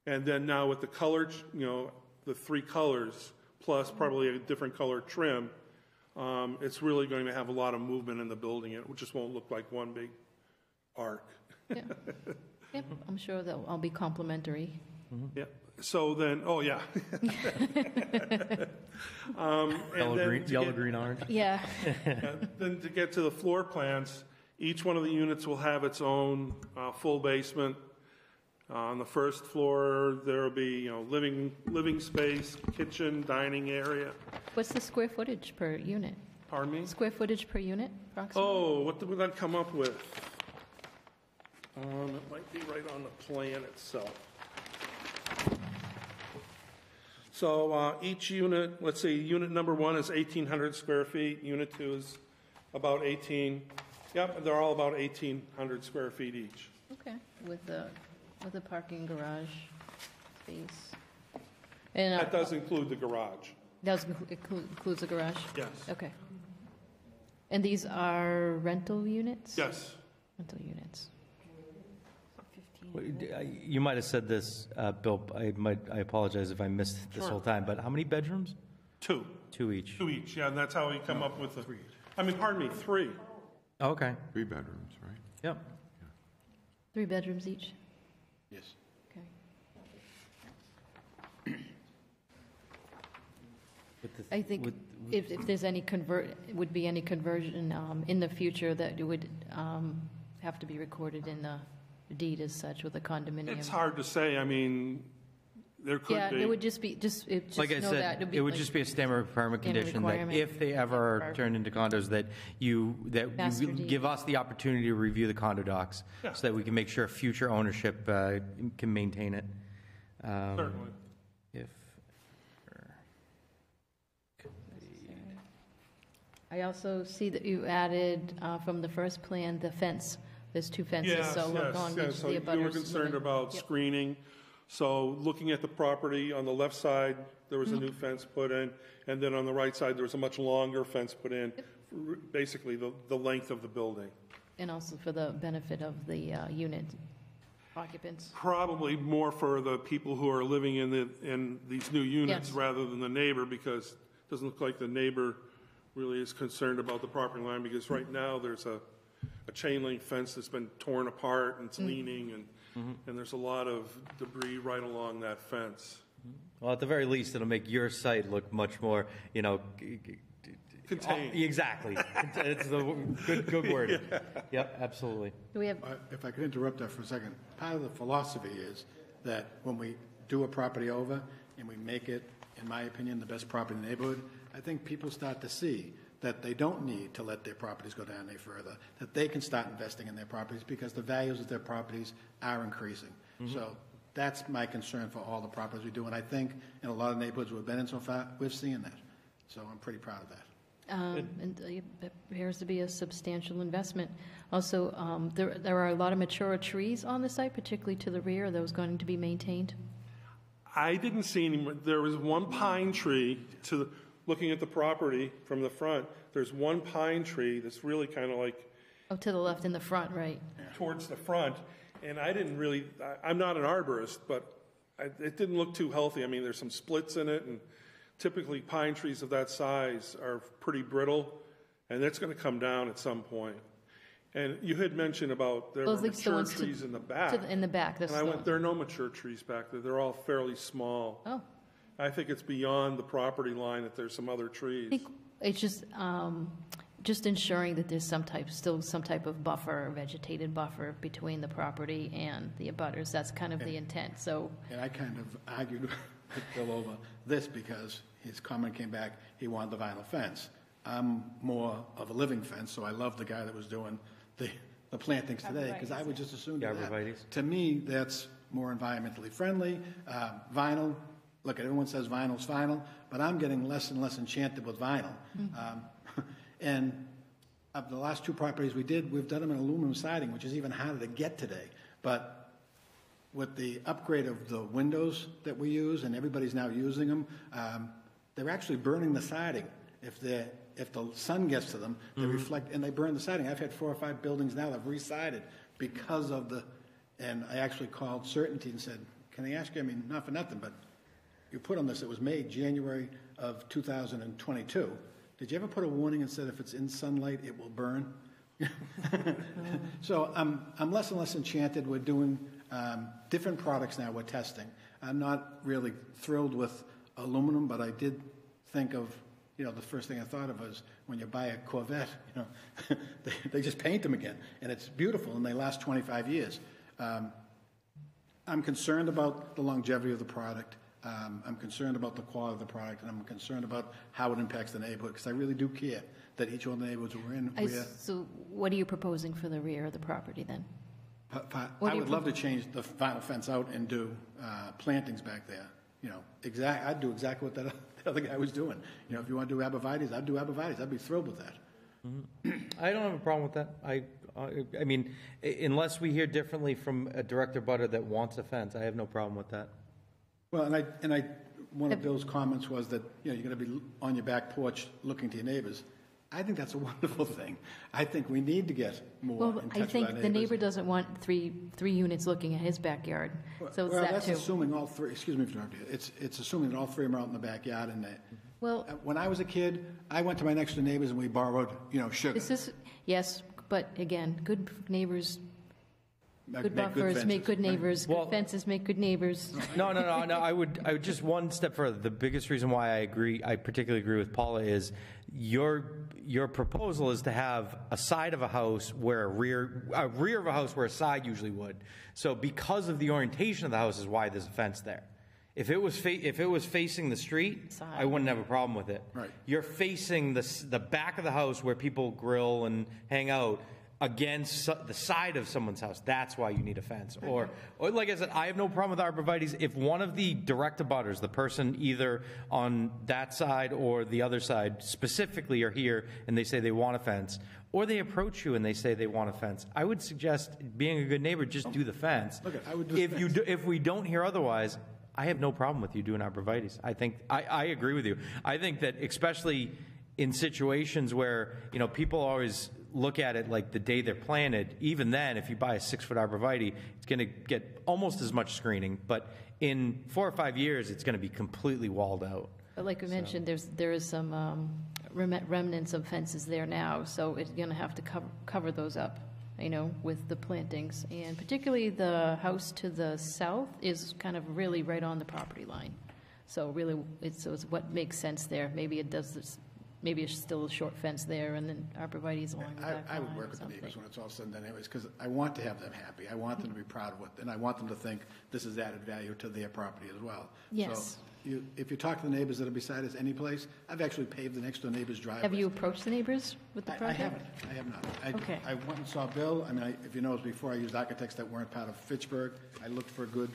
Speaker 19: And then now with the color, the 3 colors, plus probably a different color trim, it's really going to have a lot of movement in the building. It just won't look like one big arc.
Speaker 1: Yeah. Yep, I'm sure that I'll be complimentary.
Speaker 19: Yeah. So then, oh yeah.
Speaker 3: Yellow, green, orange.
Speaker 1: Yeah.
Speaker 19: Then to get to the floor plans, each one of the units will have its own full basement. On the first floor, there will be living space, kitchen, dining area.
Speaker 1: What's the square footage per unit?
Speaker 19: Pardon me?
Speaker 1: Square footage per unit, approximately?
Speaker 19: Oh, what did that come up with? It might be right on the plan itself. So each unit, let's see, unit number 1 is 1,800 square feet. Unit 2 is about 18. Yep, they're all about 1,800 square feet each.
Speaker 1: Okay, with the parking garage space. And
Speaker 19: That does include the garage.
Speaker 1: that includes the garage?
Speaker 19: Yes.
Speaker 1: Okay. And these are rental units?
Speaker 19: Yes.
Speaker 1: Rental units.
Speaker 3: You might have said this, Bill. I apologize if I missed it this
Speaker 19: Sure.
Speaker 3: whole time. But how many bedrooms?
Speaker 19: 2.
Speaker 3: 2 each.
Speaker 19: 2 each, yeah, and that's how we come up with the, 3.
Speaker 3: Okay.
Speaker 2: 3 bedrooms, right?
Speaker 3: Yep.
Speaker 1: 3 bedrooms each?
Speaker 5: Yes.
Speaker 1: Okay. I think if there's any would be any conversion in the future that it would have to be recorded in the deed as such with a condominium.
Speaker 19: It's hard to say, there could be.
Speaker 1: Yeah, it would just be,
Speaker 3: Like I
Speaker 1: know
Speaker 3: said,
Speaker 1: that.
Speaker 3: it would just be a standard requirement
Speaker 1: Standard
Speaker 3: condition that
Speaker 1: requirement.
Speaker 3: if they ever
Speaker 1: Or-
Speaker 3: turn into condos, that you
Speaker 1: Master deed.
Speaker 3: give us the opportunity to review the condo docs
Speaker 19: Yeah.
Speaker 3: so that we can make sure future ownership can maintain it.
Speaker 19: Certainly.
Speaker 3: If
Speaker 1: I also see that you added from the first plan, the fence. There's 2 fences,
Speaker 19: Yes,
Speaker 1: so look on each of
Speaker 19: so
Speaker 1: the
Speaker 19: you were
Speaker 1: abutters.
Speaker 19: concerned about
Speaker 1: Yep.
Speaker 19: screening. So looking at the property, on the left side, there was a new fence put in, and then on the right side, there was a much longer fence put in, basically the length of the building.
Speaker 1: And also for the benefit of the unit occupants.
Speaker 19: Probably more for the people who are living in these new units
Speaker 1: Yes.
Speaker 19: rather than the neighbor, because it doesn't look like the neighbor really is concerned about the property line, because right now there's a chain link fence that's been torn apart and it's leaning, and there's a lot of debris right along that fence.
Speaker 3: well, at the very least, it'll make your site look much more,
Speaker 19: Contained.
Speaker 3: Exactly. It's the good word. Yep, absolutely.
Speaker 1: Do we have,
Speaker 5: If I could interrupt that for a second, part of the philosophy is that when we do a property over and we make it, in my opinion, the best property in the neighborhood, I think people start to see that they don't need to let their properties go down any further, that they can start investing in their properties because the values of their properties are increasing. So
Speaker 20: that's my concern for all the properties we do, and I think in a lot of neighborhoods we've been in so far, we've seen that. So I'm pretty proud of that.
Speaker 1: And it appears to be a substantial investment. Also, there are a lot of mature trees on the site, particularly to the rear. Are those going to be maintained?
Speaker 19: I didn't see any, there was one pine tree looking at the property from the front. There's one pine tree that's really kind of like.
Speaker 1: Oh, to the left in the front, right.
Speaker 19: Towards the front. And I didn't really, I'm not an arborist, but it didn't look too healthy. I mean, there's some splits in it, and typically pine trees of that size are pretty brittle, and that's going to come down at some point. And you had mentioned about there were mature trees in the back.
Speaker 1: In the back.
Speaker 19: And I went, there are no mature trees back there. They're all fairly small.
Speaker 1: Oh.
Speaker 19: I think it's beyond the property line that there's some other trees.
Speaker 1: I think it's just ensuring that there's still some type of buffer, vegetated buffer between the property and the abutters. That's kind of the intent. So.
Speaker 20: And I kind of argued with Bill over this because his comment came back, he wanted the vinyl fence. I'm more of a living fence, so I love the guy that was doing the plantings today, because I would just assume that. To me, that's more environmentally friendly. Vinyl, look, everyone says vinyl's vinyl, but I'm getting less and less enchanted with vinyl. And of the last two properties we've done them in aluminum siding, which is even harder to get today. But with the upgrade of the windows that we use, and everybody's now using them, they're actually burning the siding. If the sun gets to them, they reflect, and they burn the siding. I've had 4 or 5 buildings now that have re-sided because of and I actually called Certainty and said, can I ask you, I mean, not for nothing, but you put on this, it was made January of 2022. Did you ever put a warning and said if it's in sunlight, it will burn? So I'm less and less enchanted. We're doing different products now we're testing. I'm not really thrilled with aluminum, but I did think of, the first thing I thought of was when you buy a Corvette, they just paint them again, and it's beautiful, and they last 25 years. I'm concerned about the longevity of the product. I'm concerned about the quality of the product, and I'm concerned about how it impacts the neighborhood, because I really do care that each one of the neighborhoods we're in.
Speaker 1: So what are you proposing for the rear of the property then?
Speaker 20: I would love to change the vinyl fence out and do plantings back there. I'd do exactly what that other guy was doing. If you want to do abrevieties, I'd do abrevieties. I'd be thrilled with that.
Speaker 3: I don't have a problem with that. I mean, unless we hear differently from a director butter that wants a fence, I have no problem with that.
Speaker 20: Well, and one of Bill's comments was that you're going to be on your back porch looking to your neighbors. I think that's a wonderful thing. I think we need to get more in touch with our neighbors. I think
Speaker 1: the neighbor doesn't want three units looking at his backyard. So it's
Speaker 20: that's assuming all three. Excuse me for interrupting you. It's assuming that all three of them are out in the backyard. And
Speaker 1: well,
Speaker 20: when I was a kid, I went to my next door neighbors and we borrowed, sugar.
Speaker 1: Yes, but again, good neighbors. Good buffers make good neighbors. Good fences make good neighbors.
Speaker 3: No. I would just one step further. The biggest reason why I particularly agree with Paula is your proposal is to have a side of a house where a rear of a house where a side usually would. So because of the orientation of the house is why there's a fence there. If it was facing the street, I wouldn't have a problem with it.
Speaker 20: Right.
Speaker 3: You're facing the back of the house where people grill and hang out against the side of someone's house. That's why you need a fence. Or like I said, I have no problem with arborvitaes. If one of the direct abutters, the person either on that side or the other side specifically are here and they say they want a fence, or they approach you and they say they want a fence, I would suggest, being a good neighbor, just do the fence.
Speaker 20: Okay, I would do
Speaker 3: if we don't hear otherwise, I have no problem with you doing arborvitaes. I agree with you. I think that especially in situations where, people always look at it like the day they're planted, even then, if you buy a 6-foot arborvitae, it's going to get almost as much screening, but in 4 or 5 years, it's going to be completely walled out.
Speaker 1: But like we mentioned, there is some remnants of fences there now, so it's going to have to cover those up, with the plantings. And particularly the house to the south is kind of really right on the property line. So really, it's what makes sense there. Maybe it does this. Maybe it's still a short fence there, and then arborvitaes along the back
Speaker 20: I would work with the neighbors when it's all said and done anyways, because I want to have them happy. I want them to be proud of it, and I want them to think this is added value to their property as well.
Speaker 1: Yes.
Speaker 20: So if you talk to the neighbors that are beside us any place, I've actually paved the next door neighbor's driveway.
Speaker 1: Have you approached the neighbors with the project?
Speaker 20: I have not.
Speaker 1: Okay.
Speaker 20: I went and saw Bill. If you noticed, before I used architects that weren't part of Fitchburg. I looked for good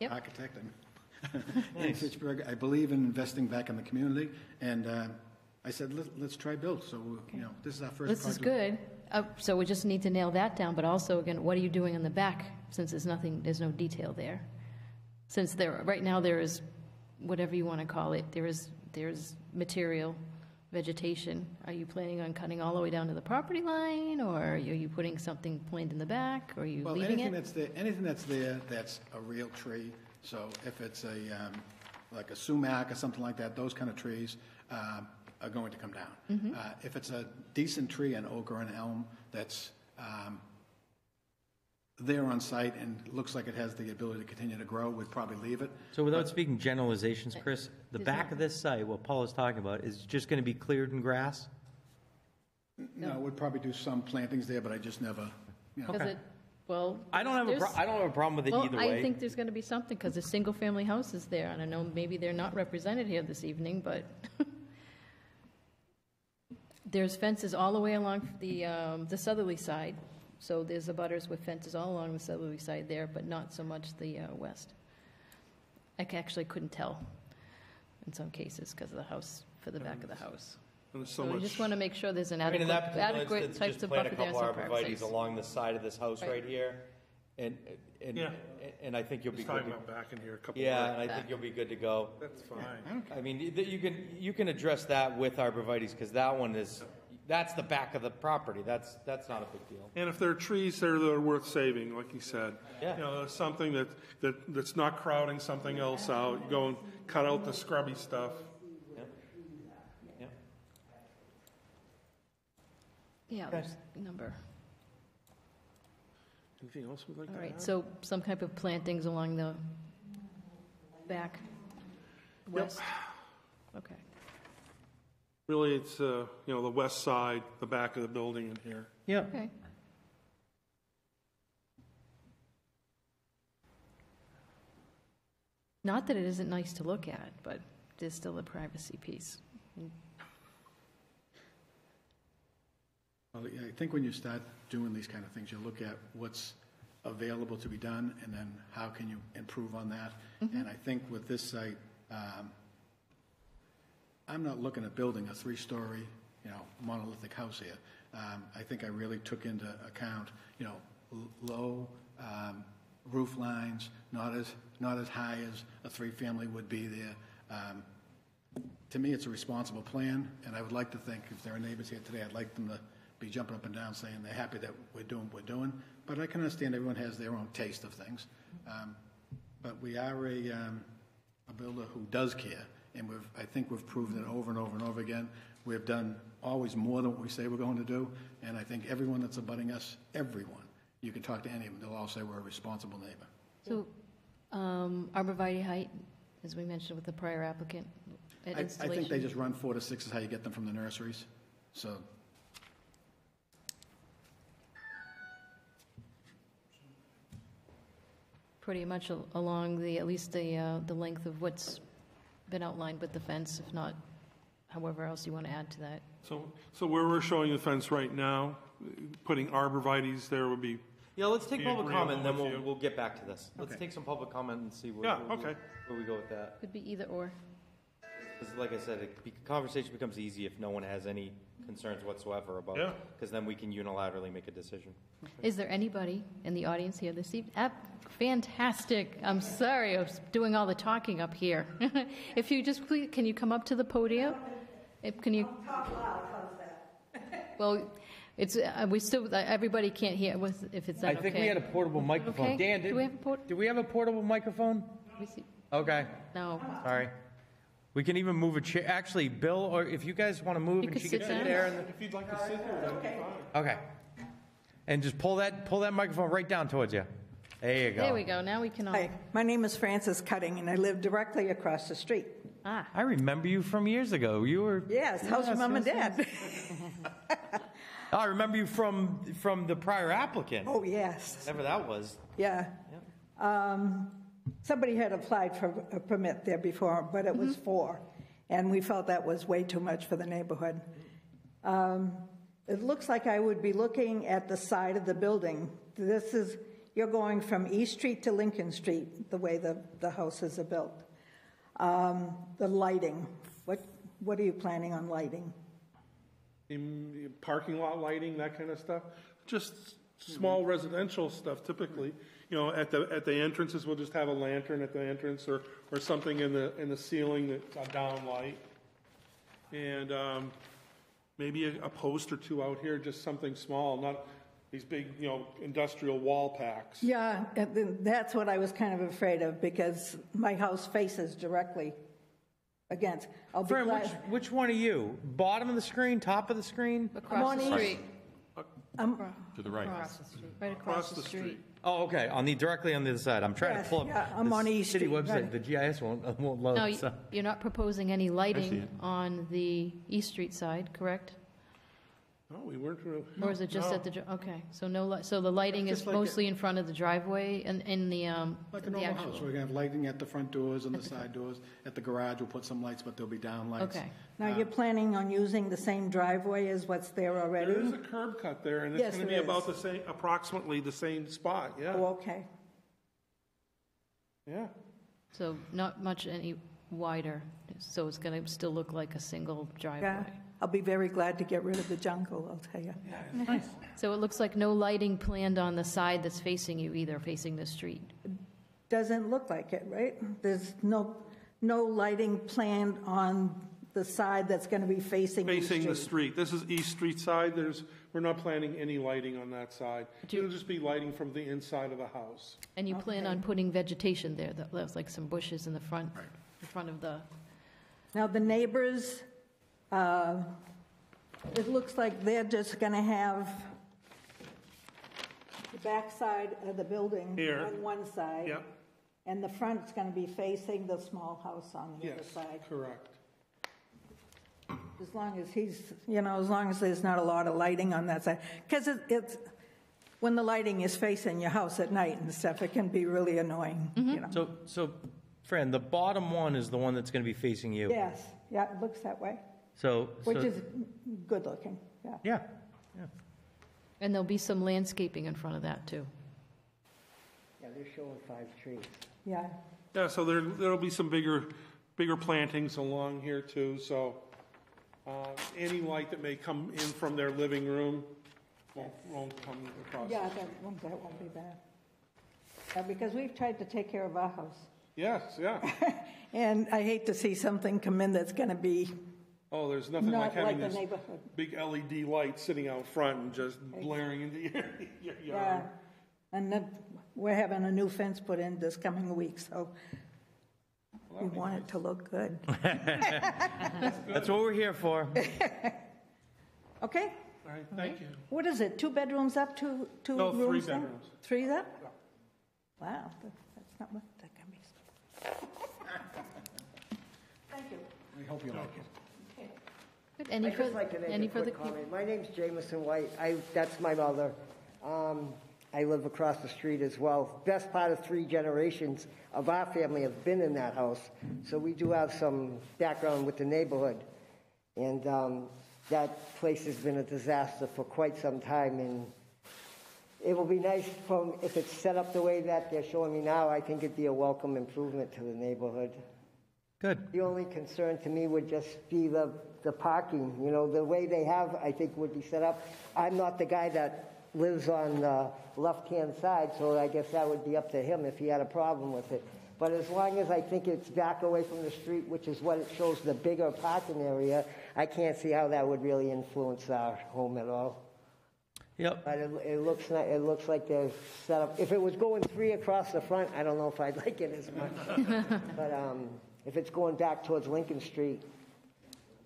Speaker 1: Yep.
Speaker 20: architect in Fitchburg. I believe in investing back in the community, and I said, let's try build. So, this is our first
Speaker 1: This is good. So we just need to nail that down, but also, again, what are you doing in the back, since there's no detail there? Since right now there is, whatever you want to call it, there's material, vegetation. Are you planning on cutting all the way down to the property line, or are you putting something planned in the back, or are you leaving it?
Speaker 20: Anything that's there, that's a real tree. So if it's like a sumac or something like that, those kind of trees are going to come down. If it's a decent tree, an oak or an elm that's there on site and looks like it has the ability to continue to grow, we'd probably leave it.
Speaker 3: So without speaking generalizations, Chris, the back of this site, what Paul is talking about, is just going to be cleared in grass?
Speaker 20: No, we'd probably do some plantings there, but I just never,
Speaker 3: Okay.
Speaker 1: Well,
Speaker 3: I don't have a problem with it either way.
Speaker 1: I think there's going to be something, because there's single-family houses there, and I know maybe they're not represented here this evening, but there's fences all the way along the southerly side, so there's abutters with fences all along the southerly side there, but not so much the west. I actually couldn't tell in some cases because of the house, for the back of the house.
Speaker 19: And there's
Speaker 1: So
Speaker 19: so
Speaker 1: we
Speaker 19: much.
Speaker 1: just want to make sure there's an
Speaker 3: I mean, in
Speaker 1: adequate,
Speaker 3: that particular instance,
Speaker 1: types
Speaker 3: just
Speaker 1: of
Speaker 3: plant
Speaker 1: buffer
Speaker 3: a
Speaker 1: there and
Speaker 3: couple
Speaker 1: some
Speaker 3: arborvitaes
Speaker 1: parasites.
Speaker 3: along the side of this house right here, and
Speaker 19: Yeah.
Speaker 3: and I think you'll be
Speaker 19: Just
Speaker 3: good.
Speaker 19: talking about back in here, a couple.
Speaker 3: Yeah, and I think you'll be good to go.
Speaker 19: That's fine.
Speaker 3: I mean, you can address that with arborvitaes, because that's the back of the property. That's not a big deal.
Speaker 19: And if there are trees there that are worth saving, like you said,
Speaker 3: Yeah.
Speaker 19: something that's not crowding something else out, you go and cut out the scrubby stuff.
Speaker 1: Yeah, there's a number.
Speaker 19: Anything else we'd like to
Speaker 1: All
Speaker 19: add?
Speaker 1: right, so some type of plantings along the back, west? Okay.
Speaker 19: Really, it's, the west side, the back of the building in here.
Speaker 3: Yeah.
Speaker 1: Okay. Not that it isn't nice to look at, but there's still a privacy piece.
Speaker 20: Well, I think when you start doing these kind of things, you look at what's available to be done, and then how can you improve on that. And I think with this site, I'm not looking at building a 3-story, monolithic house here. I think I really took into account, low roof lines, not as high as a 3-family would be there. To me, it's a responsible plan, and I would like to think, if there are neighbors here today, I'd like them to be jumping up and down saying they're happy that we're doing what we're doing. But I can understand everyone has their own taste of things. But we are a builder who does care, and I think we've proven it over and over and over again. We've done always more than what we say we're going to do, and I think everyone that's abutting us, everyone, you can talk to any of them, they'll all say we're a responsible neighbor.
Speaker 1: So, arborvitae height, as we mentioned with the prior applicant, at
Speaker 20: I
Speaker 1: installation?
Speaker 20: think they just run 4 to 6 is how you get them from the nurseries. So
Speaker 1: Pretty much along at least the length of what's been outlined with the fence, if not however else you want to add to that.
Speaker 19: So where we're showing the fence right now, putting arborvitaes there would be.
Speaker 3: Yeah, let's take
Speaker 19: be
Speaker 3: public
Speaker 19: agreeable
Speaker 3: comment, and then
Speaker 19: with you.
Speaker 3: we'll get back to this. Let's
Speaker 20: Okay.
Speaker 3: take some public comment and see where we go with that.
Speaker 1: Could be either or.
Speaker 3: Because like I said, conversation becomes easy if no one has any concerns whatsoever about it, because then we can unilaterally make a decision.
Speaker 1: Is there anybody in the audience here this evening? Fantastic. I'm sorry, I was doing all the talking up here. If you just please, can you come up to the podium? Can you? Well, it's, we still, everybody can't hear, if it's not okay.
Speaker 3: I think we had a portable microphone.
Speaker 1: Okay.
Speaker 3: Dan, do we have a portable microphone?
Speaker 1: Let me see.
Speaker 3: Okay.
Speaker 1: No.
Speaker 3: Sorry. We can even move a chair. Actually, Bill, or if you guys want to move,
Speaker 1: You
Speaker 3: and
Speaker 1: could
Speaker 3: she
Speaker 1: sit
Speaker 3: can sit
Speaker 1: down.
Speaker 3: there.
Speaker 19: If you'd like to sit there, that'd be fine.
Speaker 3: Okay. And just pull that microphone right down towards you. There you go.
Speaker 1: There we go, now we can all.
Speaker 21: Hi, my name is Frances Cutting, and I live directly across the street.
Speaker 1: Ah.
Speaker 3: I remember you from years ago. You were.
Speaker 21: Yes, how's your mom and dad?
Speaker 3: I remember you from the prior applicant.
Speaker 21: Oh, yes.
Speaker 3: Whatever that was.
Speaker 21: Yeah. Somebody had applied for a permit there before, but it was 4, and we felt that was way too much for the neighborhood. It looks like I would be looking at the side of the building. This is, you're going from East Street to Lincoln Street, the way the houses are built. The lighting, what are you planning on lighting?
Speaker 19: In parking lot lighting, that kind of stuff. Just small residential stuff typically. You know, at the entrances, we'll just have a lantern at the entrance or something in the ceiling that's a down light. And maybe a post or two out here, just something small, not these big, you know, industrial wall packs.
Speaker 21: Yeah, that's what I was kind of afraid of, because my house faces directly against. I'll be
Speaker 3: Fran,
Speaker 21: glad.
Speaker 3: which one are you? Bottom of the screen, top of the screen?
Speaker 1: Across the street.
Speaker 2: To the right.
Speaker 1: Across the street. Right across the street.
Speaker 3: Oh, okay, directly on the other side. I'm trying to pull up
Speaker 21: I'm on East
Speaker 3: city
Speaker 21: Street,
Speaker 3: website.
Speaker 21: right.
Speaker 3: The GIS won't load.
Speaker 1: No,
Speaker 3: so.
Speaker 1: you're not proposing any lighting on the East Street side, correct?
Speaker 19: No, we weren't really.
Speaker 1: Or is it just at the, okay, so so the lighting is
Speaker 20: Just like
Speaker 1: mostly in front of the driveway and in the,
Speaker 20: Like a
Speaker 1: the
Speaker 20: normal
Speaker 1: actual?
Speaker 20: house, we're gonna have lighting at the front doors and the side doors. At the garage, we'll put some lights, but they'll be down lights.
Speaker 1: Okay.
Speaker 21: Now, you're planning on using the same driveway as what's there already?
Speaker 19: There is a curb cut there, and it's
Speaker 21: Yes,
Speaker 19: going to
Speaker 21: there
Speaker 19: be about
Speaker 21: is.
Speaker 19: the same, approximately the same spot, yeah.
Speaker 21: Oh, okay.
Speaker 19: Yeah.
Speaker 1: So not much any wider, so it's going to still look like a single driveway.
Speaker 21: Yeah, I'll be very glad to get rid of the jungle, I'll tell you.
Speaker 1: So it looks like no lighting planned on the side that's facing you either, facing the street.
Speaker 21: Doesn't look like it, right? There's no lighting planned on the side that's going to be facing the
Speaker 19: Facing the
Speaker 21: street.
Speaker 19: street. This is East Street side. We're not planning any lighting on that side. It'll just be lighting from the inside of the house.
Speaker 1: And you plan on putting vegetation there, there's like some bushes in the front of the,
Speaker 21: Now, the neighbors, it looks like they're just going to have the backside of the building
Speaker 19: Here.
Speaker 21: on one side.
Speaker 19: Yep.
Speaker 21: And the front's going to be facing the small house on the other
Speaker 19: Yes,
Speaker 21: side.
Speaker 19: correct.
Speaker 21: As long as there's not a lot of lighting on that side. Because it's, when the lighting is facing your house at night and stuff, it can be really annoying, you know.
Speaker 3: So, Fran, the bottom one is the one that's going to be facing you.
Speaker 21: Yes, yeah, it looks that way,
Speaker 3: So,
Speaker 21: which is good looking, yeah.
Speaker 3: yeah.
Speaker 1: and there'll be some landscaping in front of that, too.
Speaker 13: Yeah, they're showing 5 trees.
Speaker 21: Yeah.
Speaker 19: Yeah, so there'll be some bigger plantings along here too, so any light that may come in from their living room won't come across.
Speaker 21: Yeah, that won't be bad. Because we've tried to take care of our house.
Speaker 19: Yes, yeah.
Speaker 21: And I hate to see something come in that's going to be
Speaker 19: Oh, there's nothing
Speaker 21: not
Speaker 19: like having
Speaker 21: like the
Speaker 19: this
Speaker 21: neighborhood.
Speaker 19: big LED light sitting out front and just blaring into your
Speaker 21: Yeah,
Speaker 19: yard.
Speaker 21: and then we're having a new fence put in this coming week, so we want it to look good.
Speaker 3: That's what we're here for.
Speaker 21: Okay?
Speaker 19: All right, thank you.
Speaker 21: What is it, 2 bedrooms up, two
Speaker 19: No, 3
Speaker 21: rooms down?
Speaker 19: bedrooms.
Speaker 21: 3 up? Wow, that's not much, that can be. Thank you.
Speaker 20: I hope you like it.
Speaker 1: Good. Any
Speaker 13: I'd just like to
Speaker 1: any
Speaker 13: make a
Speaker 1: further
Speaker 13: quick comment. My name's Jameson White. That's my mother. I live across the street as well. Best part of 3 generations of our family have been in that house, so we do have some background with the neighborhood. And that place has been a disaster for quite some time, and it will be nice if it's set up the way that they're showing me now. I think it'd be a welcome improvement to the neighborhood.
Speaker 3: Good.
Speaker 13: The only concern to me would just be the parking. You know, the way they have, I think, would be set up. I'm not the guy that lives on the left-hand side, so I guess that would be up to him if he had a problem with it. But as long as I think it's back away from the street, which is what it shows the bigger parking area, I can't see how that would really influence our home at all.
Speaker 3: Yep.
Speaker 13: But it looks like they're set up. If it was going 3 across the front, I don't know if I'd like it as much. But if it's going back towards Lincoln Street,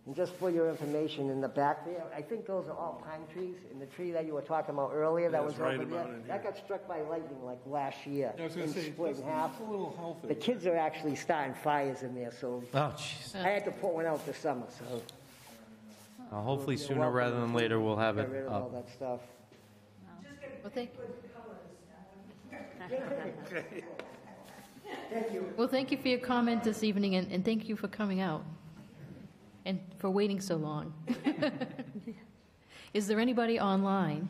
Speaker 13: and just for your information, in the back there, I think those are all pine trees. And the tree that you were talking about earlier, that was
Speaker 19: right
Speaker 13: over there,
Speaker 19: about in
Speaker 13: that got struck by lightning like last year.
Speaker 19: I was going
Speaker 13: and
Speaker 19: to say,
Speaker 13: split in half.
Speaker 19: that's a little healthy.
Speaker 13: The kids are actually starting fires in there, so
Speaker 3: Oh, jeez.
Speaker 13: I had to put one out this summer. So
Speaker 3: Hopefully
Speaker 13: You're
Speaker 3: sooner
Speaker 13: welcome.
Speaker 3: rather than later we'll have
Speaker 13: get
Speaker 3: it
Speaker 13: rid of all
Speaker 3: up.
Speaker 13: that stuff.
Speaker 1: Well, thank
Speaker 13: Thank you.
Speaker 1: Well, thank you for your comment this evening, and thank you for coming out and for waiting so long. Is there anybody online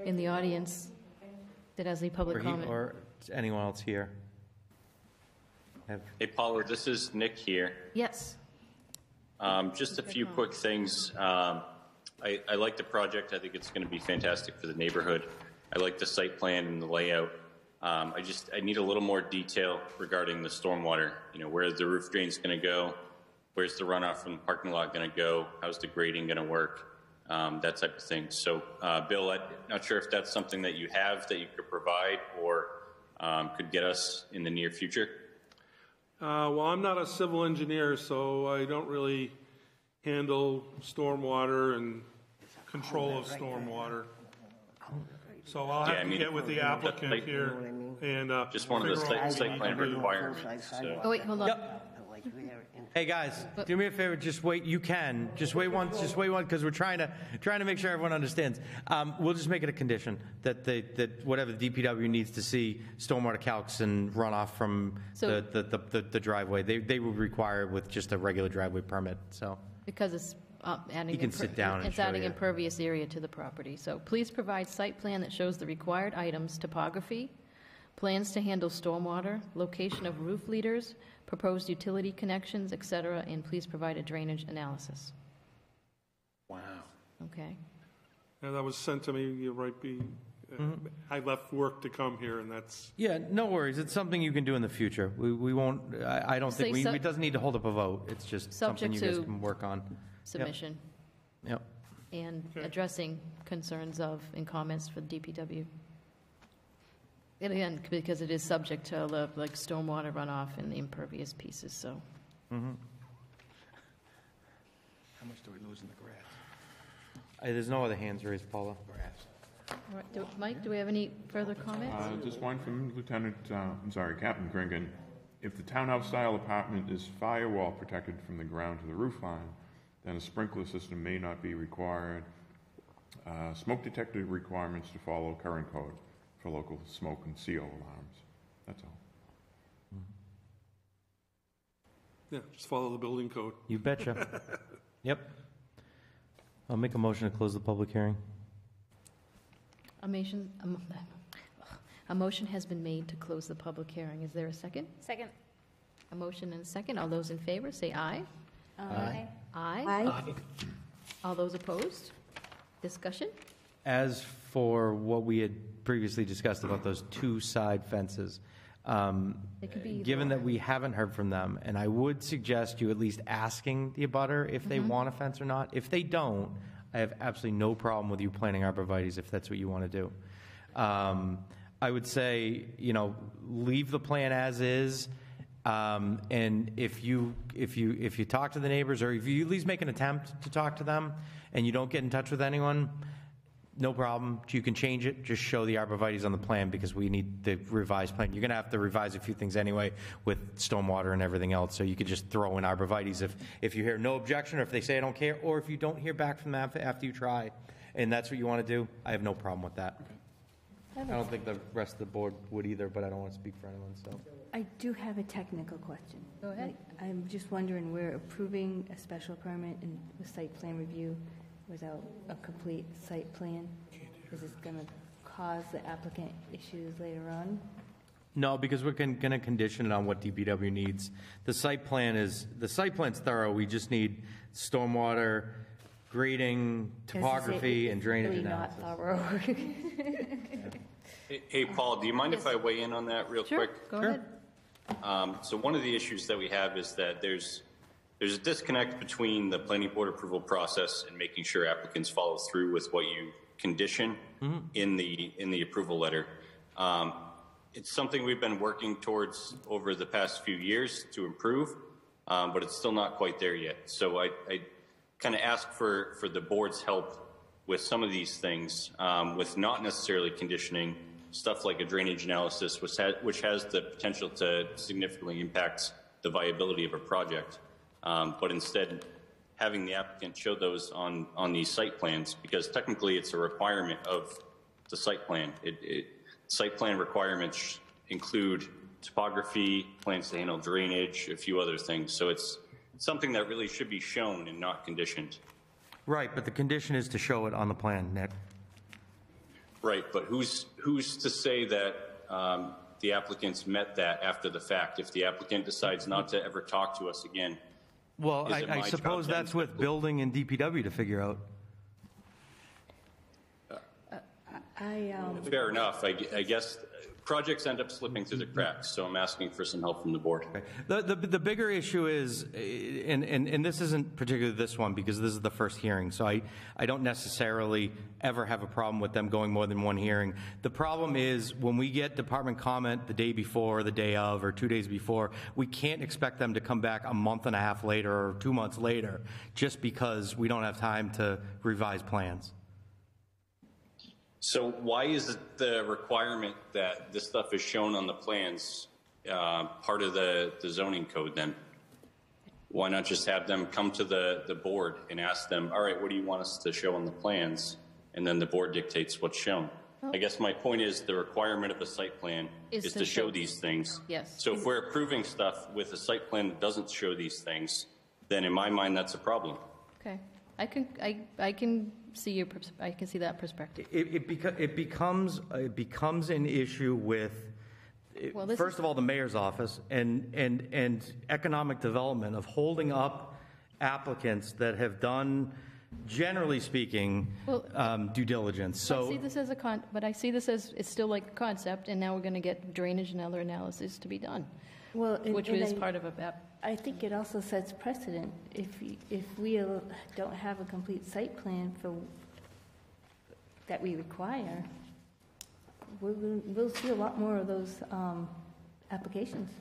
Speaker 1: in the audience That has any public comment?
Speaker 3: Or anyone else here?
Speaker 10: Hey, Paula, this is Nick here.
Speaker 1: Yes.
Speaker 10: Just a few quick things. I like the project. I think it's going to be fantastic for the neighborhood. I like the site plan and the layout. I need a little more detail regarding the stormwater. You know, where the roof drain's going to go, where's the runoff from the parking lot going to go, how's the grading going to work, that type of thing. So, Bill, I'm not sure if that's something that you have that you could provide or could get us in the near future.
Speaker 19: Well, I'm not a civil engineer, so I don't really handle stormwater and control of stormwater. So I'll have to get with the applicant here and
Speaker 10: just one of the site plan requirements. So.
Speaker 1: Oh, wait, hold on.
Speaker 3: Hey, guys, do me a favor, just wait. You can. Just wait one, because we're trying to make sure everyone understands. We'll just make it a condition that whatever the DPW needs to see stormwater calcs and runoff from the driveway, they will require it with just a regular driveway permit, so.
Speaker 1: Because it's adding.
Speaker 3: You can sit down and
Speaker 1: It's
Speaker 3: show
Speaker 1: adding
Speaker 3: you.
Speaker 1: impervious area to the property. So please provide site plan that shows the required items, topography, plans to handle stormwater, location of roof leaders, proposed utility connections, et cetera, and please provide a drainage analysis.
Speaker 20: Wow.
Speaker 1: Okay.
Speaker 19: Yeah, that was sent to me right I left work to come here, and that's.
Speaker 3: Yeah, no worries. It's something you can do in the future. We won't, I don't think, it doesn't need to hold up a vote. It's just something you guys can work on.
Speaker 1: Submission.
Speaker 3: Yep.
Speaker 1: And addressing concerns of and comments for the DPW. And again, because it is subject to like stormwater runoff and the impervious pieces, so.
Speaker 20: How much do we lose in the grass?
Speaker 3: There's no other hands raised, Paula.
Speaker 1: All right, Mike, do we have any further comments?
Speaker 2: Just one from Captain Kringen. If the townhouse-style apartment is firewall protected from the ground to the roof line, then a sprinkler system may not be required. Smoke detector requirements to follow current code for local smoke and CO alarms. That's all.
Speaker 19: Yeah, just follow the building code.
Speaker 3: You betcha. Yep. I'll make a motion to close the public hearing.
Speaker 1: A motion has been made to close the public hearing. Is there a second?
Speaker 11: Second.
Speaker 1: A motion and a second. All those in favor, say aye.
Speaker 11: Aye.
Speaker 1: Aye. All those opposed? Discussion?
Speaker 3: As for what we had previously discussed about those two side fences, given that we haven't heard from them, and I would suggest you at least asking the abutter if they want a fence or not. If they don't, I have absolutely no problem with you planting arborvitaes if that's what you want to do. I would say, leave the plan as is. And if you talk to the neighbors, or if you at least make an attempt to talk to them and you don't get in touch with anyone, no problem. You can change it. Just show the arborvitaes on the plan because we need the revised plan. You're going to have to revise a few things anyway with stormwater and everything else. So you could just throw in arborvitaes if you hear no objection, or if they say I don't care, or if you don't hear back from them after you try, and that's what you want to do. I have no problem with that. I don't think the rest of the board would either, but I don't want to speak for anyone. So
Speaker 8: I do have a technical question.
Speaker 1: Go ahead.
Speaker 8: I'm just wondering, we're approving a special permit and with site plan review without a complete site plan. Is this going to cause the applicant issues later on?
Speaker 3: No, because we're going to condition it on what DPW needs. The site plan's thorough. We just need stormwater, grading, topography, and drainage analysis.
Speaker 8: Not thorough.
Speaker 10: Hey, Paul, do you mind if I weigh in on that real quick?
Speaker 1: Go ahead.
Speaker 10: So one of the issues that we have is that there's a disconnect between the planning board approval process and making sure applicants follow through with what you condition in the approval letter. It's something we've been working towards over the past few years to improve, but it's still not quite there yet. So I kind of ask for the board's help with some of these things, with not necessarily conditioning stuff like a drainage analysis, which has the potential to significantly impact the viability of a project, but instead having the applicant show those on these site plans, because technically it's a requirement of the site plan. Site plan requirements include topography, plans to handle drainage, a few other things. So it's something that really should be shown and not conditioned.
Speaker 3: Right, but the condition is to show it on the plan, Nick.
Speaker 10: Right, but who's to say that the applicants met that after the fact? If the applicant decides not to ever talk to us again,
Speaker 3: Well,
Speaker 10: is it
Speaker 3: I
Speaker 10: my
Speaker 3: suppose
Speaker 10: job then
Speaker 3: that's with building and DPW to figure out.
Speaker 10: Fair enough. I guess projects end up slipping through the cracks, so I'm asking for some help from the board.
Speaker 3: The bigger issue is, and this isn't particularly this one because this is the first hearing, so I don't necessarily ever have a problem with them going more than one hearing. The problem is when we get department comment the day before, the day of, or 2 days before, we can't expect them to come back a month and a half later or 2 months later just because we don't have time to revise plans.
Speaker 10: So why is it the requirement that this stuff is shown on the plans part of the zoning code then? Why not just have them come to the board and ask them, all right, what do you want us to show on the plans? And then the board dictates what's shown. I guess my point is the requirement of a site plan is to show these things.
Speaker 1: Yes.
Speaker 10: So if we're approving stuff with a site plan that doesn't show these things, then in my mind, that's a problem.
Speaker 1: Okay. I can see I can see that perspective.
Speaker 3: It becomes an issue with,
Speaker 1: Well,
Speaker 3: first of all, the mayor's office and economic development of holding up applicants that have done, generally speaking, due diligence. So
Speaker 1: I see this as but I see this as it's still like a concept, and now we're going to get drainage and other analysis to be done.
Speaker 8: Well,
Speaker 1: which is part of a.
Speaker 8: I think it also sets precedent. If we don't have a complete site plan that we require, we'll see a lot more of those applications.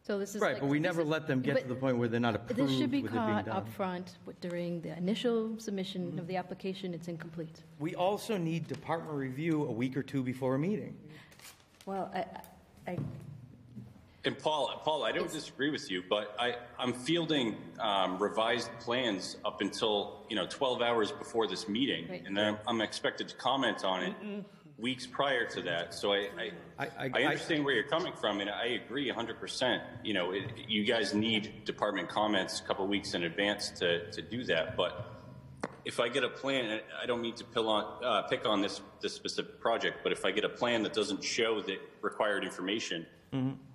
Speaker 1: So this is
Speaker 3: right, but we never let them get to the point where they're not approved.
Speaker 1: This should be
Speaker 3: with it being
Speaker 1: caught
Speaker 3: done.
Speaker 1: up front during the initial submission of the application. It's incomplete.
Speaker 3: We also need department review a week or two before a meeting.
Speaker 8: Well,
Speaker 10: And Paul, I don't disagree with you, but I'm fielding revised plans up until 12 hours before this meeting, right. And then I'm expected to comment on it weeks prior to that. So I understand where you're coming from, and I agree 100%. You guys need department comments a couple of weeks in advance to do that. But if I get a plan, I don't mean to pick on this specific project, but if I get a plan that doesn't show the required information,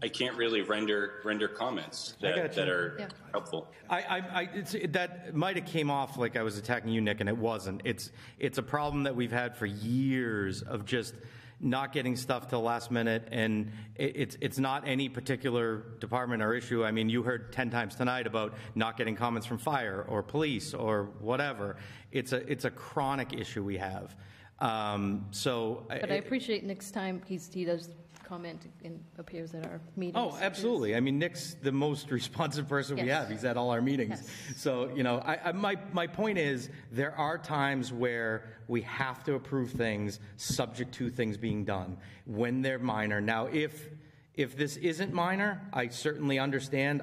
Speaker 10: I can't really render comments that are helpful.
Speaker 3: That might have came off like I was attacking you, Nick, and it wasn't. It's a problem that we've had for years of just not getting stuff till last minute, and it's not any particular department or issue. I mean, you heard 10 times tonight about not getting comments from fire or police or whatever. It's a chronic issue we have.
Speaker 1: But I appreciate Nick's time. He does comment and appears at our meetings.
Speaker 3: Oh, absolutely. I mean, Nick's the most responsive person we have. He's at all our meetings. Yes. So, my point is there are times where we have to approve things subject to things being done when they're minor. Now, if this isn't minor, I certainly understand.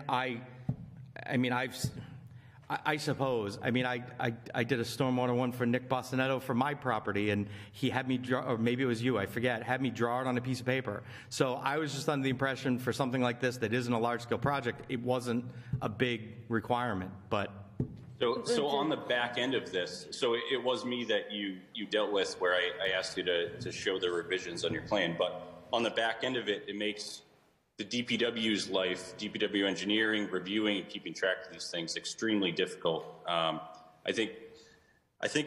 Speaker 3: I suppose. I mean, I did a stormwater one for Nick Bostonetto for my property, and he had me draw, or maybe it was you, I forget, had me draw it on a piece of paper. So I was just under the impression for something like this that isn't a large-scale project, it wasn't a big requirement, but...
Speaker 10: So on the back end of this, so it was me that you dealt with where I asked you to show the revisions on your plan, but on the back end of it, it makes the DPW's life, DPW engineering, reviewing and keeping track of these things extremely difficult. I think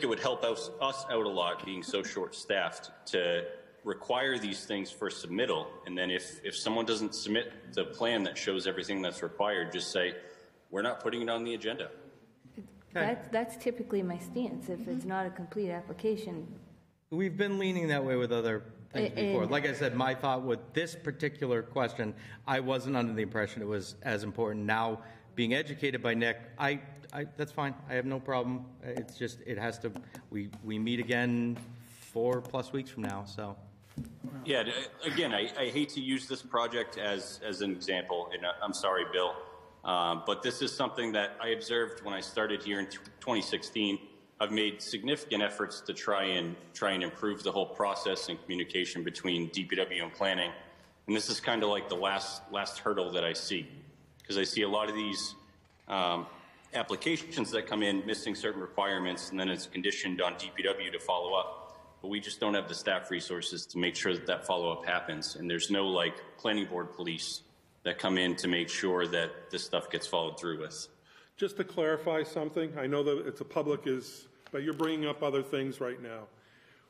Speaker 10: it would help us out a lot being so short-staffed to require these things for submittal, and then if someone doesn't submit the plan that shows everything that's required, just say, we're not putting it on the agenda.
Speaker 8: That's typically my stance. If it's not a complete application.
Speaker 3: We've been leaning that way with other things before. Like I said, my thought with this particular question, I wasn't under the impression it was as important. Now, being educated by Nick, that's fine. I have no problem. It's just, it has to, we meet again 4+ weeks from now, so.
Speaker 10: Yeah, again, I hate to use this project as an example, and I'm sorry, Bill, but this is something that I observed when I started here in 2016. I've made significant efforts to try and improve the whole process and communication between DPW and planning. And this is kind of like the last hurdle that I see, because I see a lot of these applications that come in missing certain requirements, and then it's conditioned on DPW to follow up. but we just don't have the staff resources to make sure that that follow-up happens. And there's no like planning board police that come in to make sure that this stuff gets followed through with.
Speaker 19: Just to clarify something, I know that it's a public but you're bringing up other things right now.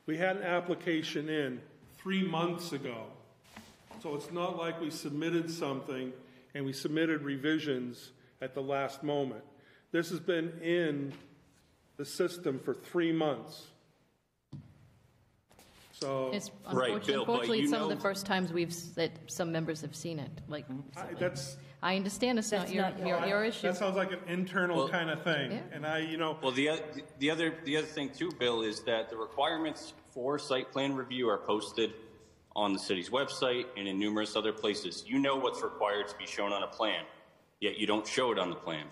Speaker 19: We had an application in 3 months ago. So it's not like we submitted something and we submitted revisions at the last moment. This has been in the system for 3 months. So
Speaker 1: It's
Speaker 10: Right, Bill, but
Speaker 1: unfortunately,
Speaker 10: you
Speaker 1: some of
Speaker 10: know-
Speaker 1: the first times that some members have seen it, like.
Speaker 19: that's
Speaker 1: I understand it's not your issue.
Speaker 19: that sounds like an internal kind of thing,
Speaker 1: Yeah.
Speaker 19: and
Speaker 10: Well, the other thing too, Bill, is that the requirements for site plan review are posted on the city's website and in numerous other places. You know what's required to be shown on a plan, yet you don't show it on the plan.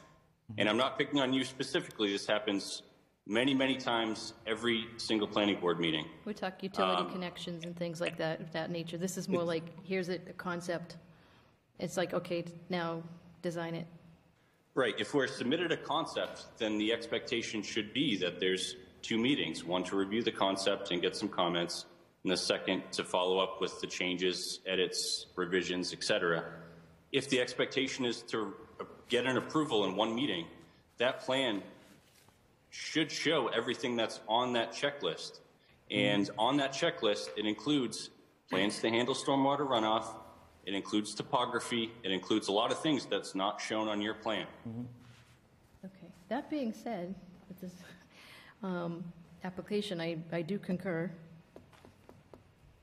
Speaker 10: And I'm not picking on you specifically. This happens many, many times every single planning board meeting.
Speaker 1: We talk utility connections and things like that, of that nature. This is more like, here's a concept. It's like, okay, now design it.
Speaker 10: Right. If we're submitted a concept, then the expectation should be that there's 2 meetings, one to review the concept and get some comments, and the second to follow up with the changes, edits, revisions, etc. If the expectation is to get an approval in 1 meeting, that plan should show everything that's on that checklist. And on that checklist, it includes plans to handle stormwater runoff, it includes topography, it includes a lot of things that's not shown on your plan.
Speaker 1: Okay. That being said, with this application, I do concur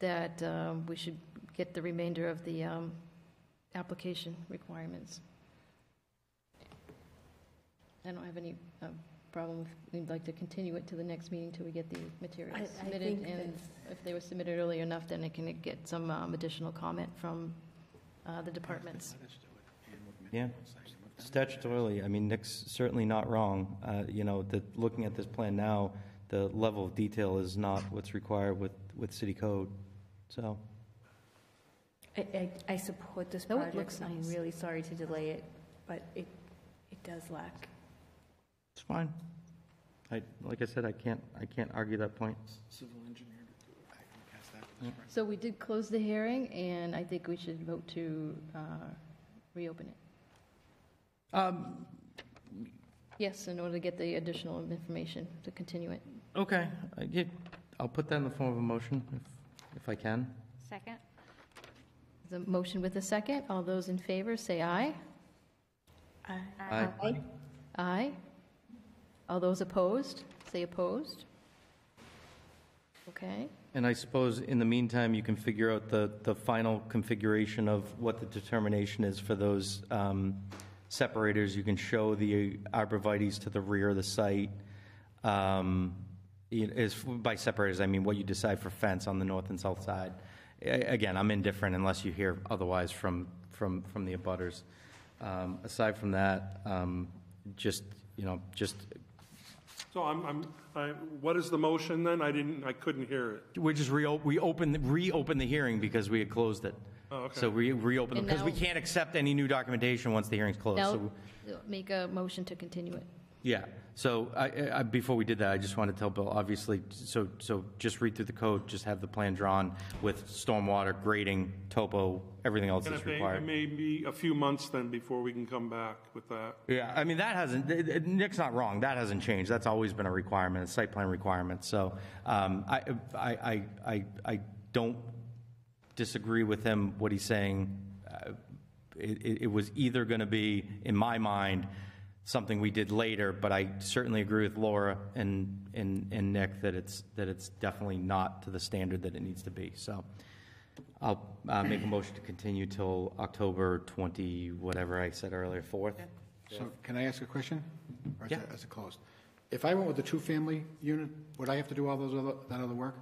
Speaker 1: that we should get the remainder of the application requirements. I don't have any problem if we'd like to continue it to the next meeting till we get the materials
Speaker 8: I
Speaker 1: submitted.
Speaker 8: think
Speaker 1: And if they were submitted early enough, then it can get some additional comment from the departments.
Speaker 3: Yeah, statutorily, I mean, Nick's certainly not wrong. Looking at this plan now, the level of detail is not what's required with city code, so.
Speaker 8: I support this
Speaker 1: Though it
Speaker 8: project.
Speaker 1: looks
Speaker 8: I'm
Speaker 1: nice.
Speaker 8: really sorry to delay it, but it does lack.
Speaker 3: It's fine. Like I said, I can't argue that point.
Speaker 20: Civil engineer, I can pass that.
Speaker 1: So we did close the hearing, and I think we should vote to reopen it. Yes, in order to get the additional information to continue it.
Speaker 3: Okay, I'll put that in the form of a motion if I can.
Speaker 11: Second?
Speaker 1: The motion with a second. All those in favor, say aye.
Speaker 3: Aye.
Speaker 1: Aye. All those opposed, say opposed. Okay.
Speaker 3: And I suppose in the meantime, you can figure out the final configuration of what the determination is for those separators. You can show the arborvitaes to the rear of the site. By separators, I mean what you decide for fence on the north and south side. Again, I'm indifferent unless you hear otherwise from the abutters. Aside from that, just.
Speaker 19: So what is the motion then? I couldn't hear it.
Speaker 3: We just reopen the hearing because we had closed it.
Speaker 19: Oh, okay.
Speaker 3: So we reopen it
Speaker 1: And
Speaker 3: because we
Speaker 1: now-
Speaker 3: can't accept any new documentation once the hearing's closed.
Speaker 1: Now,
Speaker 3: So,
Speaker 1: make a motion to continue it.
Speaker 3: yeah. So I before we did that, I just wanted to tell Bill, obviously, so just read through the code, just have the plan drawn with stormwater, grading, topo, everything else
Speaker 19: And
Speaker 3: that's
Speaker 19: it
Speaker 3: required.
Speaker 19: may be a few months then before we can come back with that.
Speaker 3: Yeah, I mean, that hasn't, Nick's not wrong, that hasn't changed, that's always been a requirement, a site plan requirement, so I don't disagree with him, what he's saying. It was either going to be, in my mind, something we did later, but I certainly agree with Laura and Nick that it's definitely not to the standard that it needs to be, so I'll make a motion to continue till October 20, whatever I said earlier, 4th.
Speaker 20: So can I ask a question? Or is
Speaker 3: Yeah.
Speaker 20: it closed? If I went with the 2-family unit, would I have to do all that other work?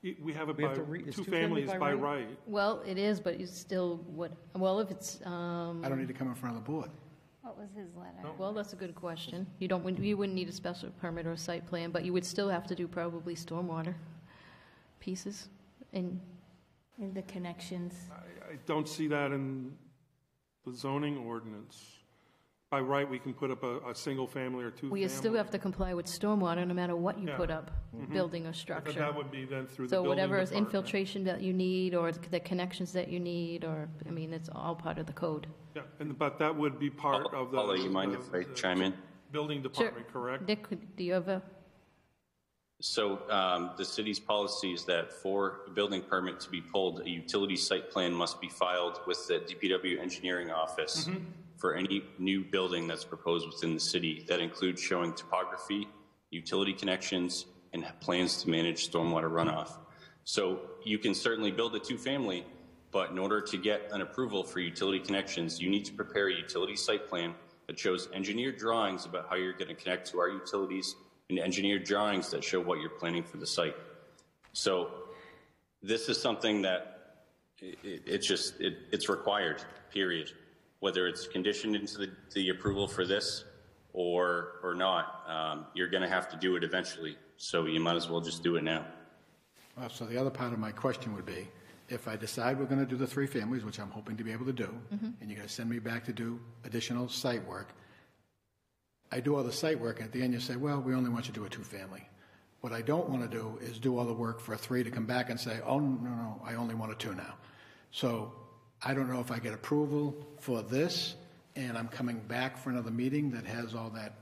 Speaker 19: We have it
Speaker 3: We have
Speaker 19: by,
Speaker 3: to is
Speaker 19: 2
Speaker 3: two-family
Speaker 19: families
Speaker 3: by
Speaker 19: by
Speaker 3: right?
Speaker 19: right.
Speaker 1: Well, it is, but you still would, well, if it's,
Speaker 20: I don't need to come in front of the board.
Speaker 11: What was his letter?
Speaker 1: well, that's a good question. You wouldn't need a special permit or a site plan, but you would still have to do probably stormwater pieces. And
Speaker 8: the connections.
Speaker 19: I don't see that in the zoning ordinance. by right, we can put up a single family or two
Speaker 1: Well,
Speaker 19: family.
Speaker 1: you still have to comply with stormwater no matter what you
Speaker 19: Yeah.
Speaker 1: put up, building or
Speaker 19: But
Speaker 1: structure.
Speaker 19: that would be then through the
Speaker 1: So
Speaker 19: building
Speaker 1: whatever is
Speaker 19: department.
Speaker 1: infiltration that you need, or the connections that you need, or, I mean, it's all part of the code.
Speaker 19: Yeah, but that would be part of the.
Speaker 10: Paula, you mind if I chime in?
Speaker 19: Building department, correct?
Speaker 1: Dick, do you have a,
Speaker 10: So the city's policy is that for a building permit to be pulled, a utility site plan must be filed with the DPW engineering office for any new building that's proposed within the city. That includes showing topography, utility connections, and plans to manage stormwater runoff. So you can certainly build a two-family, but in order to get an approval for utility connections, you need to prepare a utility site plan that shows engineered drawings about how you're going to connect to our utilities and engineered drawings that show what you're planning for the site. So this is something that it's required, period. Whether it's conditioned into the approval for this or not, you're going to have to do it eventually. So you might as well just do it now.
Speaker 20: Well, so the other part of my question would be, if I decide we're going to do the 3 families, which I'm hoping to be able to do, and you're going to send me back to do additional site work, I do all the site work, and at the end you say, well, we only want you to do a 2-family. What I don't want to do is do all the work for a 3 to come back and say, oh, no, I only want a 2 now. So I don't know if I get approval for this, and I'm coming back for another meeting that has all that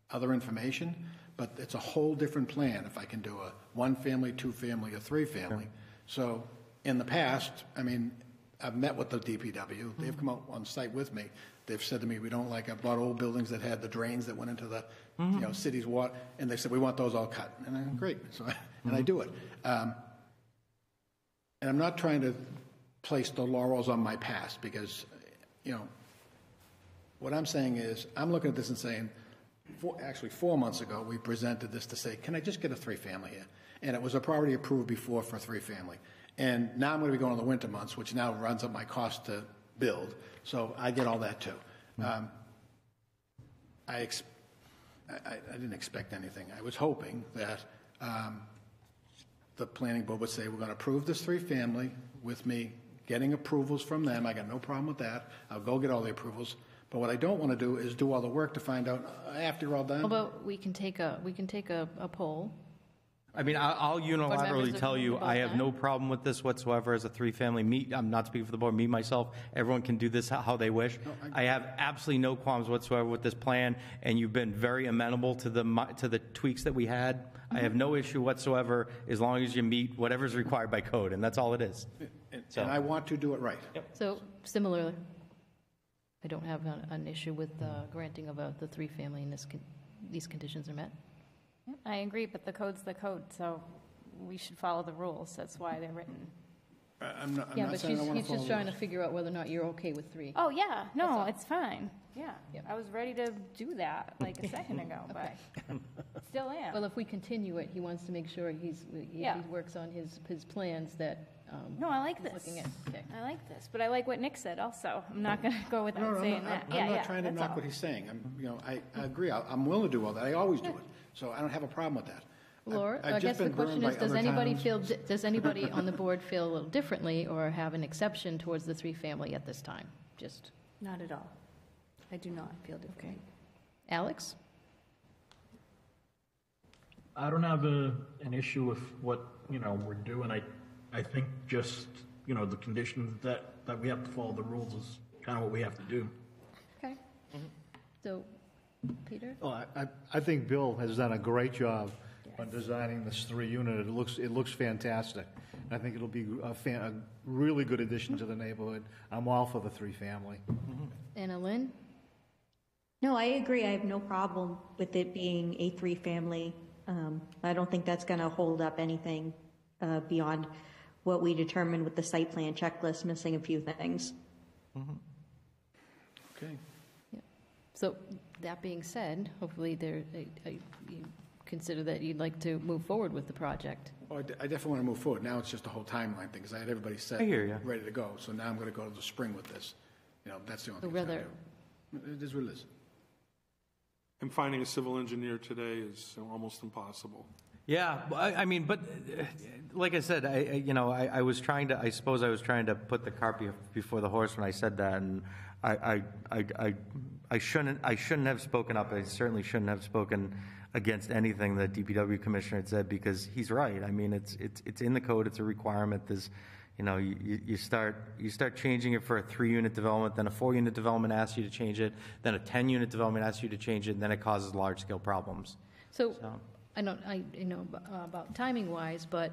Speaker 20: other information, but it's a whole different plan if I can do a 1-family, 2-family, or 3-family. So in the past, I mean, I've met with the DPW. They've come out on site with me. They've said to me, we don't like, I bought old buildings that had the drains that went into the city's water, and they said, we want those all cut. And I'm great, so and I do it. And I'm not trying to place the laurels on my past because, what I'm saying is, I'm looking at this and saying, 4 months ago, we presented this to say, can I just get a 3-family here? And it was already approved before for a 3-family. And now I'm going to be going to the winter months, which now runs up my cost to build. So I get all that too. I didn't expect anything. I was hoping that the planning board would say, we're going to approve this 3-family with me getting approvals from them. I got no problem with that. I'll go get all the approvals. But what I don't want to do is do all the work to find out after you're all done.
Speaker 1: although we can take a poll.
Speaker 3: I mean, I'll unilaterally
Speaker 1: are
Speaker 3: tell you,
Speaker 1: comfortable
Speaker 3: I
Speaker 1: with
Speaker 3: have
Speaker 1: that?
Speaker 3: no problem with this whatsoever as a 3-family. I'm not speaking for the board, me, myself, everyone can do this how they wish. I have absolutely no qualms whatsoever with this plan, and you've been very amenable to the tweaks that we had. I have no issue whatsoever as long as you meet whatever's required by code, and that's all it is.
Speaker 20: And I want to do it right.
Speaker 1: So similarly, I don't have an issue with granting of the 3-family and these conditions are met.
Speaker 11: I agree, but the code's the code, so we should follow the rules. That's why they're written.
Speaker 20: I'm not
Speaker 1: Yeah, but
Speaker 20: saying I don't want
Speaker 1: he's
Speaker 20: to follow
Speaker 1: just trying
Speaker 20: the
Speaker 1: to figure out whether or not you're okay with 3.
Speaker 11: Oh, yeah, no, it's fine. Yeah, I was ready to do that like a second ago, but still am.
Speaker 1: Well, if we continue it, he wants to make sure he works on his plans that.
Speaker 11: No, I like
Speaker 1: he's
Speaker 11: this.
Speaker 1: Looking at. Okay.
Speaker 11: I like this, but I like what Nick said also. I'm not going to go without saying that.
Speaker 20: I'm not trying to knock what he's saying. I agree. I'm willing to do all that. I always do it. So I don't have a problem with that.
Speaker 1: Laura,
Speaker 20: I've
Speaker 1: I
Speaker 20: just
Speaker 1: guess the
Speaker 20: been burned
Speaker 1: question
Speaker 20: by
Speaker 1: is, does
Speaker 20: other
Speaker 1: anybody
Speaker 20: towns.
Speaker 1: does anybody on the board feel a little differently or have an exception towards the 3-family at this time? Just.
Speaker 8: Not at all. I do not feel different.
Speaker 1: Alex?
Speaker 6: I don't have an issue with what, we're doing. I think just, the conditions that we have to follow the rules is kind of what we have to do.
Speaker 1: Okay. So, Peter?
Speaker 5: Well, I think Bill has done a great job on designing this 3-unit. It looks fantastic. And I think it'll be a really good addition to the neighborhood. I'm all for the 3-family.
Speaker 1: Anna Lynn?
Speaker 14: No, I agree. I have no problem with it being a 3-family. I don't think that's going to hold up anything beyond what we determined with the site plan checklist, missing a few things.
Speaker 20: Okay.
Speaker 1: Yeah. So, that being said, hopefully you consider that you'd like to move forward with the project.
Speaker 20: Oh, I definitely want to move forward. Now it's just a whole timeline thing, because I had everybody set,
Speaker 3: I hear ya.
Speaker 20: ready to go. So now I'm going to go to the spring with this. That's the only
Speaker 1: So
Speaker 20: thing.
Speaker 1: rather,
Speaker 20: It is what it is.
Speaker 19: And finding a civil engineer today is almost impossible.
Speaker 3: Yeah, I mean, but like I said, I was trying to, I suppose I was trying to put the cart before the horse when I said that, and I shouldn't have spoken up. I certainly shouldn't have spoken against anything that DPW commissioner had said, because he's right. I mean, it's in the code. It's a requirement. There's, you start changing it for a 3-unit development, then a 4-unit development asks you to change it, then a 10-unit development asks you to change it, and then it causes large-scale problems.
Speaker 1: So I know about timing-wise, but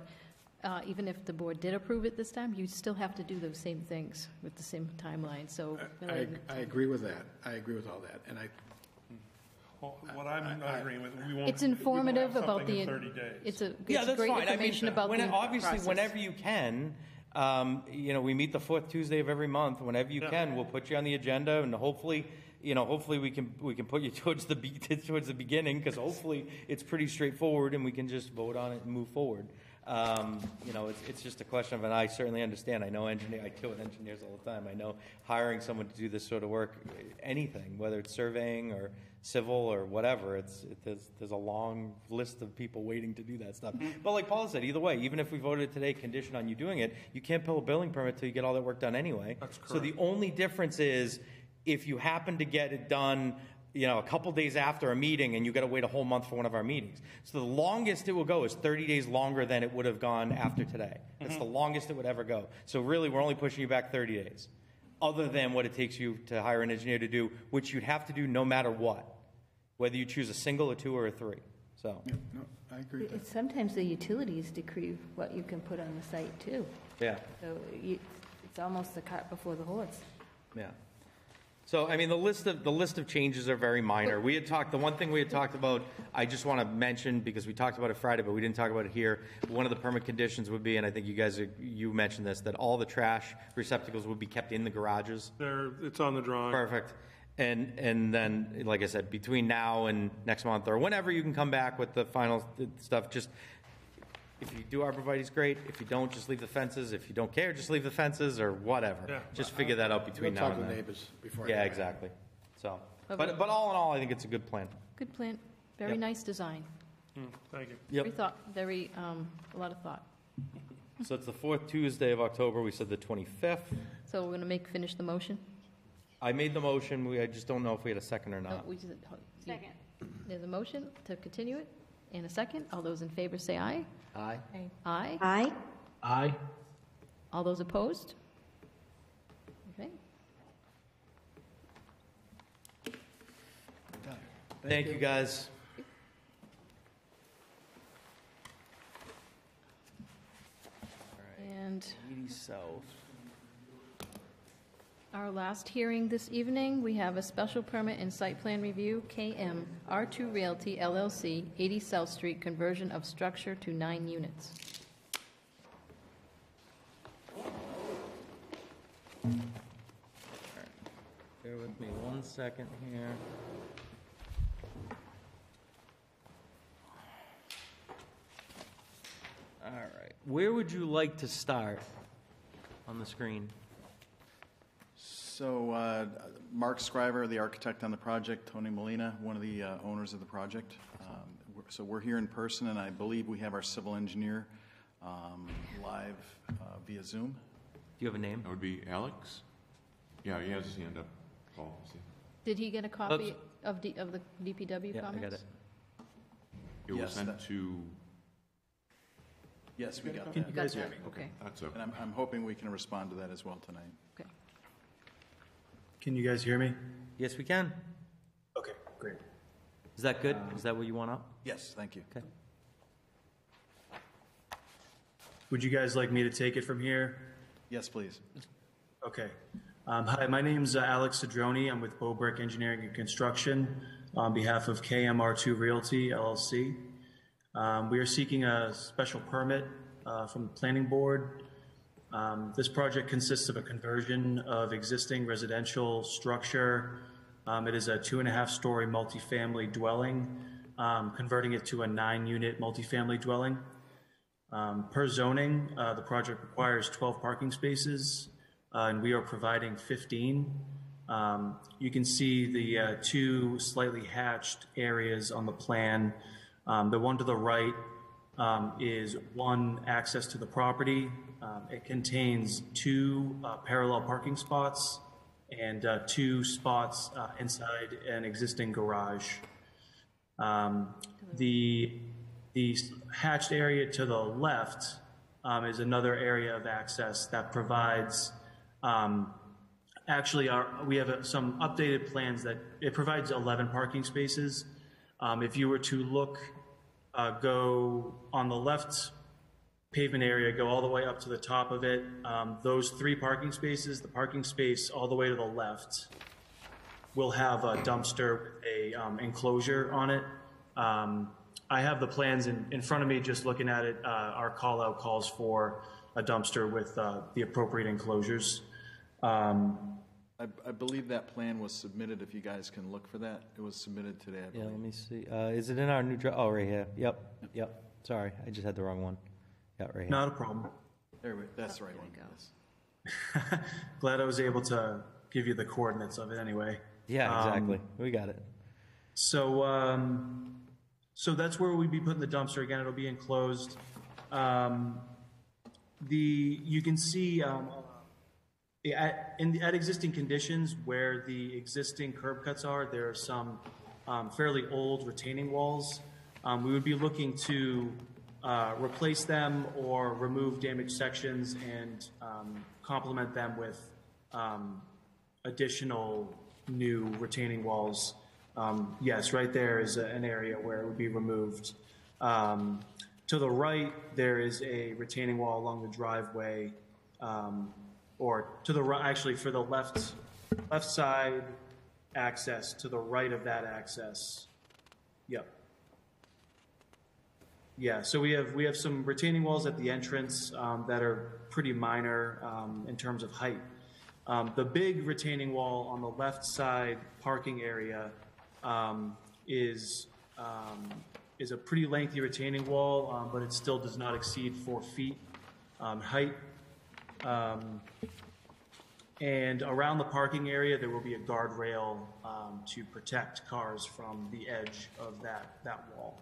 Speaker 1: even if the board did approve it this time, you still have to do those same things with the same timeline. So
Speaker 20: I agree with that. I agree with all that. And
Speaker 19: what I'm not agreeing with, we won't.
Speaker 1: It's informative
Speaker 19: we won't have
Speaker 1: about the.
Speaker 19: something in 30 days.
Speaker 1: It's
Speaker 3: that's
Speaker 1: great
Speaker 3: fine.
Speaker 1: information about the
Speaker 3: obviously,
Speaker 1: process.
Speaker 3: whenever you can, we meet the fourth Tuesday of every month. Whenever you can, we'll put you on the agenda, and hopefully we can put you towards the beginning, because hopefully it's pretty straightforward, and we can just vote on it and move forward. It's just a question of, and I certainly understand. I know I deal with engineers all the time. I know hiring someone to do this sort of work, anything, whether it's surveying or civil or whatever, there's a long list of people waiting to do that stuff. But like Paul said, either way, even if we voted today condition on you doing it, you can't pull a building permit till you get all that work done anyway.
Speaker 19: That's correct.
Speaker 3: So the only difference is if you happen to get it done, a couple days after a meeting, and you got to wait a whole month for one of our meetings. So the longest it will go is 30 days longer than it would have gone after today. That's the longest it would ever go. So really, we're only pushing you back 30 days, other than what it takes you to hire an engineer to do, which you'd have to do no matter what, whether you choose a single, a 2, or a 3. So.
Speaker 20: Yeah, no, I agree with that.
Speaker 8: Sometimes the utilities decree what you can put on the site, too.
Speaker 3: Yeah.
Speaker 8: So it's almost the cart before the horse.
Speaker 3: Yeah. So, I mean, the list of changes are very minor. The one thing we had talked about, I just want to mention, because we talked about it Friday, but we didn't talk about it here. One of the permit conditions would be, and I think you mentioned this, that all the trash receptacles would be kept in the garages.
Speaker 19: It's on the drawing.
Speaker 3: Perfect. And then, like I said, between now and next month, or whenever you can come back with the final stuff, just, if you do arborvitae's, great. If you don't, just leave the fences. If you don't care, just leave the fences, or whatever.
Speaker 19: Yeah.
Speaker 3: Just figure that out between now and then.
Speaker 20: Talk to the neighbors before.
Speaker 3: Yeah, exactly. So, but all in all, I think it's a good plan.
Speaker 1: Good plan. Very nice design.
Speaker 19: Thank you.
Speaker 1: Very a lot of thought.
Speaker 3: So it's the fourth Tuesday of October. We said the 25th.
Speaker 1: So we're going to finish the motion?
Speaker 3: I made the motion. I just don't know if we had a second or not.
Speaker 11: Second.
Speaker 1: There's a motion to continue it and a second. All those in favor say aye.
Speaker 16: Aye.
Speaker 1: Aye.
Speaker 14: Aye.
Speaker 6: Aye.
Speaker 1: All those opposed? Okay.
Speaker 3: Thank you, guys.
Speaker 1: And
Speaker 3: 80 South.
Speaker 1: our last hearing this evening, we have a special permit and site plan review, KM R2 Realty LLC, 80 South Street, conversion of structure to 9 units.
Speaker 3: Bear with me 1 second here. All right. Where would you like to start on the screen?
Speaker 12: So Mark Scriver, the architect on the project, Tony Molina, one of the owners of the project. So we're here in person, and I believe we have our civil engineer live via Zoom.
Speaker 3: Do you have a name?
Speaker 2: That would be Alex. Yeah, he has his hand up. Paul, see.
Speaker 1: Did he get a copy of the DPW
Speaker 3: Yeah,
Speaker 1: comments?
Speaker 3: I got it.
Speaker 2: It was sent to...
Speaker 12: Yes, we got
Speaker 1: You
Speaker 12: that.
Speaker 1: got that, okay.
Speaker 2: That's okay.
Speaker 12: And I'm hoping we can respond to that as well tonight.
Speaker 1: Okay.
Speaker 22: Can you guys hear me?
Speaker 3: Yes, we can.
Speaker 22: Okay, great.
Speaker 3: Is that good? Is that what you want up?
Speaker 12: Yes, thank you.
Speaker 3: Okay.
Speaker 22: Would you guys like me to take it from here?
Speaker 12: Yes, please.
Speaker 22: Okay. Hi, my name's Alex Cedroni. I'm with Bobrick Engineering and Construction on behalf of KMR2 Realty LLC. We are seeking a special permit from the Planning Board. This project consists of a conversion of existing residential structure. It is a 2.5-story multifamily dwelling, converting it to a 9-unit multifamily dwelling. Per zoning, the project requires 12 parking spaces, and we are providing 15. You can see the 2 slightly hatched areas on the plan. The one to the right is one access to the property. It contains 2 parallel parking spots and 2 spots inside an existing garage. The hatched area to the left is another area of access that provides, we have some updated plans that it provides 11 parking spaces. If you were to look, go on the left pavement area, go all the way up to the top of it, those 3 parking spaces, the parking space all the way to the left will have a dumpster with a enclosure on it. I have the plans in front of me, just looking at it. Our call out calls for a dumpster with the appropriate enclosures.
Speaker 12: I believe that plan was submitted, if you guys can look for that. It was submitted today, I believe.
Speaker 3: Yeah, let me see. Is it in our new draft? Oh, right here. Yep. Sorry, I just had the wrong one. Yeah, right here.
Speaker 22: Not a problem.
Speaker 12: That's the right one.
Speaker 22: Yes. Glad I was able to give you the coordinates of it anyway.
Speaker 3: Yeah, exactly. We got it.
Speaker 22: So, so that's where we'd be putting the dumpster. Again, it'll be enclosed. You can see at existing conditions where the existing curb cuts are, there are some fairly old retaining walls. We would be looking to replace them or remove damaged sections and complement them with additional new retaining walls. Yes, right there is an area where it would be removed. To the right, there is a retaining wall along the driveway, or to the right, actually for the left side access, to the right of that access. Yep. Yeah, so we have some retaining walls at the entrance that are pretty minor in terms of height. The big retaining wall on the left side parking area is a pretty lengthy retaining wall, but it still does not exceed 4 feet height. And around the parking area, there will be a guardrail to protect cars from the edge of that wall.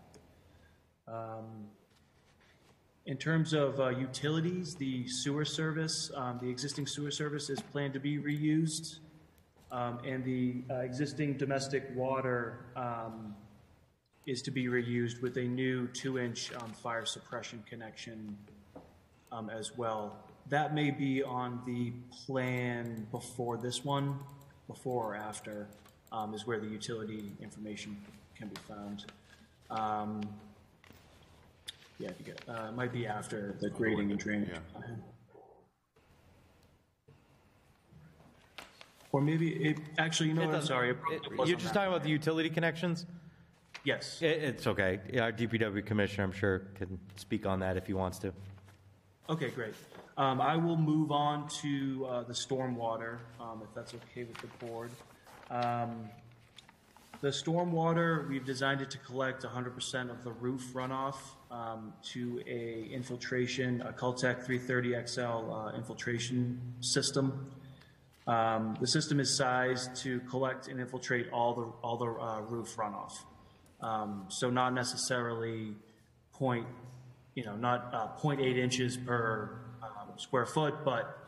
Speaker 22: In terms of utilities, the sewer service, the existing sewer service is planned to be reused, and the existing domestic water is to be reused with a new 2-inch fire suppression connection as well. That may be on the plan before this one, before or after, is where the utility information can be found. Yeah, it might be after the grading and drainage plan. Or maybe actually, you know what, I'm sorry.
Speaker 3: You're just talking about the utility connections?
Speaker 22: Yes.
Speaker 3: It's okay. Yeah, our DPW commissioner, I'm sure, can speak on that if he wants to.
Speaker 22: Okay, great. I will move on to the stormwater, if that's okay with the board. The stormwater, we've designed it to collect 100% of the roof runoff to a Cultec 330XL infiltration system. The system is sized to collect and infiltrate all the roof runoff. So not necessarily not 0.8 inches per square foot, but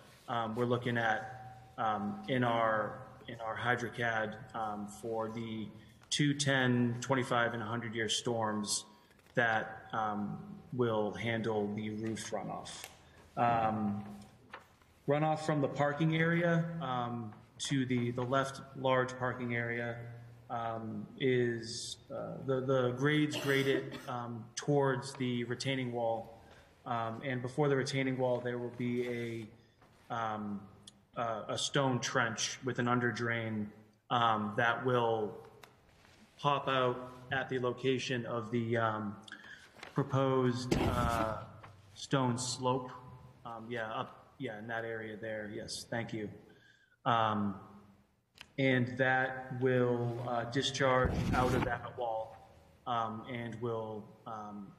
Speaker 22: we're looking at in our HydroCAD for the 2, 10, 25, and 100-year storms that will handle the roof runoff. Runoff from the parking area to the left large parking area is the grades graded towards the retaining wall. And before the retaining wall, there will be a stone trench with an under drain that will pop out at the location of the proposed stone slope. In that area there. Yes, thank you. And that will discharge out of that wall and will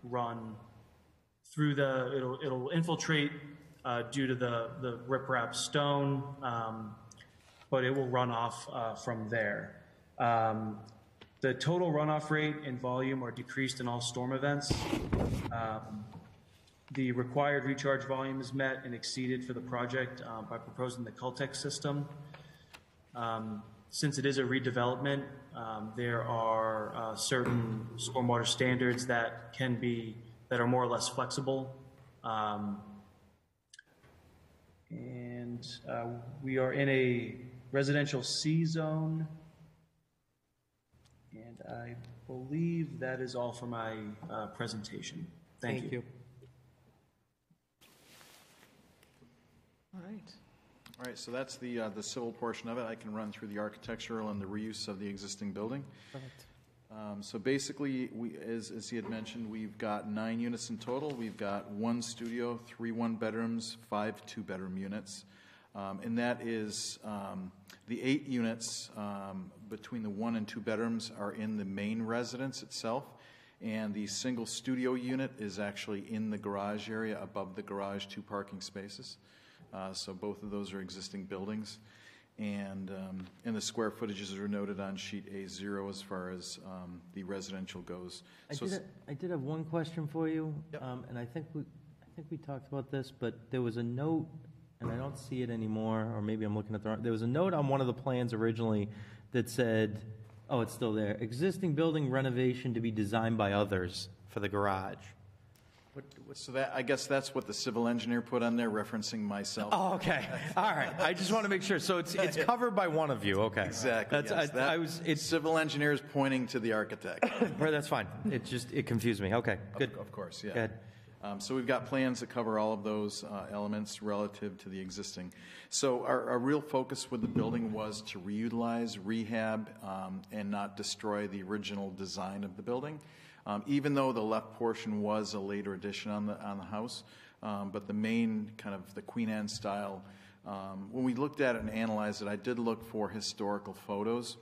Speaker 22: run through it'll infiltrate due to the riprap stone, but it will run off from there. The total runoff rate and volume are decreased in all storm events. The required recharge volume is met and exceeded for the project by proposing the Cultec system. Since it is a redevelopment, there are certain stormwater standards that are more or less flexible. And we are in a residential C zone. And I believe that is all for my presentation. Thank you.
Speaker 1: All right.
Speaker 12: All right, so that's the civil portion of it. I can run through the architectural and the reuse of the existing building.
Speaker 3: Perfect.
Speaker 12: So basically, as he had mentioned, we've got 9 units in total. We've got 1 studio, 3 one-bedrooms, 5 two-bedroom units. And that is the 8 units between the 1 and 2 bedrooms are in the main residence itself. And the single studio unit is actually in the garage area, above the garage, 2 parking spaces. So both of those are existing buildings. And the square footages are noted on sheet A0 as far as the residential goes.
Speaker 3: I did have one question for you, and I think we talked about this, but there was a note, and I don't see it anymore, or maybe I'm looking at the wrong. There was a note on one of the plans originally that said, oh, it's still there, existing building renovation to be designed by others for the garage.
Speaker 12: So that, I guess that's what the civil engineer put on there, referencing myself.
Speaker 3: Oh, okay. All right. I just want to make sure. So it's covered by one of you. Okay.
Speaker 12: Exactly.
Speaker 3: Yes.
Speaker 12: It's civil engineers pointing to the architect.
Speaker 3: Right, that's fine. It confused me. Okay, good.
Speaker 12: Of course, yeah.
Speaker 3: Go ahead.
Speaker 12: So we've got plans that cover all of those elements relative to the existing. So our real focus with the building was to reutilize, rehab, and not destroy the original design of the building. Even though the left portion was a later addition on the house, but the main kind of the Queen Anne style, when we looked at it and analyzed it, I did look for historical photos,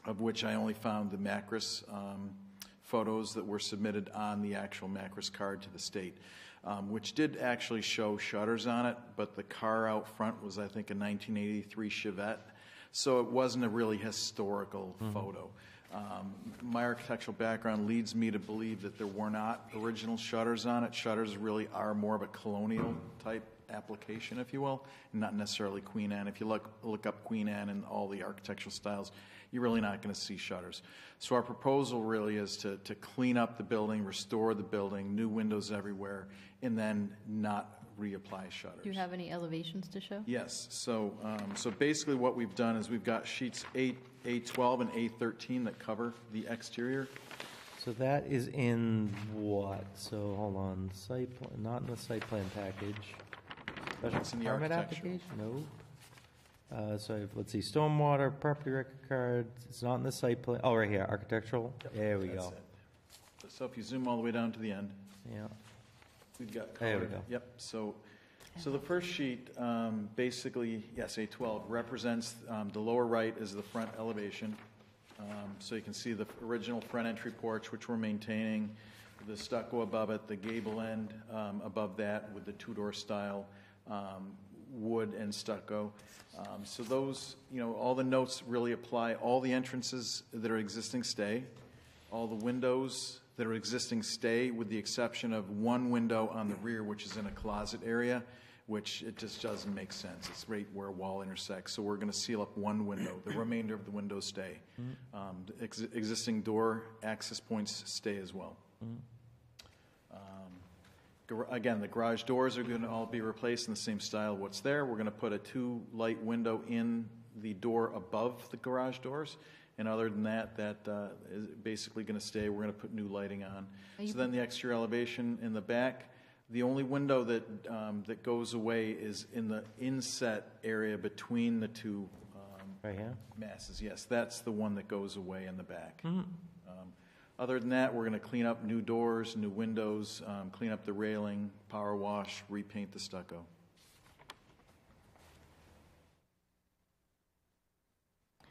Speaker 12: of which I only found the Macris photos that were submitted on the actual Macris card to the state, which did actually show shutters on it, but the car out front was, I think, a 1983 Chevette, so it wasn't a really historical photo. My architectural background leads me to believe that there were not original shutters on it. Shutters really are more of a colonial type application, if you will, and not necessarily Queen Anne. If you look up Queen Anne and all the architectural styles, you're really not going to see shutters. So our proposal really is to clean up the building, restore the building, new windows everywhere, and then not reapply shutters.
Speaker 1: Do you have any elevations to show?
Speaker 12: Yes. So basically what we've done is we've got sheets A12 and A13 that cover the exterior.
Speaker 3: So that is in what? So hold on, not in the site plan package. Special
Speaker 12: It's in the
Speaker 3: permit
Speaker 12: architectural.
Speaker 3: application? No. So let's see, stormwater, property record card, it's not in the site plan, oh, right here, architectural, there we go.
Speaker 12: It. So if you zoom all the way down to the end.
Speaker 3: Yeah.
Speaker 12: We've got
Speaker 3: There we
Speaker 12: colored.
Speaker 3: go.
Speaker 12: Yep. So the first sheet, basically, yes, A12 represents the lower right is the front elevation. So you can see the original front entry porch, which we're maintaining, the stucco above it, the gable end above that with the two-door style wood and stucco. So those, all the notes really apply. All the entrances that are existing stay. All the windows that are existing stay, with the exception of one window on the rear, which is in a closet area, which it just doesn't make sense. It's right where a wall intersects. So we're going to seal up one window. The remainder of the windows stay. The existing door access points stay as well. Again, the garage doors are going to all be replaced in the same style of what's there. We're going to put a 2-light window in the door above the garage doors. And other than that, that is basically going to stay. We're going to put new lighting on. So then the exterior elevation in the back, the only window that goes away is in the inset area between the two
Speaker 3: right here?
Speaker 12: masses. Yes, that's the one that goes away in the back. Other than that, we're going to clean up new doors, new windows, clean up the railing, power wash, repaint the stucco.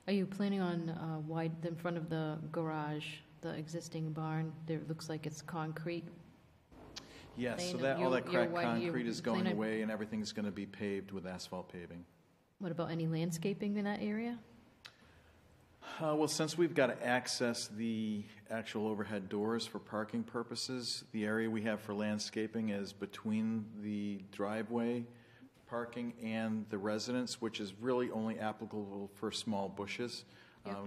Speaker 1: Are you planning on in front of the garage, the existing barn? There looks like it's concrete.
Speaker 12: Yes, so all that cracked concrete is going away, and everything's going to be paved with asphalt paving.
Speaker 1: What about any landscaping in that area?
Speaker 12: Well, since we've got to access the actual overhead doors for parking purposes, the area we have for landscaping is between the driveway parking and the residence, which is really only applicable for small bushes.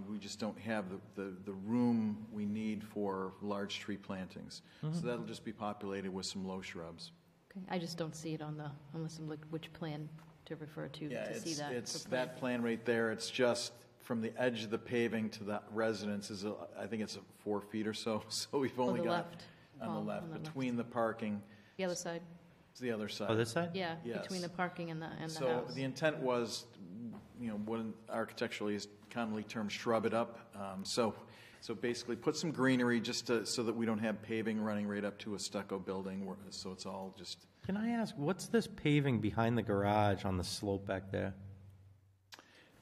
Speaker 12: We just don't have the room we need for large tree plantings. So that'll just be populated with some low shrubs.
Speaker 1: Okay, I just don't see it on the, unless I'm looking which plan to refer to see that.
Speaker 12: It's that plan right there. It's just from the edge of the paving to the residence is, I think it's 4 feet or so. So we've only got
Speaker 1: left.
Speaker 12: on the left, between the parking.
Speaker 1: The other side?
Speaker 12: It's the other side.
Speaker 3: Oh, this side?
Speaker 1: Yeah,
Speaker 12: Yes.
Speaker 1: between the parking and the house.
Speaker 12: So the intent was, what architecturally is commonly termed shrub it up. So basically put some greenery just so that we don't have paving running right up to a stucco building. So it's all just.
Speaker 3: Can I ask, what's this paving behind the garage on the slope back there?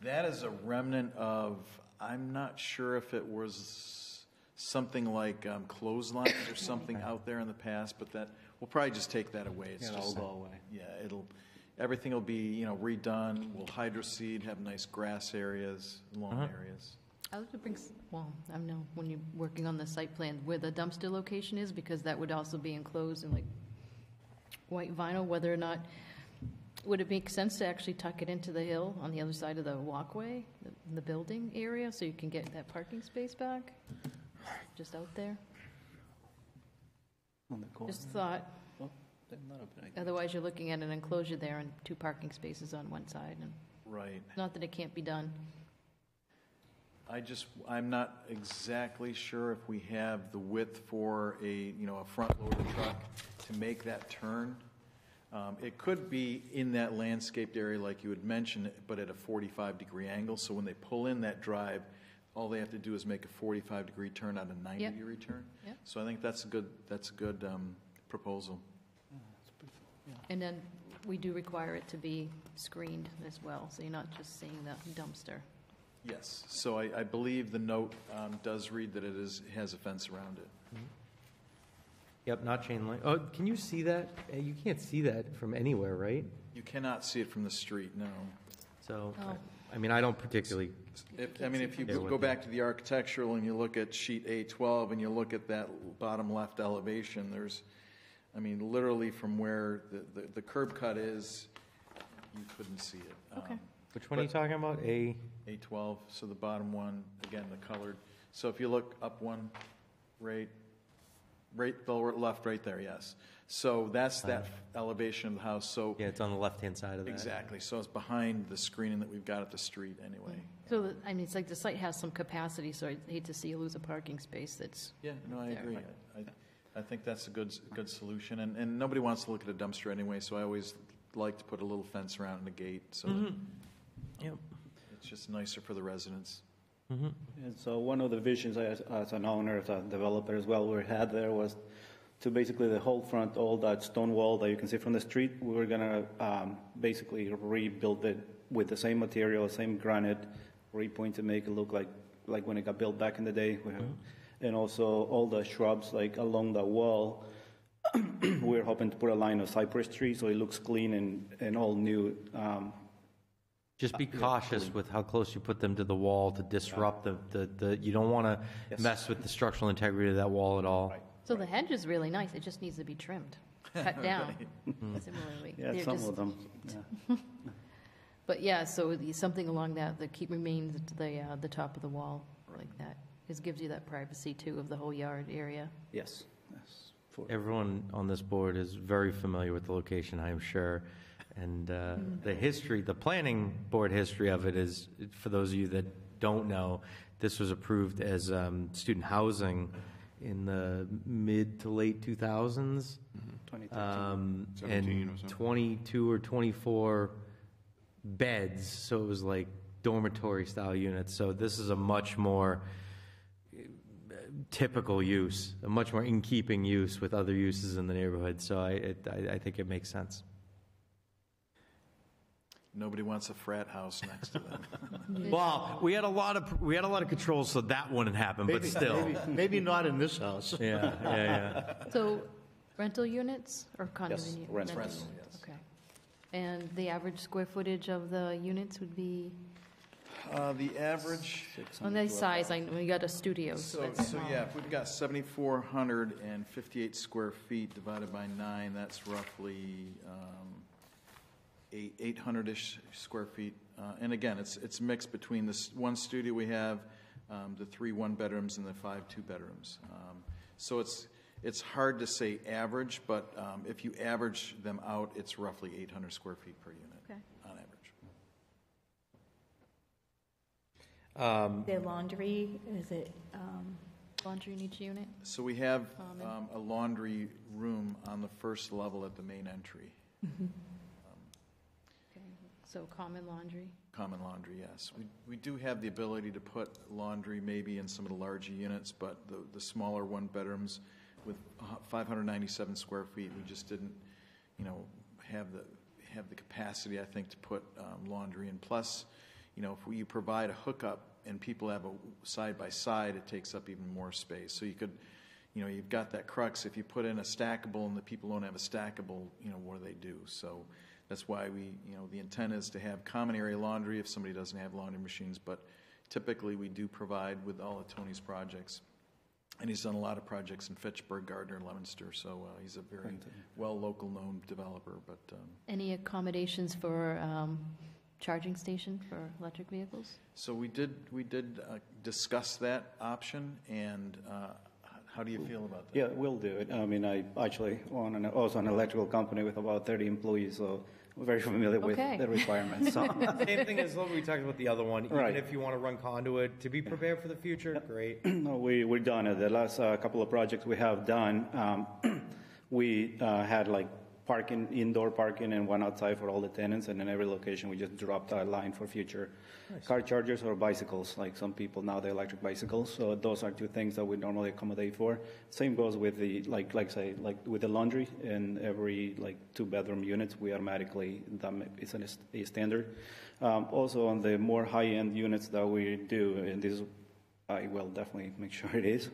Speaker 12: That is a remnant of, I'm not sure if it was something like clotheslines or something out there in the past, but that, we'll probably just take that away. It's
Speaker 16: It'll
Speaker 12: just,
Speaker 16: all go away.
Speaker 12: Yeah, everything will be, redone. We'll hydroseed, have nice grass areas, lawn areas.
Speaker 1: I like to bring, I don't know, when you're working on the site plan, where the dumpster location is, because that would also be enclosed in like white vinyl, whether or not, would it make sense to actually tuck it into the hill on the other side of the walkway, the building area, so you can get that parking space back? Just out there?
Speaker 16: On the corner.
Speaker 1: Just thought.
Speaker 16: Well, then not a bad idea.
Speaker 1: Otherwise, you're looking at an enclosure there and 2 parking spaces on one side, and
Speaker 12: Right.
Speaker 1: not that it can't be done.
Speaker 12: I'm not exactly sure if we have the width for a front loader truck to make that turn. It could be in that landscaped area like you had mentioned, but at a 45-degree angle. So when they pull in that drive, all they have to do is make a 45-degree turn, not a 90-degree turn.
Speaker 1: Yep.
Speaker 12: So I think that's a good proposal.
Speaker 1: And then we do require it to be screened as well, so you're not just seeing the dumpster.
Speaker 12: Yes. So I believe the note does read that it has a fence around it.
Speaker 3: Yep, not chain link. Oh, can you see that? You can't see that from anywhere, right?
Speaker 12: You cannot see it from the street, no.
Speaker 3: So, I mean, I don't particularly.
Speaker 12: If you go back to the architectural and you look at sheet A12 and you look at that bottom left elevation, there's, literally from where the curb cut is, you couldn't see it.
Speaker 1: Okay.
Speaker 3: Which one are you talking about?
Speaker 12: A12, so the bottom one, again, the colored. So if you look up one, right the left right there, yes. So that's that elevation of the house. So
Speaker 3: yeah, it's on the left-hand side of that.
Speaker 12: Exactly. So it's behind the screening that we've got at the street anyway.
Speaker 1: So, it's like the site has some capacity, so I hate to see you lose a parking space that's.
Speaker 12: Yeah, no, I
Speaker 1: there,
Speaker 12: agree.
Speaker 1: but-
Speaker 12: I think that's a good solution. And nobody wants to look at a dumpster anyway, so I always like to put a little fence around and a gate so that
Speaker 3: Yep.
Speaker 12: it's just nicer for the residents.
Speaker 4: And so one of the visions as an owner, as a developer as well, we had there was to basically the whole front, all that stone wall that you can see from the street, we were going to basically rebuild it with the same material, same granite, repoint to make it look like when it got built back in the day. And also all the shrubs like along the wall, we're hoping to put a line of cypress trees so it looks clean and all new.
Speaker 3: Just be cautious with how close you put them to the wall to disrupt the you don't want to mess with the structural integrity of that wall at all.
Speaker 1: So the hedge is really nice, it just needs to be trimmed, cut down, similarly.
Speaker 4: Yeah,
Speaker 1: They're
Speaker 4: some
Speaker 1: just-
Speaker 4: of them. Yeah.
Speaker 1: But yeah, so something along that remains at the top of the wall, like that. It gives you that privacy too of the whole yard area.
Speaker 4: Yes.
Speaker 3: Everyone on this board is very familiar with the location, I'm sure. And the planning board history of it is, for those of you that don't know, this was approved as student housing in the mid to late 2000s.
Speaker 4: 2013.
Speaker 2: 17 or
Speaker 3: and
Speaker 2: so.
Speaker 3: 22 or 24 beds, so it was like dormitory style units. So this is a much more typical use, a much more in keeping use with other uses in the neighborhood. So I think it makes sense.
Speaker 12: Nobody wants a frat house next to them.
Speaker 3: Well, we had a lot of controls, so that wouldn't happen. But still,
Speaker 5: maybe not in this house.
Speaker 3: yeah.
Speaker 1: So rental units or condominium?
Speaker 12: rental,
Speaker 1: rentals?
Speaker 12: yes.
Speaker 1: Okay. And the average square footage of the units would be?
Speaker 12: The average.
Speaker 1: On the size, we got a studio, so that's small.
Speaker 12: Yeah, if we've got 7,458 square feet divided by 9, that's roughly a 800-ish square feet. And again, it's mixed between this one studio we have, the 3 one-bedrooms, and the 5 two-bedrooms. So it's hard to say average, but if you average them out, it's roughly 800 square feet per unit on average.
Speaker 8: The laundry, is it?
Speaker 1: Laundry in each unit?
Speaker 12: So we have a laundry room on the first level at the main entry.
Speaker 1: So common laundry?
Speaker 12: Common laundry, yes. We do have the ability to put laundry maybe in some of the larger units, but the smaller one-bedrooms with 597 square feet, we just didn't, have the capacity, I think, to put laundry in. Plus, if you provide a hookup and people have a side-by-side, it takes up even more space. So you could, you've got that crux. If you put in a stackable and the people don't have a stackable, what do they do? So that's why the intent is to have common area laundry if somebody doesn't have laundry machines. But typically we do provide with all of Tony's projects. And he's done a lot of projects in Fitchburg, Gardner, Leominster. So he's a very local known developer. But
Speaker 1: any accommodations for charging station for electric vehicles?
Speaker 12: So we did discuss that option, and how do you feel about that?
Speaker 4: Yeah, we'll do it. I mean, I actually own also an electrical company with about 30 employees, so we're very familiar with the requirements. So.
Speaker 3: Same thing as what we talked about the other one. Even if you want to run conduit, to be prepared for the future, great.
Speaker 4: No, we're done it. The last couple of projects we have done, we had like indoor parking and one outside for all the tenants, and in every location we just dropped a line for future car chargers or bicycles. Like some people now, they electric bicycles. So those are two things that we normally accommodate for. Same goes with the like with the laundry. In every 2-bedroom units, we automatically, that is a standard. Also on the more high-end units that we do, and this I will definitely make sure it is.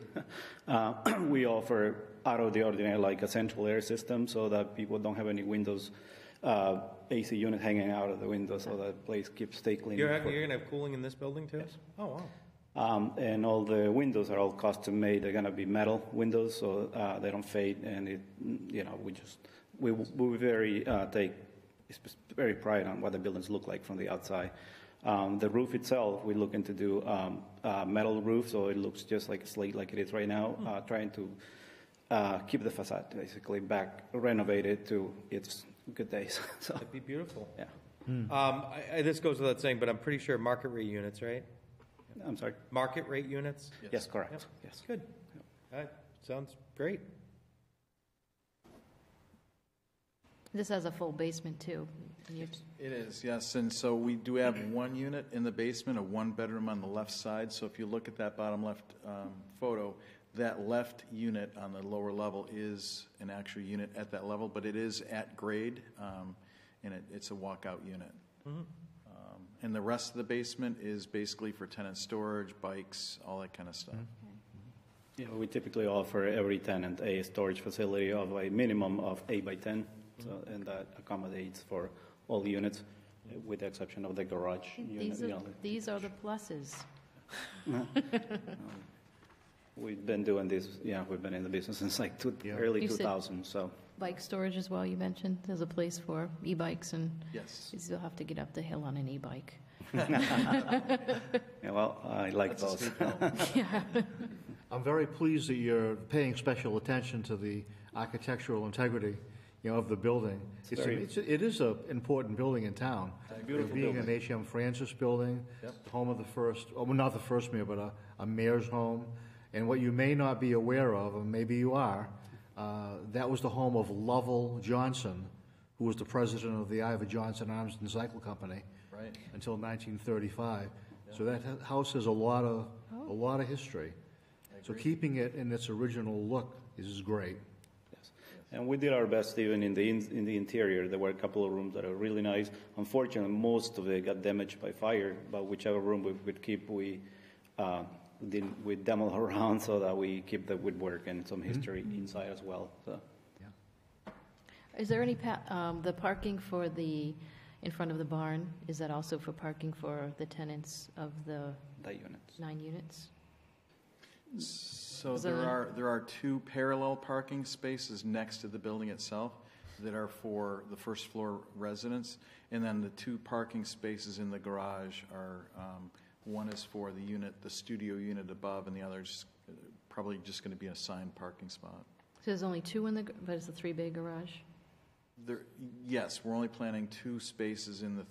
Speaker 4: We offer out of the ordinary, like a central air system, so that people don't have any windows, AC unit hanging out of the window, so that the place stay clean.
Speaker 3: You're going to have cooling in this building too? Yes. Oh,
Speaker 4: wow. And all the windows are all custom made. They're going to be metal windows, so they don't fade. And we very take very pride on what the buildings look like from the outside. The roof itself, we're looking to do metal roof, so it looks just like a slate like it is right now, trying to keep the facade basically back, renovated to its good days. So
Speaker 3: that'd be beautiful.
Speaker 4: Yeah.
Speaker 3: This goes without saying, but I'm pretty sure market rate units, right?
Speaker 4: I'm sorry?
Speaker 3: Market rate units?
Speaker 4: Yes, correct.
Speaker 3: Yep.
Speaker 4: Yes.
Speaker 3: Good. That sounds great.
Speaker 1: This has a full basement too.
Speaker 12: It is, yes. And so we do have one unit in the basement, a 1-bedroom on the left side. So if you look at that bottom left photo, that left unit on the lower level is an actual unit at that level, but it is at grade, and it's a walkout unit. And the rest of the basement is basically for tenant storage, bikes, all that kind of stuff.
Speaker 4: Yeah, we typically offer every tenant a storage facility of a minimum of 8 by 10, and that accommodates for all the units, with the exception of the garage unit.
Speaker 1: These are the pluses.
Speaker 4: We've been doing this, we've been in the business since early 2000, so.
Speaker 1: Bike storage as well, you mentioned. There's a place for e-bikes, and
Speaker 12: yes,
Speaker 1: you still have to get up the hill on an e-bike.
Speaker 4: Yeah, well, I like those.
Speaker 5: I'm very pleased that you're paying special attention to the architectural integrity, of the building. It is an important building in town.
Speaker 12: Beautiful
Speaker 5: being
Speaker 12: building.
Speaker 5: an H.M. Francis building, home of the first, not the first mayor, but a mayor's home. And what you may not be aware of, or maybe you are, that was the home of Lovell Johnson, who was the president of the Ivor Johnson Arms and Cycle Company until 1935. So that house has a lot of history. So keeping it in its original look is great.
Speaker 4: Yes, and we did our best even in the interior. There were a couple of rooms that are really nice. Unfortunately, most of it got damaged by fire. But whichever room we would keep, we demo around so that we keep the woodwork and some history inside as well. So.
Speaker 1: Is there any the parking for in front of the barn? Is that also for parking for the tenants of the
Speaker 4: units?
Speaker 1: 9 units.
Speaker 12: So there are 2 parallel parking spaces next to the building itself. that are for the first floor residents, and then the 2 parking spaces in the garage are, one is for the unit, the studio unit above, and the other's probably just going to be an assigned parking spot.
Speaker 1: So there's only 2 in the, but it's a 3-bay garage?
Speaker 12: Yes, we're only planning 2 spaces in the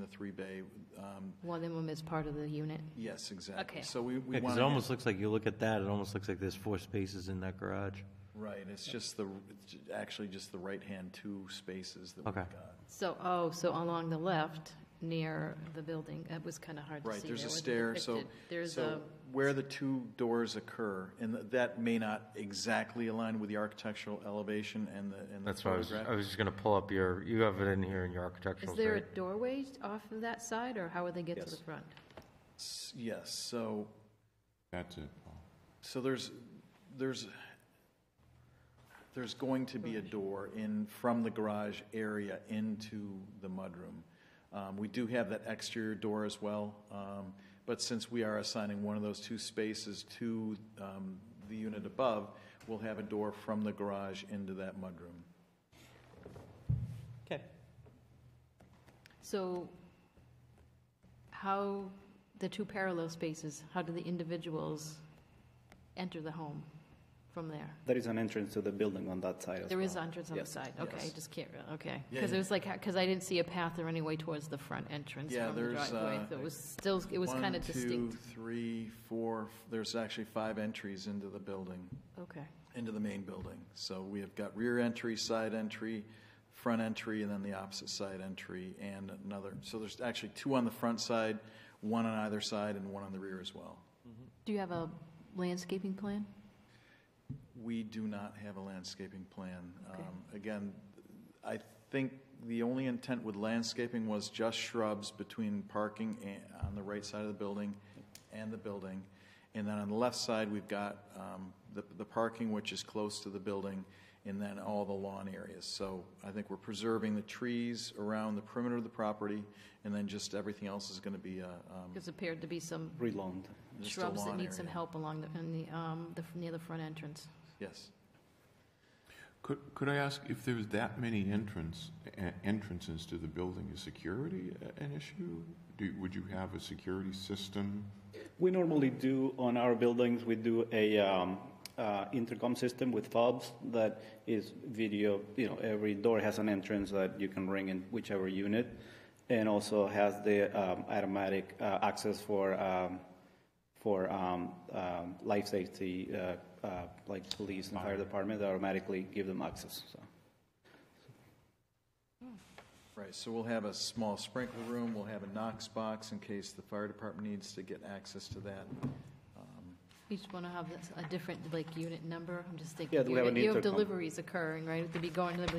Speaker 12: 3-bay.
Speaker 1: One of them is part of the unit?
Speaker 12: Yes, exactly.
Speaker 1: Okay.
Speaker 12: So we
Speaker 3: Yeah, 'cause
Speaker 12: want
Speaker 3: it almost looks like, you look at that, it almost looks like there's 4 spaces in that garage.
Speaker 12: Right, it's just actually just the right-hand 2 spaces that we've
Speaker 3: Okay.
Speaker 12: got.
Speaker 1: So, so along the left, near the building, it was kind of hard to see.
Speaker 12: Right, there's
Speaker 1: there
Speaker 12: a
Speaker 1: with the
Speaker 12: stair, so,
Speaker 1: depicted- There's
Speaker 12: so where the 2 doors occur, and that may not exactly align with the architectural elevation and the
Speaker 3: That's why
Speaker 12: photograph.
Speaker 3: I was just going to pull up you have it in here in your architectural.
Speaker 1: Is there a
Speaker 3: site.
Speaker 1: doorway off of that side, or how would they get to the front?
Speaker 12: Yes, so.
Speaker 2: That's it, Paul.
Speaker 12: So there's going to be a door in from the garage area into the mudroom. We do have that exterior door as well, but since we are assigning one of those 2 spaces to the unit above, we'll have a door from the garage into that mudroom.
Speaker 3: Okay.
Speaker 1: So how, the 2 parallel spaces, how do the individuals enter the home from there?
Speaker 4: There is an entrance to the building on that side as well.
Speaker 1: There is entrance on the
Speaker 4: Yes.
Speaker 1: side, okay,
Speaker 4: Yes.
Speaker 1: just can't, okay.
Speaker 12: Yeah,
Speaker 1: Because
Speaker 12: yeah.
Speaker 1: it was like, because I didn't see a path or any way towards the front entrance
Speaker 12: Yeah,
Speaker 1: from the
Speaker 12: there's,
Speaker 1: driveway. So it was still, it was kind of
Speaker 12: 1, 2,
Speaker 1: distinct.
Speaker 12: 3, 4. There's actually 5 entries into the building.
Speaker 1: Okay.
Speaker 12: Into the main building. So we have got rear entry, side entry, front entry, and then the opposite side entry, and another. So there's actually 2 on the front side, 1 on either side, and 1 on the rear as well.
Speaker 1: Do you have a landscaping plan?
Speaker 12: We do not have a landscaping plan.
Speaker 1: Okay.
Speaker 12: Again, I think the only intent with landscaping was just shrubs between parking on the right side of the building and the building. And then on the left side, we've got the parking, which is close to the building, and then all the lawn areas. So I think we're preserving the trees around the perimeter of the property, and then just everything else is going to be
Speaker 1: Because appeared to be some
Speaker 4: relawned.
Speaker 12: Just a
Speaker 1: shrubs that
Speaker 12: lawn
Speaker 1: need some
Speaker 12: area.
Speaker 1: help along near the front entrance.
Speaker 12: Yes.
Speaker 2: Could I ask if there's that many entrances to the building, is security an issue? Would you have a security system?
Speaker 4: We normally do on our buildings, we do a intercom system with fobs that is video, every door has an entrance that you can ring in whichever unit, and also has the automatic access for life safety, like police and fire department, that automatically give them access. So.
Speaker 12: Right, so we'll have a small sprinkler room, we'll have a Knox box in case the fire department needs to get access to that.
Speaker 1: Each one will have a different, unit number? I'm just thinking,
Speaker 4: Yeah, we have an
Speaker 1: you have
Speaker 4: intercom.
Speaker 1: deliveries occurring, right? To be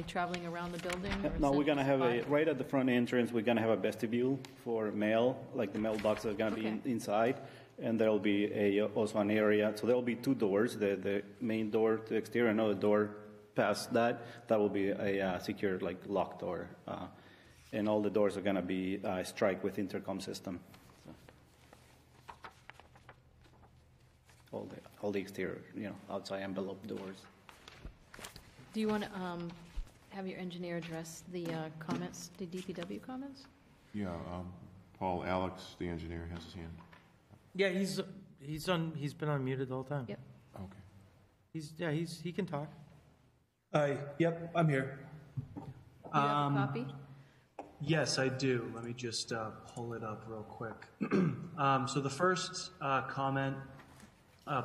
Speaker 1: traveling around the building? or
Speaker 4: No,
Speaker 1: is
Speaker 4: we're
Speaker 1: it
Speaker 4: gonna have
Speaker 1: spot?
Speaker 4: right at the front entrance, we're gonna have a vestibule for mail, like the mailbox is gonna be
Speaker 1: Okay.
Speaker 4: inside. And there'll be also an area, so there'll be 2 doors, the main door to the exterior, another door past that. That will be a secure, locked door. And all the doors are gonna be strike with intercom system. So. All the exterior, outside envelope doors.
Speaker 1: Do you want to have your engineer address the comments, the DPW comments?
Speaker 2: Yeah, Paul, Alex, the engineer, has his hand.
Speaker 3: Yeah, he's been unmuted the whole time.
Speaker 1: Yep.
Speaker 2: Okay.
Speaker 3: He can talk.
Speaker 22: Yep, I'm here.
Speaker 1: Do you have a copy?
Speaker 22: Yes, I do. Let me just pull it up real quick. So the first comment,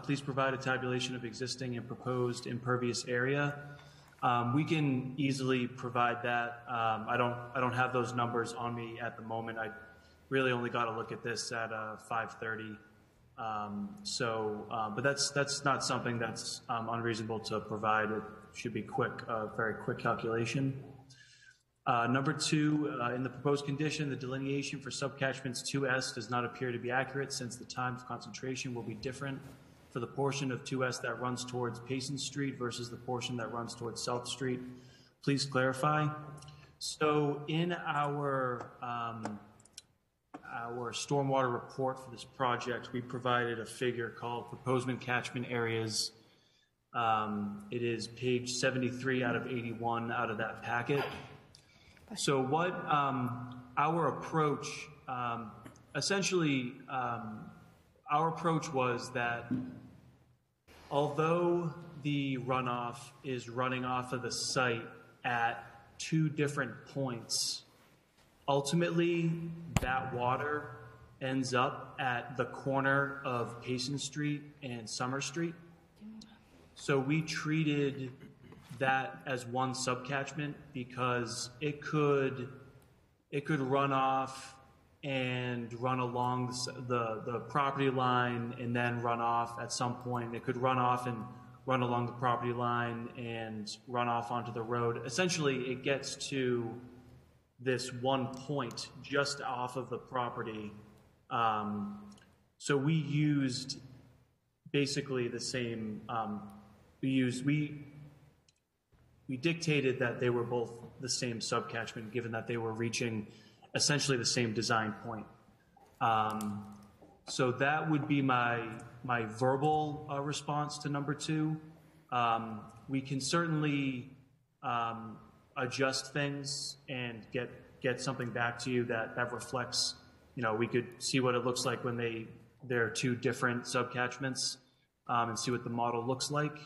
Speaker 22: please provide a tabulation of existing and proposed impervious area. We can easily provide that. I don't have those numbers on me at the moment. I really only got to look at this at 5:30. But that's not something that's unreasonable to provide. It should be quick, very quick calculation. Number 2, in the proposed condition, the delineation for subcatchments 2S does not appear to be accurate since the time of concentration will be different for the portion of 2S that runs towards Payson Street versus the portion that runs towards South Street. Please clarify. So in our stormwater report for this project, we provided a figure called proposed catchment areas It is page 73 out of 81 out of that packet. So what our approach, essentially, our approach was that although the runoff is running off of the site at 2 different points, ultimately that water ends up at the corner of Payson Street and Summer Street. So we treated that as one subcatchment because it could run off and run along the property line and then run off at some point. It could run off and run along the property line and run off onto the road. Essentially, it gets to this one point just off of the property. So we used basically the same, we dictated that they were both the same subcatchment, given that they were reaching essentially the same design point. So that would be my verbal response to number 2. We can certainly adjust things and get something back to you that reflects, we could see what it looks like when there are 2 different subcatchments and see what the model looks like.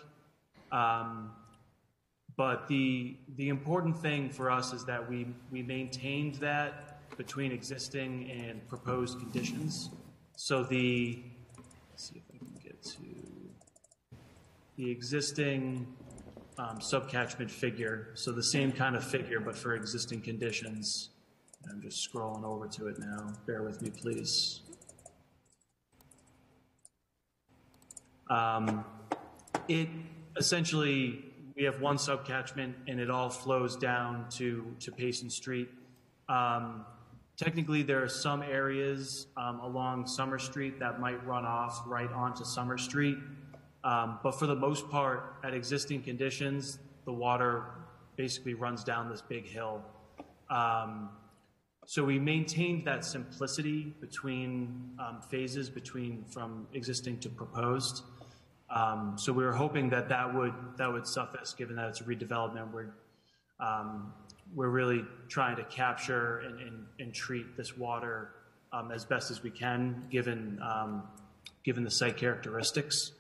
Speaker 22: But the important thing for us is that we maintained that between existing and proposed conditions. So let's see if I can get to the existing subcatchment figure. So the same kind of figure, but for existing conditions. I'm just scrolling over to it now. Bear with me, please. It essentially, we have one subcatchment and it all flows down to Payson Street. Technically, there are some areas along Summer Street that might run off right onto Summer Street. But for the most part, at existing conditions, the water basically runs down this big hill. So we maintained that simplicity between phases, from existing to proposed. So we were hoping that would suffice, given that it's a redevelopment. We're really trying to capture and treat this water as best as we can, given the site characteristics.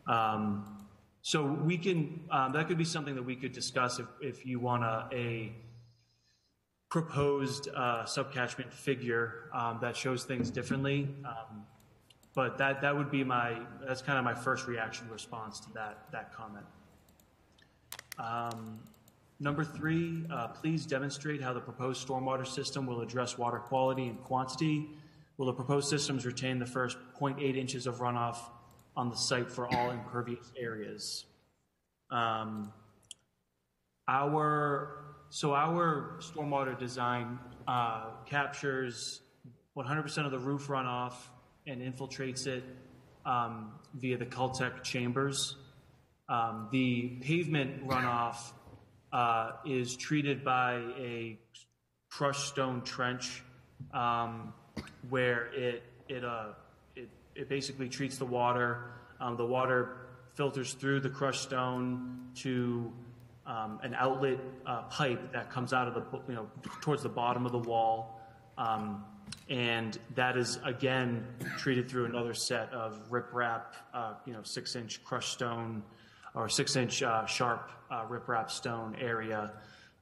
Speaker 22: So we can that could be something that we could discuss if you want a proposed subcatchment figure that shows things differently. But that would be that's kind of my first reaction response to that comment. Number 3, please demonstrate how the proposed stormwater system will address water quality and quantity. Will the proposed systems retain the first 0.8 inches of runoff on the site for all impervious areas? Our stormwater design captures 100% of the roof runoff and infiltrates it via the Cultec chambers. The pavement runoff is treated by a crushed stone trench where it basically treats the water. The water filters through the crushed stone to an outlet pipe that comes out of towards the bottom of the wall. And that is, again, treated through another set of riprap, 6-inch crushed stone or 6-inch sharp riprap stone area.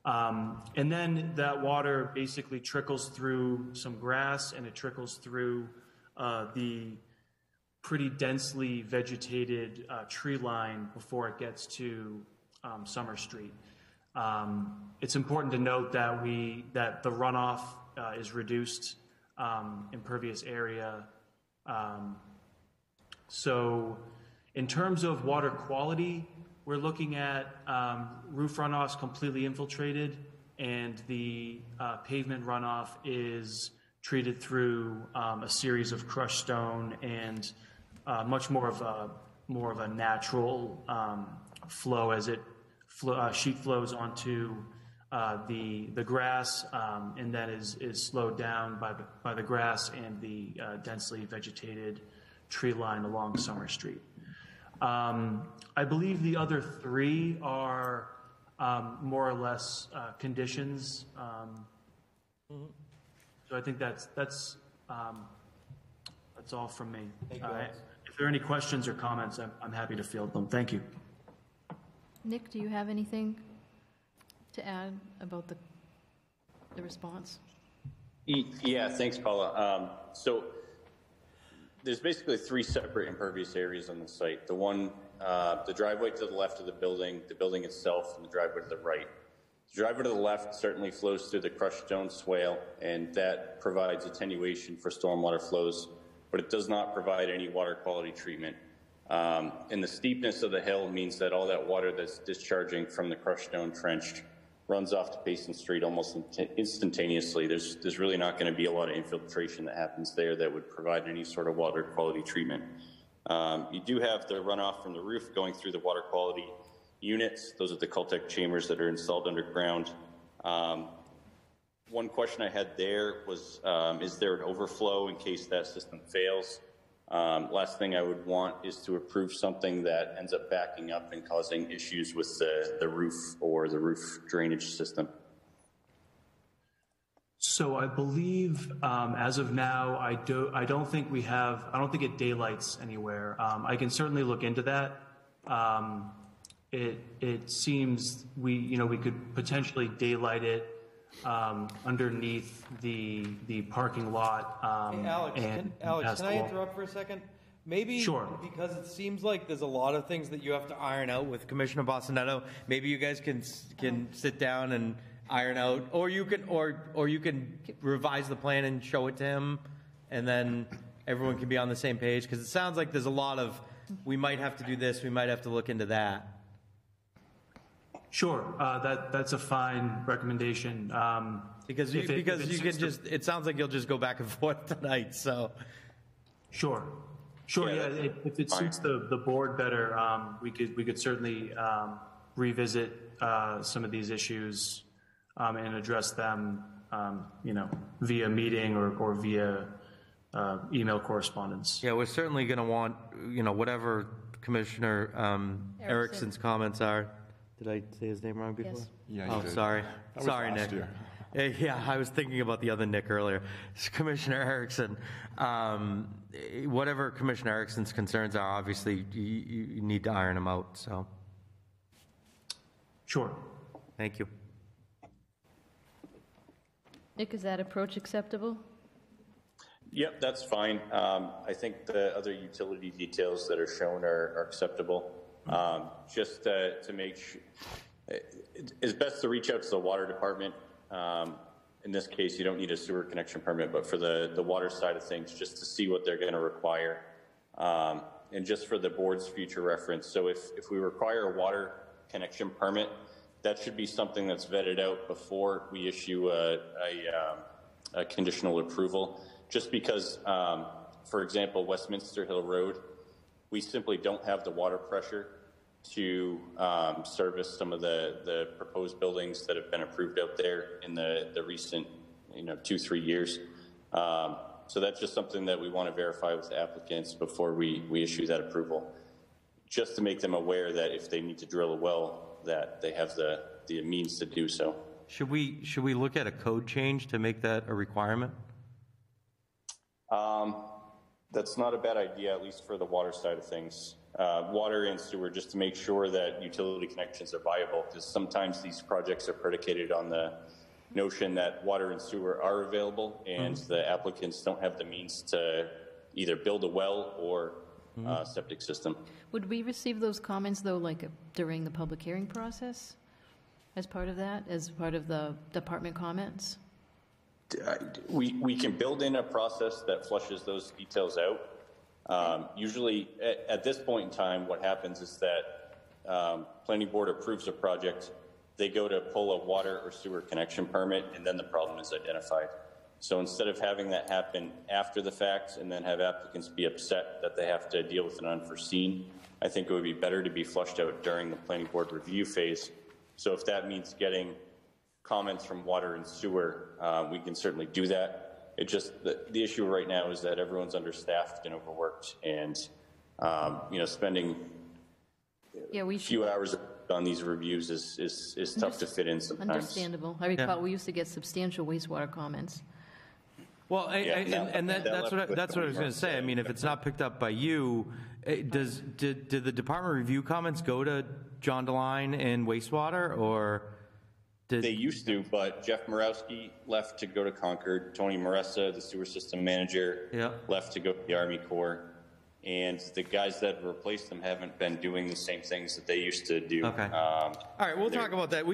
Speaker 22: And then that water basically trickles through some grass and it trickles through the pretty densely vegetated tree line before it gets to Summer Street. It's important to note that the runoff is reduced impervious area. So in terms of water quality, we're looking at roof runoffs completely infiltrated, and the pavement runoff is treated through a series of crushed stone and much more of a natural flow as sheet flows onto the grass, and that is slowed down by the grass and the densely vegetated tree line along Summer Street. I believe the other three are more or less conditions. So I think that's all from me.
Speaker 3: Thank you, Alex.
Speaker 22: If there are any questions or comments, I'm happy to field them. Thank you.
Speaker 1: Nick, do you have anything to add about the response?
Speaker 10: Yeah, thanks, Paula. So there's basically three separate impervious areas on the site. The one, the driveway to the left of the building itself, and the driveway to the right. The driveway to the left certainly flows through the crushed stone swale, and that provides attenuation for stormwater flows, but it does not provide any water quality treatment. And the steepness of the hill means that all that water that's discharging from the crushed stone trench runs off to Payson Street almost instantaneously. There's really not going to be a lot of infiltration that happens there that would provide any sort of water quality treatment. You do have the runoff from the roof going through the water quality units. Those are the Cultec chambers that are installed underground. One question I had there was, is there an overflow in case that system fails? Last thing I would want is to approve something that ends up backing up and causing issues with the roof or the roof drainage system.
Speaker 22: So I believe, as of now, I don't think it daylights anywhere. I can certainly look into that. It seems we could potentially daylight it underneath the parking lot.
Speaker 3: Hey, Alex, can I interrupt for a second? Maybe,
Speaker 22: sure.
Speaker 3: Because it seems like there's a lot of things that you have to iron out with Commissioner Bossinetto. Maybe you guys can sit down and iron out, or you can revise the plan and show it to him, and then everyone can be on the same page. Because it sounds like there's a lot of, we might have to do this, we might have to look into that.
Speaker 22: Sure, that's a fine recommendation.
Speaker 3: Because you can just, it sounds like you'll just go back and forth tonight, so.
Speaker 22: Sure, yeah, if it suits the board better, we could certainly revisit some of these issues and address them, via meeting or via email correspondence.
Speaker 3: Yeah, we're certainly going to want, whatever Commissioner Erickson's comments are. Did I say his name wrong before?
Speaker 1: Yes.
Speaker 2: Yeah, you did.
Speaker 3: Sorry. Sorry, Nick.
Speaker 2: Year.
Speaker 3: Yeah, I was thinking about the other Nick earlier. It's Commissioner Erickson. Whatever Commissioner Erickson's concerns are, obviously, you need to iron them out, so.
Speaker 22: Sure.
Speaker 3: Thank you.
Speaker 1: Nick, is that approach acceptable?
Speaker 10: Yep, that's fine. I think the other utility details that are shown are acceptable. Just to make sure, it's best to reach out to the water department. In this case, you don't need a sewer connection permit, but for the water side of things, just to see what they're going to require. And just for the board's future reference. So if we require a water connection permit, that should be something that's vetted out before we issue a conditional approval. Just because, for example, Westminster Hill Road, we simply don't have the water pressure to service some of the proposed buildings that have been approved out there in the recent 2-3 years. So that's just something that we want to verify with the applicants before we issue that approval, just to make them aware that if they need to drill a well, that they have the means to do so.
Speaker 3: Should we look at a code change to make that a requirement?
Speaker 10: That's not a bad idea, at least for the water side of things. Water and sewer, just to make sure that utility connections are viable, because sometimes these projects are predicated on the notion that water and sewer are available, and the applicants don't have the means to either build a well or septic system.
Speaker 1: Would we receive those comments, though, during the public hearing process, as part of that, as part of the department comments?
Speaker 10: We can build in a process that flushes those details out. Usually, at this point in time, what happens is that planning board approves a project, they go to pull a water or sewer connection permit, and then the problem is identified. So instead of having that happen after the fact and then have applicants be upset that they have to deal with an unforeseen, I think it would be better to be flushed out during the planning board review phase. So if that means getting comments from water and sewer, we can certainly do that. It just, the issue right now is that everyone's understaffed and overworked, and spending
Speaker 1: Yeah, we
Speaker 10: few hours on these reviews is tough to fit in sometimes.
Speaker 1: Understandable. I recall we used to get substantial wastewater comments.
Speaker 3: Well, that's what I was going to say. I mean, if it's not picked up by you, did the department review comments go to John DeLine in wastewater, or did
Speaker 10: they used to? But Jeff Morawski left to go to Concord. Tony Maressa, the sewer system manager, left to go to the Army Corps. And the guys that replaced them haven't been doing the same things that they used to do.
Speaker 3: Okay. All right, we'll talk about that.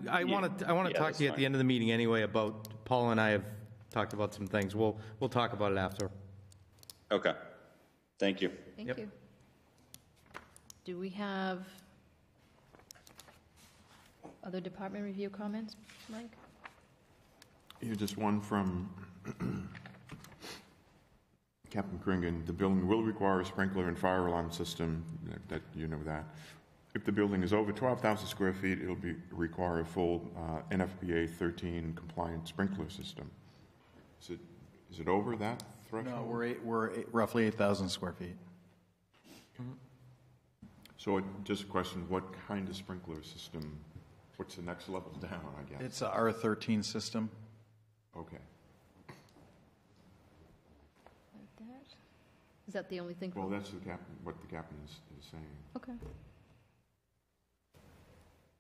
Speaker 3: I want to talk to you at the end of the meeting anyway about Paul and I have talked about some things. We'll talk about it after.
Speaker 10: Okay. Thank you.
Speaker 1: Thank you. Do we have other department review comments, Mike?
Speaker 2: Here's just one from Captain Kringen. The building will require a sprinkler and fire alarm system. That you know that. If the building is over 12,000 square feet, it'll require a full NFPA 13 compliant sprinkler system. Is it over that threshold?
Speaker 12: No, we're roughly 8,000 square feet.
Speaker 2: So just a question, what kind of sprinkler system? What's the next level down, I guess?
Speaker 12: It's a R13 system.
Speaker 2: Okay.
Speaker 1: Is that the only thing?
Speaker 2: Well, that's what the captain is saying.
Speaker 1: Okay.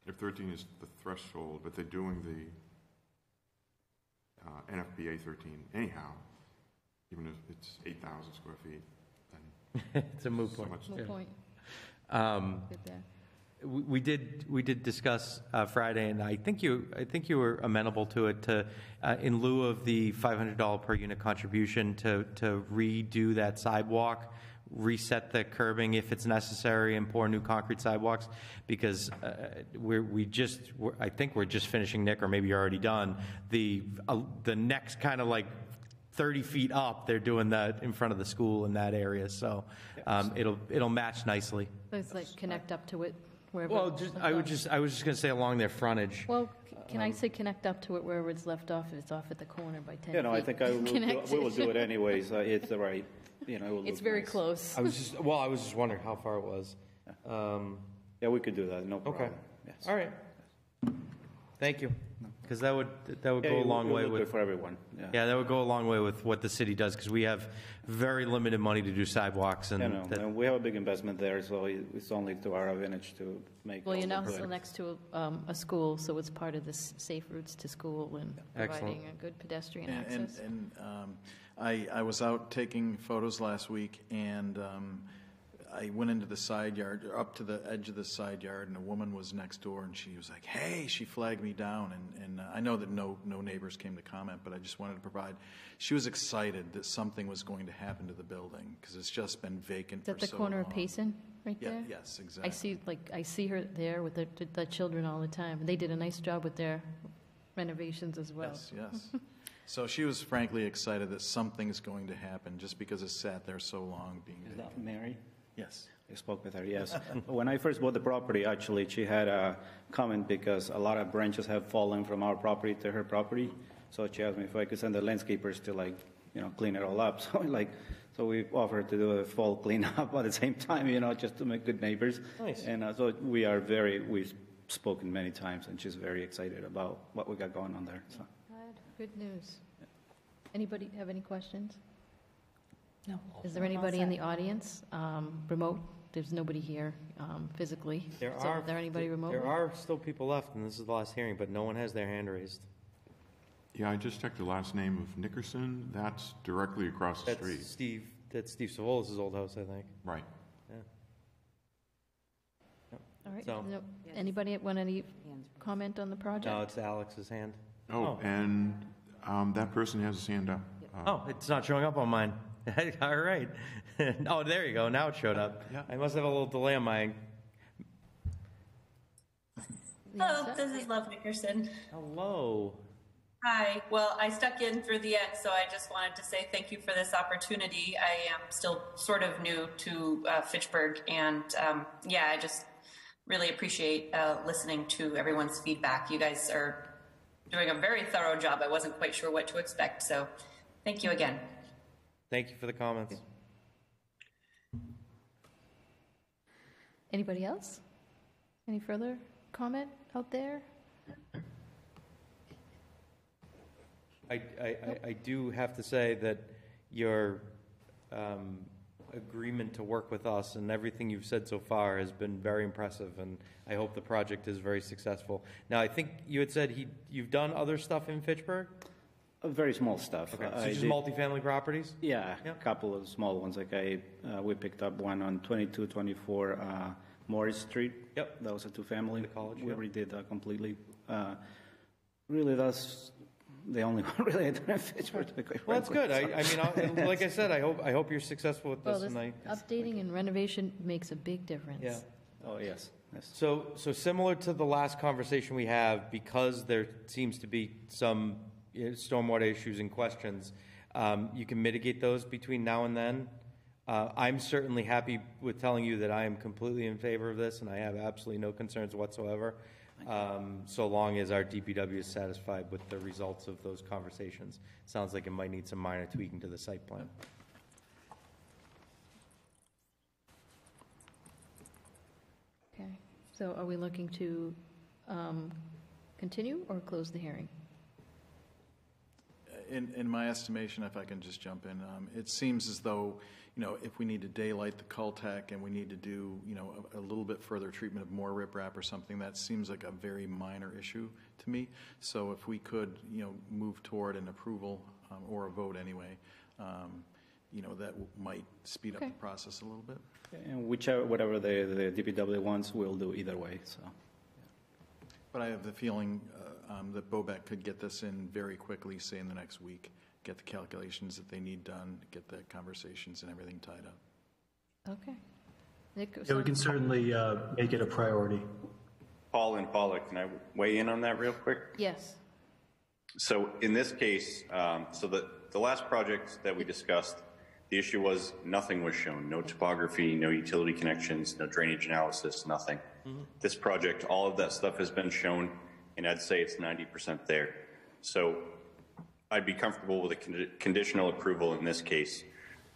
Speaker 2: If 13 is the threshold, but they're doing the NFPA 13 anyhow, even if it's 8,000 square feet, then
Speaker 3: it's a moot point.
Speaker 1: Moot point. Good there.
Speaker 3: We did discuss Friday, and I think you were amenable to it to in lieu of the $500 per unit contribution to redo that sidewalk, reset the curbing if it's necessary, and pour new concrete sidewalks, because I think we're just finishing, Nick, or maybe you're already done, the next kind of like 30 feet up, they're doing that in front of the school in that area, so it'll match nicely.
Speaker 1: So it's like connect up to it wherever.
Speaker 3: Well, I was just going to say along their frontage.
Speaker 1: Well, can I say connect up to it wherever it's left off if it's off at the corner by 10 feet?
Speaker 4: You know, I think we will do it anyways. It's the right, you know.
Speaker 1: It's very close.
Speaker 3: I was just wondering how far it was.
Speaker 4: Yeah, we could do that. No problem.
Speaker 3: Okay.
Speaker 4: Yes.
Speaker 3: All right. Thank you. Because that would go a long way with
Speaker 4: for everyone.
Speaker 3: Yeah, that would go a long way with what the city does, because we have very limited money to do sidewalks, and
Speaker 4: and we have a big investment there, so it's only to our advantage to make.
Speaker 1: Well, you're also next to a school, so it's part of this safe routes to school and providing a good pedestrian access.
Speaker 12: And I was out taking photos last week, and I went into the side yard, up to the edge of the side yard, and a woman was next door, and she was like, "Hey!" She flagged me down, and I know that no neighbors came to comment, but I just wanted to provide. She was excited that something was going to happen to the building because it's just been vacant for so long.
Speaker 1: Is that the corner of Payson, right there?
Speaker 12: Yes, exactly.
Speaker 1: I see her there with the children all the time. They did a nice job with their renovations as well.
Speaker 12: Yes. So she was frankly excited that something's going to happen just because it sat there so long being vacant.
Speaker 4: Is that Mary?
Speaker 12: Yes.
Speaker 4: I spoke with her, yes. When I first bought the property, actually, she had a comment because a lot of branches have fallen from our property to her property. So she asked me if I could send the landscapers to, clean it all up. So we offered to do a full cleanup at the same time, just to make good neighbors.
Speaker 3: Nice.
Speaker 4: And so we've spoken many times, and she's very excited about what we got going on there. So.
Speaker 1: Good news. Anybody have any questions?
Speaker 21: No.
Speaker 1: Is there anybody in the audience, remote? There's nobody here physically. Is there anybody remote?
Speaker 3: There are still people left, and this is the last hearing, but no one has their hand raised.
Speaker 2: Yeah, I just checked the last name of Nickerson. That's directly across the street.
Speaker 3: That's Steve Savolas' old house, I think.
Speaker 2: Right.
Speaker 3: Yeah.
Speaker 1: All right.
Speaker 3: So-
Speaker 1: No, anybody want any comment on the project?
Speaker 3: No, it's Alex's hand.
Speaker 2: And that person has his hand up.
Speaker 3: It's not showing up on mine. All right. Oh, there you go. Now it showed up.
Speaker 2: Yeah.
Speaker 3: I must have a little delay on my...
Speaker 7: Hello, this is Love Nickerson.
Speaker 3: Hello.
Speaker 7: Hi. Well, I stuck in through the end, so I just wanted to say thank you for this opportunity. I am still sort of new to Fitchburg, and I just really appreciate listening to everyone's feedback. You guys are doing a very thorough job. I wasn't quite sure what to expect, so thank you again.
Speaker 3: Thank you for the comments.
Speaker 1: Anybody else? Any further comment out there?
Speaker 3: I do have to say that your agreement to work with us and everything you've said so far has been very impressive, and I hope the project is very successful. Now, I think you had said you've done other stuff in Fitchburg?
Speaker 4: Very small stuff.
Speaker 3: Okay, so just multifamily properties?
Speaker 4: Yeah, a couple of small ones. Like we picked up one on 2224 Morris Street.
Speaker 3: Yep.
Speaker 4: That was a two-family.
Speaker 3: The college,
Speaker 4: We
Speaker 3: yep.
Speaker 4: redid that completely. Really, that's the only one really I done in Fitchburg.
Speaker 3: Well, that's good. I mean, like I said, I hope you're successful with
Speaker 1: Well,
Speaker 3: this.
Speaker 1: this updating and renovation makes a big difference.
Speaker 3: Yeah.
Speaker 4: Oh, yes. Yes.
Speaker 3: So similar to the last conversation we have, because there seems to be some stormwater issues and questions, you can mitigate those between now and then. I'm certainly happy with telling you that I am completely in favor of this, and I have absolutely no concerns whatsoever, so long as our DPW is satisfied with the results of those conversations. Sounds like it might need some minor tweaking to the site plan.
Speaker 1: Okay, so are we looking to continue or close the hearing?
Speaker 12: In my estimation, if I can just jump in, it seems as though, if we need to daylight the cul-de-sac and we need to do, a little bit further treatment of more riprap or something, that seems like a very minor issue to me. So if we could, move toward an approval or a vote anyway, that might speed up the process a little bit.
Speaker 4: And whatever the DPW wants, we'll do either way. So.
Speaker 12: But I have the feeling that BOBEC could get this in very quickly, say in the next week, get the calculations that they need done, get the conversations and everything tied up.
Speaker 1: Okay. Nick,
Speaker 22: Yeah, we can certainly make it a priority.
Speaker 10: Paul and Paula, can I weigh in on that real quick?
Speaker 1: Yes.
Speaker 10: So in this case, so the last project that we discussed, the issue was nothing was shown. No topography, no utility connections, no drainage analysis, nothing.
Speaker 3: Mm-hmm.
Speaker 10: This project, all of that stuff has been shown, and I'd say it's 90% there. So I'd be comfortable with a conditional approval in this case,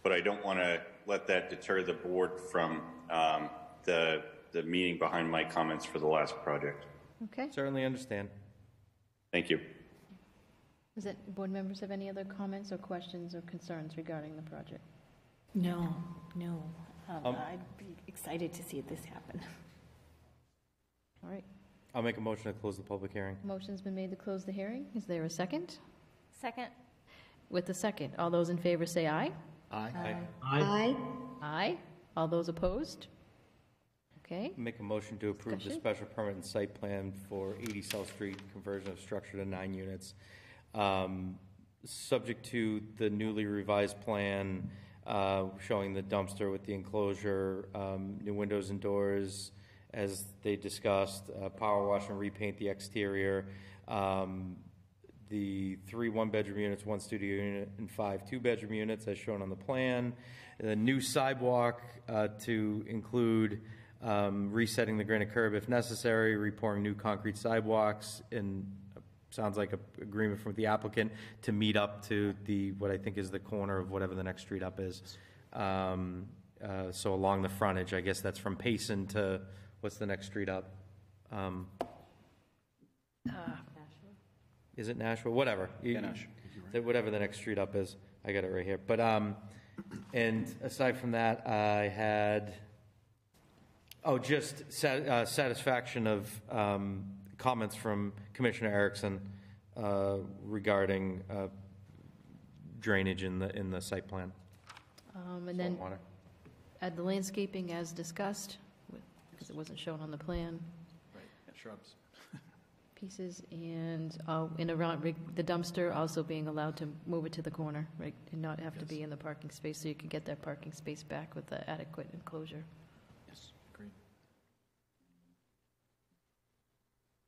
Speaker 10: but I don't want to let that deter the board from the meaning behind my comments for the last project.
Speaker 1: Okay.
Speaker 3: Certainly understand.
Speaker 10: Thank you.
Speaker 1: Does it, board members have any other comments or questions or concerns regarding the project?
Speaker 8: No. I'd be excited to see this happen.
Speaker 1: All right.
Speaker 3: I'll make a motion to close the public hearing.
Speaker 1: Motion's been made to close the hearing. Is there a second?
Speaker 11: Second.
Speaker 1: With the second, all those in favor say aye.
Speaker 5: Aye.
Speaker 11: Aye.
Speaker 1: Aye. All those opposed? Okay.
Speaker 3: Make a motion to approve the
Speaker 1: Discussion?
Speaker 3: special permit and site plan for 80 South Street, conversion of structure to 9 units. Subject to the newly revised plan showing the dumpster with the enclosure, new windows and doors, as they discussed, power wash and repaint the exterior, the 3 one-bedroom units, 1 studio unit, and 5 two-bedroom units as shown on the plan. The new sidewalk to include resetting the granite curb if necessary, repouring new concrete sidewalks, and sounds like an agreement from the applicant to meet up to what I think is the corner of whatever the next street up is. So along the frontage, I guess that's from Payson to, what's the next street up? Is it Nashville? Whatever. Whatever the next street up is. I got it right here. But, and aside from that, I had, just satisfaction of comments from Commissioner Erickson regarding drainage in the site plan.
Speaker 1: And then
Speaker 3: Stormwater.
Speaker 1: add the landscaping as discussed, because it wasn't shown on the plan.
Speaker 12: Right, shrubs.
Speaker 1: Pieces, and in around the dumpster also being allowed to move it to the corner, right, and not have to be in the parking space, so you can get that parking space back with the adequate enclosure.
Speaker 12: Yes, agreed.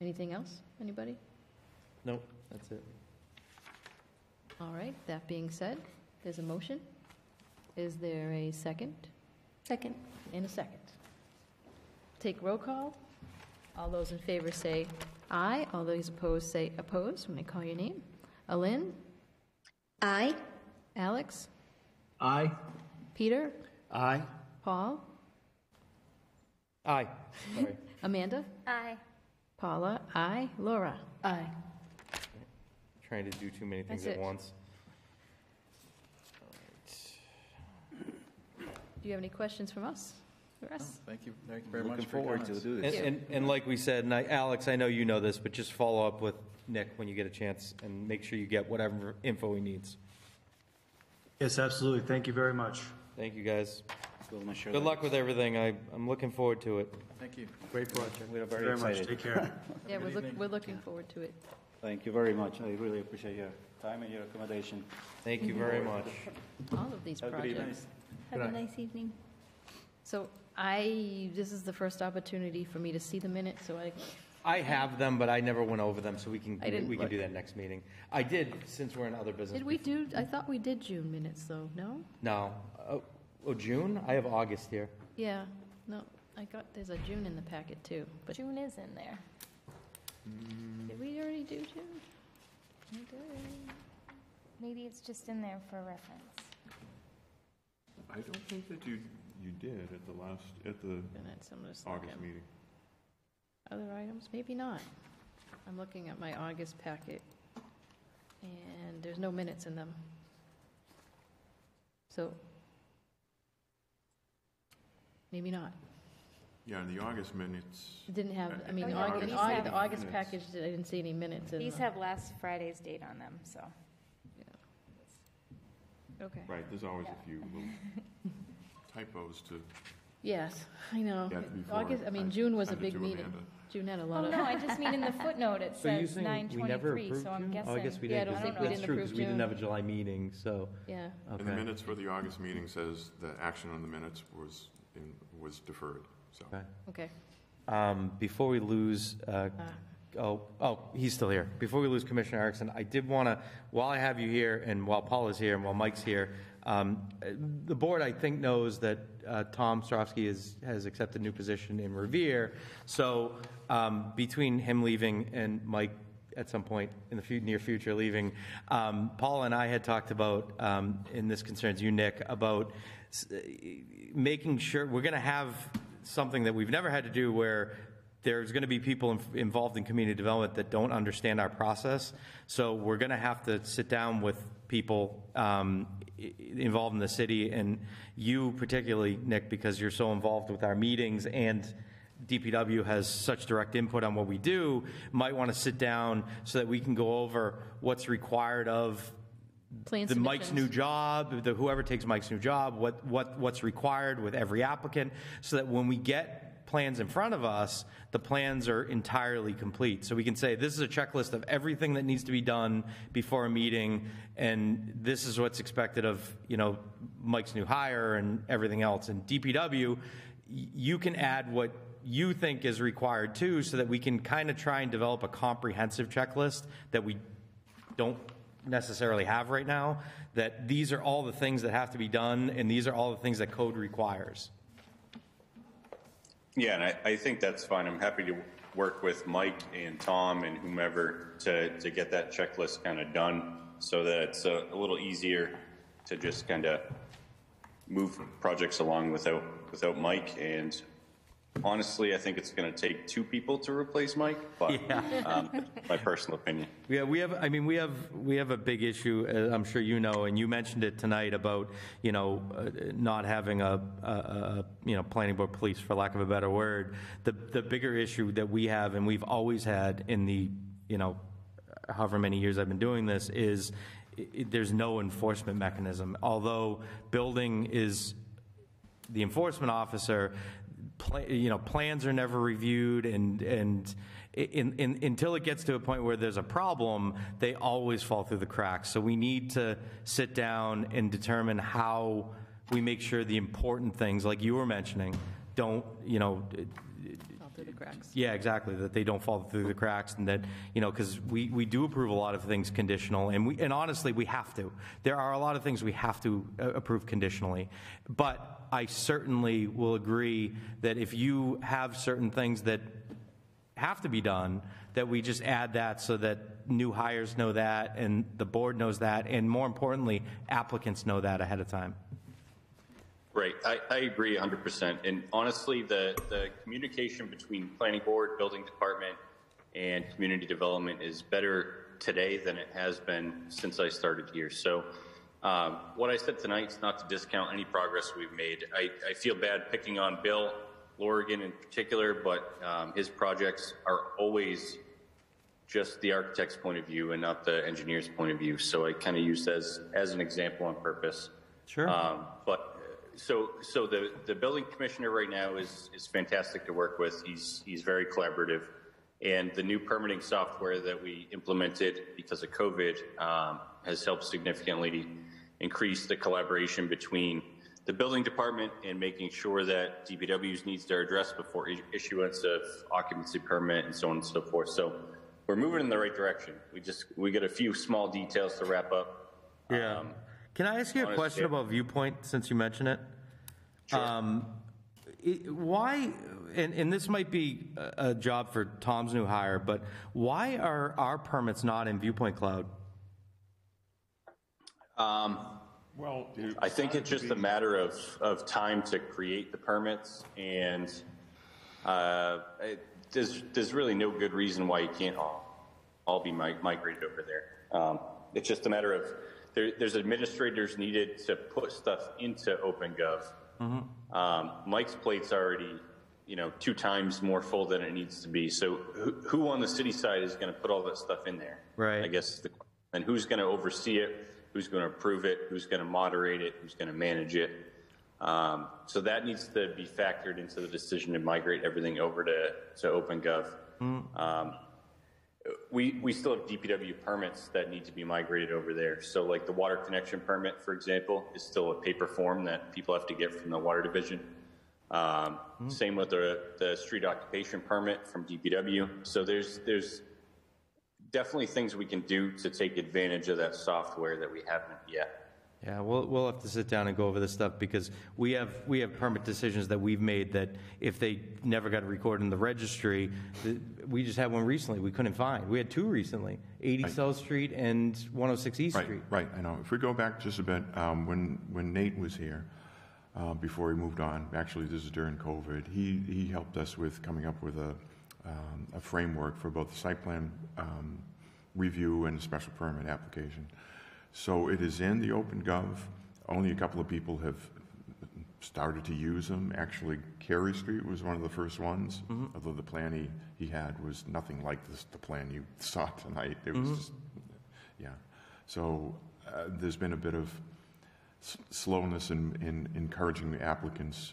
Speaker 1: Anything else? Anybody?
Speaker 3: Nope, that's it.
Speaker 1: All right, that being said, there's a motion. Is there a second?
Speaker 8: Second.
Speaker 1: And a second. Take roll call. All those in favor say aye. All those opposed say opposed. When I call your name. Alin?
Speaker 8: Aye.
Speaker 1: Alex?
Speaker 6: Aye.
Speaker 1: Peter?
Speaker 5: Aye.
Speaker 1: Paul?
Speaker 3: Aye. Sorry.
Speaker 1: Amanda?
Speaker 11: Aye.
Speaker 1: Paula? Aye. Laura?
Speaker 8: Aye.
Speaker 3: Trying to do too many things
Speaker 1: That's
Speaker 3: at
Speaker 1: it.
Speaker 3: once.
Speaker 1: Do you have any questions from us? For us?
Speaker 12: Thank you very much
Speaker 9: Looking
Speaker 12: for your
Speaker 9: forward to
Speaker 12: comments.
Speaker 9: do this.
Speaker 3: And like we said, and Alex, I know you know this, but just follow up with Nick when you get a chance and make sure you get whatever info he needs.
Speaker 22: Yes, absolutely. Thank you very much.
Speaker 3: Thank you, guys.
Speaker 4: We'll make sure
Speaker 3: Good
Speaker 4: that-
Speaker 3: luck with everything. I'm looking forward to it.
Speaker 12: Thank you.
Speaker 22: Great project.
Speaker 4: We are
Speaker 22: Thank you
Speaker 4: very
Speaker 22: very much.
Speaker 4: excited.
Speaker 22: Take care.
Speaker 1: Yeah, we're looking forward to it.
Speaker 4: Thank you very much. I really appreciate your time and your accommodation.
Speaker 3: Thank you very much.
Speaker 1: All of these
Speaker 4: Have a good evening.
Speaker 1: projects.
Speaker 8: Have a nice evening.
Speaker 1: So this is the first opportunity for me to see the minutes, so
Speaker 3: I have them, but I never went over them, so we can
Speaker 1: I didn't-
Speaker 3: do that next meeting. I did, since we're in other business.
Speaker 1: did we do, I thought we did June minutes, though, no?
Speaker 3: No. Oh, June? I have August here.
Speaker 1: Yeah, no, there's a June in the packet, too. But
Speaker 11: June is in there.
Speaker 1: did we already do June? We did.
Speaker 11: Maybe it's just in there for reference.
Speaker 2: I don't think that you did at the
Speaker 1: Minutes, I'm just
Speaker 2: August
Speaker 1: looking.
Speaker 2: meeting.
Speaker 1: Other items, maybe not. I'm looking at my August packet, and there's no minutes in them. So, maybe not.
Speaker 2: Yeah, in the August minutes.
Speaker 1: It didn't have, I mean,
Speaker 11: Oh, yeah,
Speaker 1: the
Speaker 11: these
Speaker 1: August,
Speaker 11: have-
Speaker 1: the August
Speaker 2: Minutes.
Speaker 1: package, I didn't see any minutes in
Speaker 11: These
Speaker 1: them.
Speaker 11: have last Friday's date on them, so.
Speaker 1: Okay.
Speaker 2: Right, there's always a few little typos to.
Speaker 1: Yes, I know.
Speaker 2: Yeah, before
Speaker 1: August, I mean,
Speaker 2: I
Speaker 1: June was a
Speaker 2: send it
Speaker 1: big
Speaker 2: to
Speaker 1: meeting.
Speaker 2: Amanda.
Speaker 1: June had a
Speaker 11: Oh,
Speaker 1: lot of.
Speaker 11: no, I just mean in the footnote, it
Speaker 3: So you're
Speaker 11: says
Speaker 3: saying we never
Speaker 11: 9/23,
Speaker 3: approved
Speaker 11: so I'm
Speaker 3: June?
Speaker 11: guessing.
Speaker 3: Oh, I guess we
Speaker 1: Yeah, I
Speaker 3: didn't.
Speaker 1: don't think we
Speaker 3: That's
Speaker 1: didn't
Speaker 3: true,
Speaker 1: approve
Speaker 3: because we didn't
Speaker 1: June.
Speaker 3: have a July meeting, so.
Speaker 1: Yeah.
Speaker 2: And the
Speaker 3: Okay.
Speaker 2: minutes for the August meeting says the action on the minutes was deferred, so.
Speaker 3: Okay.
Speaker 1: Okay.
Speaker 3: Before we lose, he's still here. Before we lose Commissioner Erickson, I did want to, while I have you here, and while Paul is here, and while Mike's here, the board, I think, knows that Tom Strofsky has accepted a new position in Revere. So between him leaving and Mike at some point in the near future leaving, Paul and I had talked about, and this concerns you, Nick, about making sure we're going to have something that we've never had to do, where there's going to be people involved in community development that don't understand our process. So we're going to have to sit down with people involved in the city, and you particularly, Nick, because you're so involved with our meetings and DPW has such direct input on what we do, might want to sit down so that we can go over what's required of
Speaker 1: Plan
Speaker 3: the Mike's
Speaker 1: submissions.
Speaker 3: new job, whoever takes Mike's new job, what's required with every applicant, so that when we get plans in front of us, the plans are entirely complete. So we can say, this is a checklist of everything that needs to be done before a meeting, and this is what's expected of, Mike's new hire and everything else. And DPW, you can add what you think is required too, so that we can kind of try and develop a comprehensive checklist that we don't necessarily have right now, that these are all the things that have to be done, and these are all the things that code requires.
Speaker 10: Yeah, and I think that's fine. I'm happy to work with Mike and Tom and whomever to get that checklist kind of done, so that it's a little easier to just kind of move projects along without Mike. And honestly, I think it's going to take two people to replace Mike, but my personal opinion.
Speaker 3: Yeah, we have a big issue, I'm sure you know, and you mentioned it tonight about, not having a planning board police, for lack of a better word. The bigger issue that we have, and we've always had in the, however many years I've been doing this, is there's no enforcement mechanism. Although building is the enforcement officer, plans are never reviewed, and until it gets to a point where there's a problem, they always fall through the cracks. So we need to sit down and determine how we make sure the important things, like you were mentioning, don't,
Speaker 1: Fall through the cracks.
Speaker 3: yeah, exactly, that they don't fall through the cracks, and that, because we do approve a lot of things conditional, and honestly, we have to. There are a lot of things we have to approve conditionally. But I certainly will agree that if you have certain things that have to be done, that we just add that so that new hires know that, and the board knows that, and more importantly, applicants know that ahead of time.
Speaker 10: Right, I agree 100%. And honestly, the communication between planning board, building department, and community development is better today than it has been since I started here. So what I said tonight is not to discount any progress we've made. I feel bad picking on Bill Lorigan in particular, but his projects are always just the architect's point of view and not the engineer's point of view. So I kind of use as an example on purpose.
Speaker 3: Sure.
Speaker 10: But so the building commissioner right now is fantastic to work with. He's very collaborative, and the new permitting software that we implemented because of COVID has helped significantly increase the collaboration between the building department and making sure that DPW's needs are addressed before issuance of occupancy permit and so on and so forth. So we're moving in the right direction. We got a few small details to wrap up.
Speaker 3: Yeah. Can I ask you a question about Viewpoint since you mentioned it? Sure. Why, and this might be a job for Tom's new hire, but why are our permits not in Viewpoint Cloud?
Speaker 2: Well,
Speaker 10: I think it's just a matter of time to create the permits, and there's really no good reason why you can't all be migrated over there. It's just a matter of there's administrators needed to put stuff into OpenGov. Mm-hmm. Mike's plate's already 2 times more full than it needs to be. So who on the city side is going to put all that stuff in there?
Speaker 3: Right.
Speaker 10: I guess and who's going to oversee it? Who's going to approve it? Who's going to moderate it? Who's going to manage it? So that needs to be factored into the decision to migrate everything over to OpenGov. Mm-hmm. We still have DPW permits that need to be migrated over there. So like the water connection permit, for example, is still a paper form that people have to get from the water division. Same with the street occupation permit from DPW. So there's definitely things we can do to take advantage of that software that we haven't yet.
Speaker 3: Yeah, we'll have to sit down and go over this stuff because we have permit decisions that we've made that if they never got recorded in the registry, we just had one recently we couldn't find. We had 2 recently, 80 South Street and 106 East Street.
Speaker 2: Right, I know. If we go back just a bit, when Nate was here, before he moved on, actually this is during COVID, he helped us with coming up with a framework for both the site plan review and the special permit application. So it is in the OpenGov. Only a couple of people have started to use them. Actually, Carey Street was one of the first ones, although the plan he had was nothing like the plan you saw tonight. It was just, yeah. So there's been a bit of slowness in encouraging the applicants,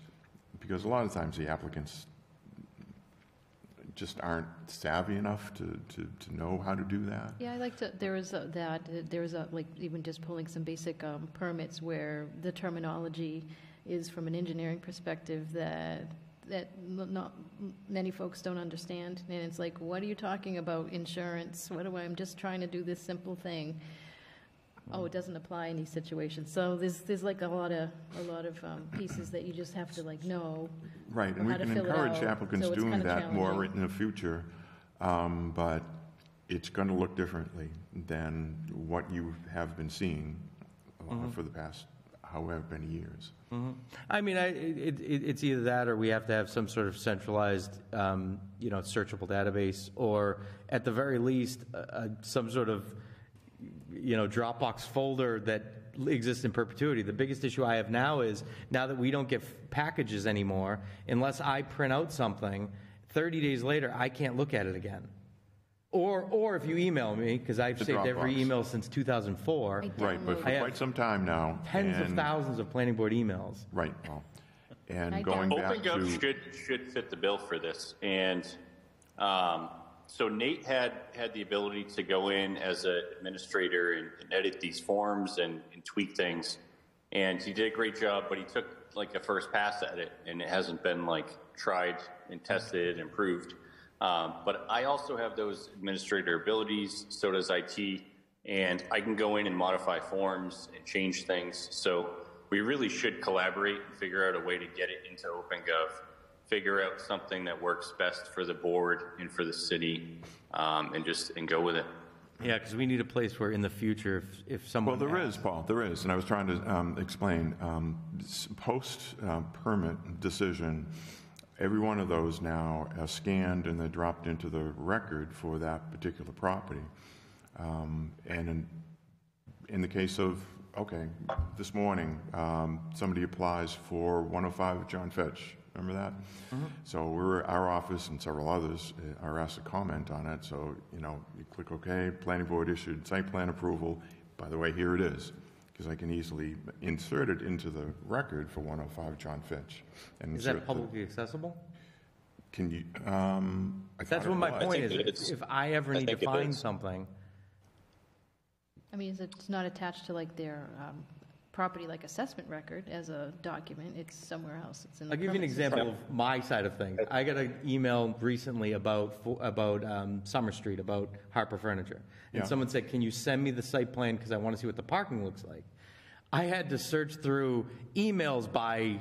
Speaker 2: because a lot of times the applicants just aren't savvy enough to know how to do that.
Speaker 1: Yeah, I like to, there was like even just pulling some basic permits where the terminology is from an engineering perspective that not many folks don't understand. And it's like, what are you talking about, insurance? I'm just trying to do this simple thing. Oh, it doesn't apply in these situations. So there's like a lot of pieces that you just have to know.
Speaker 2: Right, and we can encourage applicants doing that more in the future, but it's going to look differently than what you have been seeing for the past however many years.
Speaker 3: Mm-hmm. I mean, it's either that or we have to have some sort of centralized, searchable database, or at the very least, some sort of Dropbox folder that exists in perpetuity. The biggest issue I have now is, now that we don't get packages anymore, unless I print out something, 30 days later, I can't look at it again. Or if you email me, because I've saved every email since 2004.
Speaker 2: Right, but for quite some time now.
Speaker 3: Tens of thousands of planning board emails.
Speaker 2: Right, well, and going back to...
Speaker 10: OpenGov should fit the bill for this. And so Nate had the ability to go in as an administrator and edit these forms and tweak things, and he did a great job. But he took a first pass at it, and it hasn't been tried and tested and improved. But I also have those administrator abilities. So does IT, and I can go in and modify forms and change things. So we really should collaborate and figure out a way to get it into OpenGov. Figure out something that works best for the board and for the city, and go with it.
Speaker 3: Yeah, because we need a place where in the future, if someone.
Speaker 2: Well, there is, Paul, there is, and I was trying to explain, post-permit decision, every one of those now are scanned and they're dropped into the record for that particular property. And in the case of, okay, this morning, somebody applies for 105 John Fitch. Remember that?
Speaker 3: Mm-hmm.
Speaker 2: So our office and several others are asked to comment on it. So, you click OK, planning board issued site plan approval. By the way, here it is, because I can easily insert it into the record for 105 John Fitch. And
Speaker 3: Is that publicly accessible?
Speaker 2: Can you?
Speaker 3: That's what my point is. If I ever need to find something.
Speaker 1: I mean, it's not attached to like their property like assessment record as a document. It's somewhere else. It's in the
Speaker 3: I'll give you an
Speaker 1: permit
Speaker 3: example
Speaker 1: system.
Speaker 3: of my side of things. I got an email recently about Summer Street, about Harper Furniture. And
Speaker 2: Yeah.
Speaker 3: someone said, can you send me the site plan because I want to see what the parking looks like? I had to search through emails by,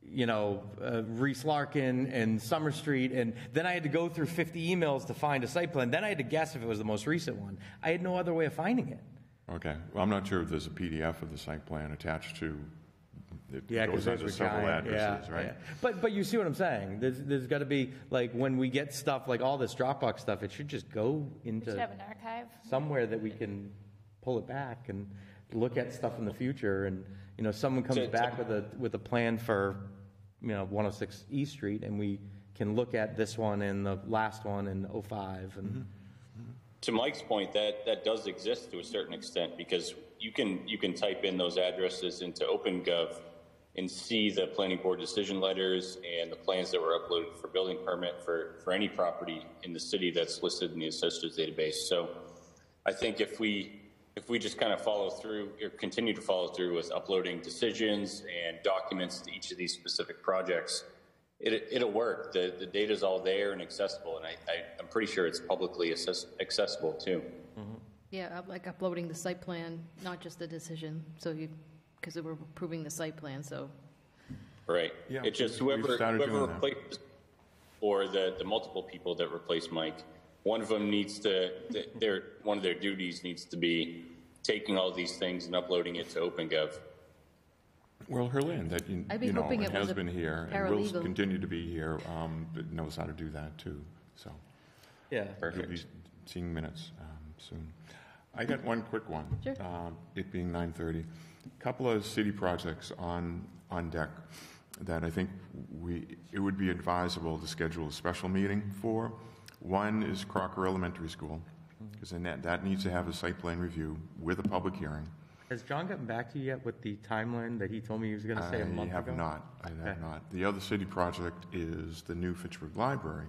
Speaker 3: Reese Larkin and Summer Street, and then I had to go through 50 emails to find a site plan. Then I had to guess if it was the most recent one. I had no other way of finding it.
Speaker 2: Okay. Well, I'm not sure if there's a PDF of the site plan attached to. It
Speaker 3: Yeah,
Speaker 2: goes
Speaker 3: because those
Speaker 2: under
Speaker 3: were
Speaker 2: several
Speaker 3: giant.
Speaker 2: addresses, right?
Speaker 3: Yeah. But you see what I'm saying? There's got to be, like, when we get stuff like all this Dropbox stuff, it should just go
Speaker 11: We
Speaker 3: into
Speaker 11: should have an archive.
Speaker 3: somewhere that we can pull it back and look at stuff in the future. And someone comes back with a plan for 106 East Street, and we can look at this one and the last one in 05 and.
Speaker 15: To Mike's point, that does exist to a certain extent, because you can type in those addresses into OpenGov and see the planning board decision letters and the plans that were uploaded for building permit for any property in the city that's listed in the assessors database. So I think if we just kind of follow through or continue to follow through with uploading decisions and documents to each of these specific projects, it'll work. The data's all there and accessible, and I'm pretty sure it's publicly accessible too.
Speaker 3: Mm-hmm.
Speaker 1: Yeah, like uploading the site plan, not just the decision, because we're approving the site plan, so.
Speaker 15: Right.
Speaker 2: Yeah,
Speaker 15: It's just
Speaker 2: we've
Speaker 15: whoever
Speaker 2: started doing that.
Speaker 15: replaces, or the multiple people that replace Mike, one of them needs to, one of their duties needs to be taking all these things and uploading it to OpenGov.
Speaker 2: Well, Herlin, that
Speaker 1: I'd be hoping it was
Speaker 2: has
Speaker 1: a
Speaker 2: been here and will
Speaker 1: paralegal.
Speaker 2: continue to be here, but knows how to do that too. So
Speaker 3: Yeah.
Speaker 2: you'll be seeing minutes soon. I got one quick one.
Speaker 1: Sure.
Speaker 2: It being 9:30, a couple of city projects on deck that I think it would be advisable to schedule a special meeting for. One is Crocker Elementary School, because that needs to have a site plan review with a public hearing.
Speaker 3: Has John gotten back to you yet with the timeline that he told me he was going to say a month ago?
Speaker 2: I have not. The other city project is the new Fitchburg Library.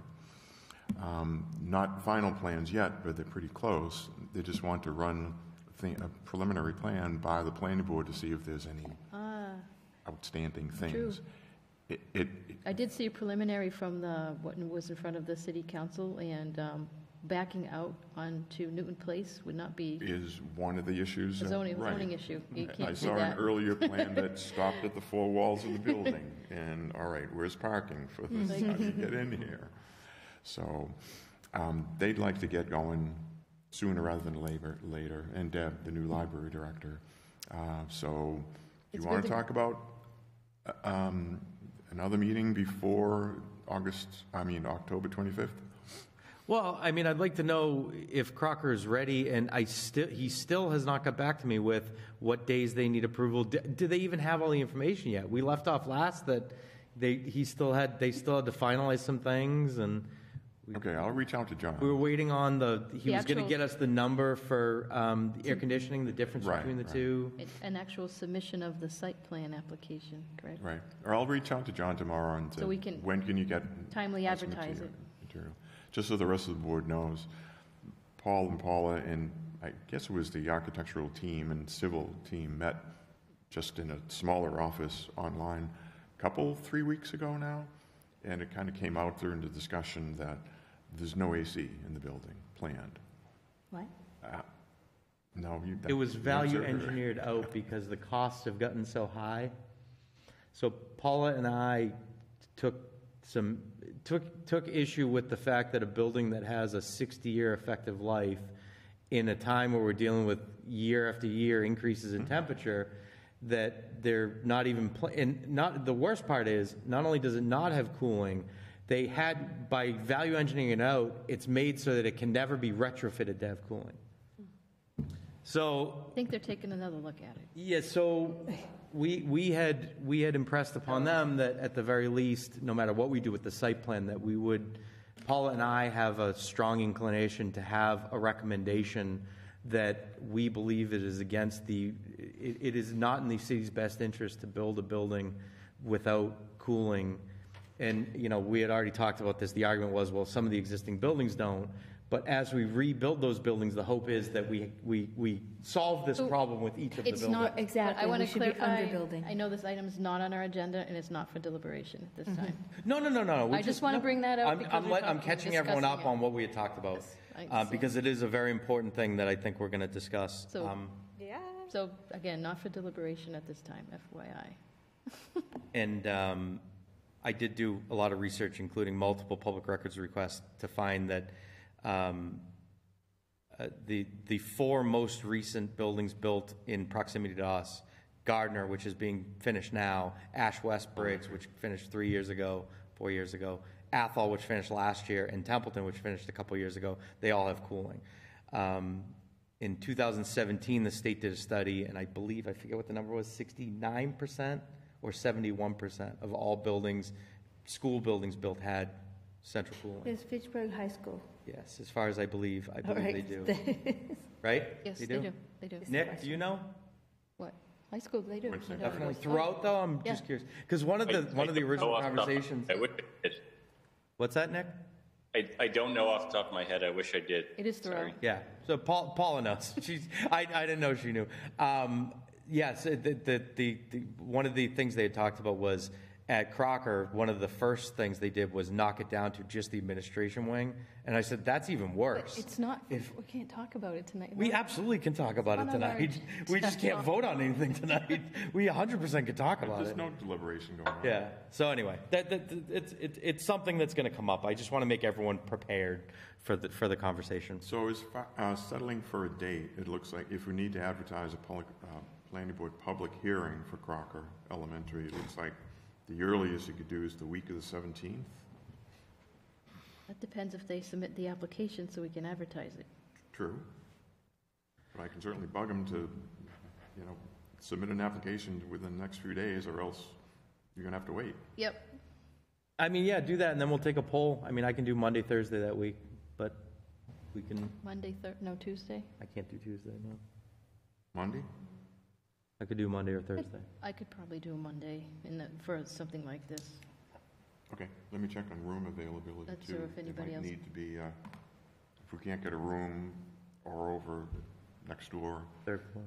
Speaker 2: Not final plans yet, but they're pretty close. They just want to run a preliminary plan by the planning board to see if there's any outstanding things.
Speaker 1: I did see a preliminary from what was in front of the city council, and backing out onto Newton Place would not be
Speaker 2: Is one of the issues.
Speaker 1: a zoning
Speaker 2: right.
Speaker 1: issue. You can't
Speaker 2: I
Speaker 1: do
Speaker 2: saw
Speaker 1: that.
Speaker 2: an earlier plan that stopped at the four walls of the building, and all right, where's parking for this? How do you get in here? So they'd like to get going sooner rather than later. And Deb, the new library director. So do
Speaker 1: It's
Speaker 2: you want
Speaker 1: good
Speaker 2: to
Speaker 1: to-
Speaker 2: talk about another meeting before October 25th?
Speaker 3: Well, I mean, I'd like to know if Crocker is ready, and he still has not got back to me with what days they need approval. Do they even have all the information yet? We left off last that they still had to finalize some things, and
Speaker 2: okay, I'll reach out to John.
Speaker 3: we were waiting on he was going to
Speaker 1: actual-
Speaker 3: get us the number for the air conditioning, the difference between the two.
Speaker 1: An actual submission of the site plan application, correct?
Speaker 2: Right. Or I'll reach out to John tomorrow and
Speaker 1: So
Speaker 2: say,
Speaker 1: we can
Speaker 2: when can you get
Speaker 1: timely
Speaker 2: us
Speaker 1: advertise it.
Speaker 2: material? Just so the rest of the board knows, Paul and Paula and I guess it was the architectural team and civil team met just in a smaller office online 3 weeks ago now, and it kind of came out during the discussion that there's no AC in the building planned.
Speaker 8: What?
Speaker 2: No,
Speaker 3: It was
Speaker 2: the
Speaker 3: value
Speaker 2: answer-
Speaker 3: engineered out because the costs have gotten so high. So Paula and I took issue with the fact that a building that has a 60-year effective life in a time where we're dealing with year after year increases in temperature, that they're not even, and not, the worst part is, not only does it not have cooling, they had, by value engineering it out, it's made so that it can never be retrofitted to have cooling. So,
Speaker 1: I think they're taking another look at it.
Speaker 3: yeah, so we had impressed upon them that at the very least, no matter what we do with the site plan, that we would, Paula and I have a strong inclination to have a recommendation that we believe it is against it is not in the city's best interest to build a building without cooling. And, you know, we had already talked about this. The argument was, well, some of the existing buildings don't. But as we rebuild those buildings, the hope is that we solve this problem with each of the buildings.
Speaker 1: It's not,
Speaker 8: Exactly,
Speaker 1: I want
Speaker 8: we
Speaker 1: to
Speaker 8: should be
Speaker 1: clarify,
Speaker 8: underbuilding.
Speaker 1: I know this item is not on our agenda, and it's not for deliberation at this time.
Speaker 3: No.
Speaker 1: I just want to bring that up. because we're
Speaker 3: I'm catching everyone up
Speaker 1: discussing
Speaker 3: on what we had talked about,
Speaker 1: I-
Speaker 3: because it is a very important thing that I think we're going to discuss.
Speaker 1: So, so again, not for deliberation at this time, FYI.
Speaker 3: And I did do a lot of research, including multiple public records requests, to find that the four most recent buildings built in proximity to us, Gardner, which is being finished now, Ash West Briggs, which finished 4 years ago, Athol, which finished last year, and Templeton, which finished a couple years ago, they all have cooling. In 2017, the state did a study, and I believe, I forget what the number was, 69% or 71% of all buildings, school buildings built had central cooling.
Speaker 8: There's Fitchburg High School.
Speaker 3: Yes, as far as I believe
Speaker 8: All
Speaker 3: they
Speaker 8: right.
Speaker 3: do. Right?
Speaker 1: Yes,
Speaker 3: They
Speaker 1: they
Speaker 3: do?
Speaker 1: do. They do.
Speaker 3: Nick, do you know?
Speaker 1: What? High school, they do.
Speaker 3: Definitely throughout, though. I'm
Speaker 1: Yeah.
Speaker 3: just curious because one of the original conversations.
Speaker 15: I wish I did.
Speaker 3: What's that, Nick?
Speaker 15: I don't know off the top of my head. I wish I did.
Speaker 1: It is throughout.
Speaker 15: Sorry.
Speaker 3: Yeah. So Paula knows. I didn't know she knew. Yes. The one of the things they had talked about was at Crocker. One of the first things they did was knock it down to just the administration wing, and I said that's even worse.
Speaker 1: It's not, we can't talk about it tonight.
Speaker 3: We absolutely can talk about it
Speaker 1: It's on our
Speaker 3: tonight. We just can't vote on anything tonight. We 100% can talk about
Speaker 2: There's
Speaker 3: it.
Speaker 2: no deliberation going on.
Speaker 3: Yeah. So anyway, it's something that's going to come up. I just want to make everyone prepared for the conversation.
Speaker 2: So as settling for a date, it looks like if we need to advertise a public, planning board public hearing for Crocker Elementary, it looks like the earliest you could do is the week of the 17th.
Speaker 1: That depends if they submit the application so we can advertise it.
Speaker 2: True. But I can certainly bug them to, submit an application within the next few days, or else you're gonna have to wait.
Speaker 1: Yep.
Speaker 3: I mean, yeah, do that, and then we'll take a poll. I mean, I can do Monday, Thursday that week, but we can.
Speaker 1: Monday, Tuesday?
Speaker 3: I can't do Tuesday, no.
Speaker 2: Monday?
Speaker 3: I could do Monday or Thursday.
Speaker 1: I could probably do a Monday for something like this.
Speaker 2: Okay, let me check on room availability
Speaker 1: That's
Speaker 2: too.
Speaker 1: or if anybody
Speaker 2: It
Speaker 1: else-
Speaker 2: might need to be, if we can't get a room or over next door.
Speaker 3: Third floor.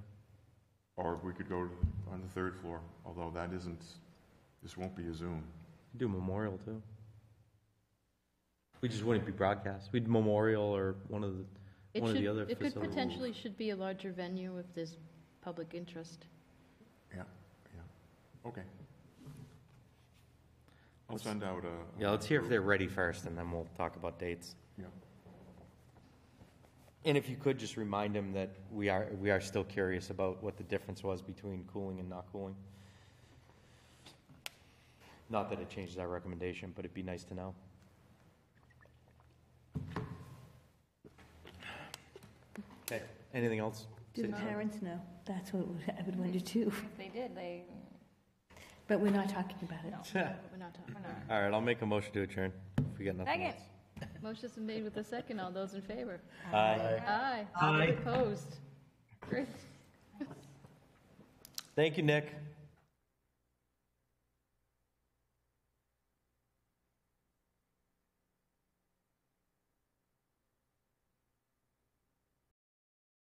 Speaker 2: Or we could go on the third floor, although this won't be a Zoom.
Speaker 3: Do Memorial too. We just wouldn't be broadcast. We'd Memorial or one of the other
Speaker 1: It could
Speaker 3: facilities.
Speaker 1: potentially should be a larger venue if there's public interest.
Speaker 2: Yeah. Okay. I'll send out a...
Speaker 3: Yeah, let's hear if they're ready first, and then we'll talk about dates.
Speaker 2: Yeah.
Speaker 3: And if you could just remind them that we are still curious about what the difference was between cooling and not cooling. Not that it changes our recommendation, but it'd be nice to know. Okay, anything else?
Speaker 8: Do the parents know? That's what I would wonder too.
Speaker 11: If they did,
Speaker 8: But we're not talking about it.
Speaker 1: We're not talking.
Speaker 3: All right, I'll make a motion to adjourn. If we got nothing
Speaker 11: Second.
Speaker 3: else.
Speaker 1: Motion's been made with a second. All those in favor?
Speaker 3: Aye.
Speaker 1: Aye.
Speaker 6: Aye.
Speaker 1: Opposed? Great.
Speaker 3: Thank you, Nick.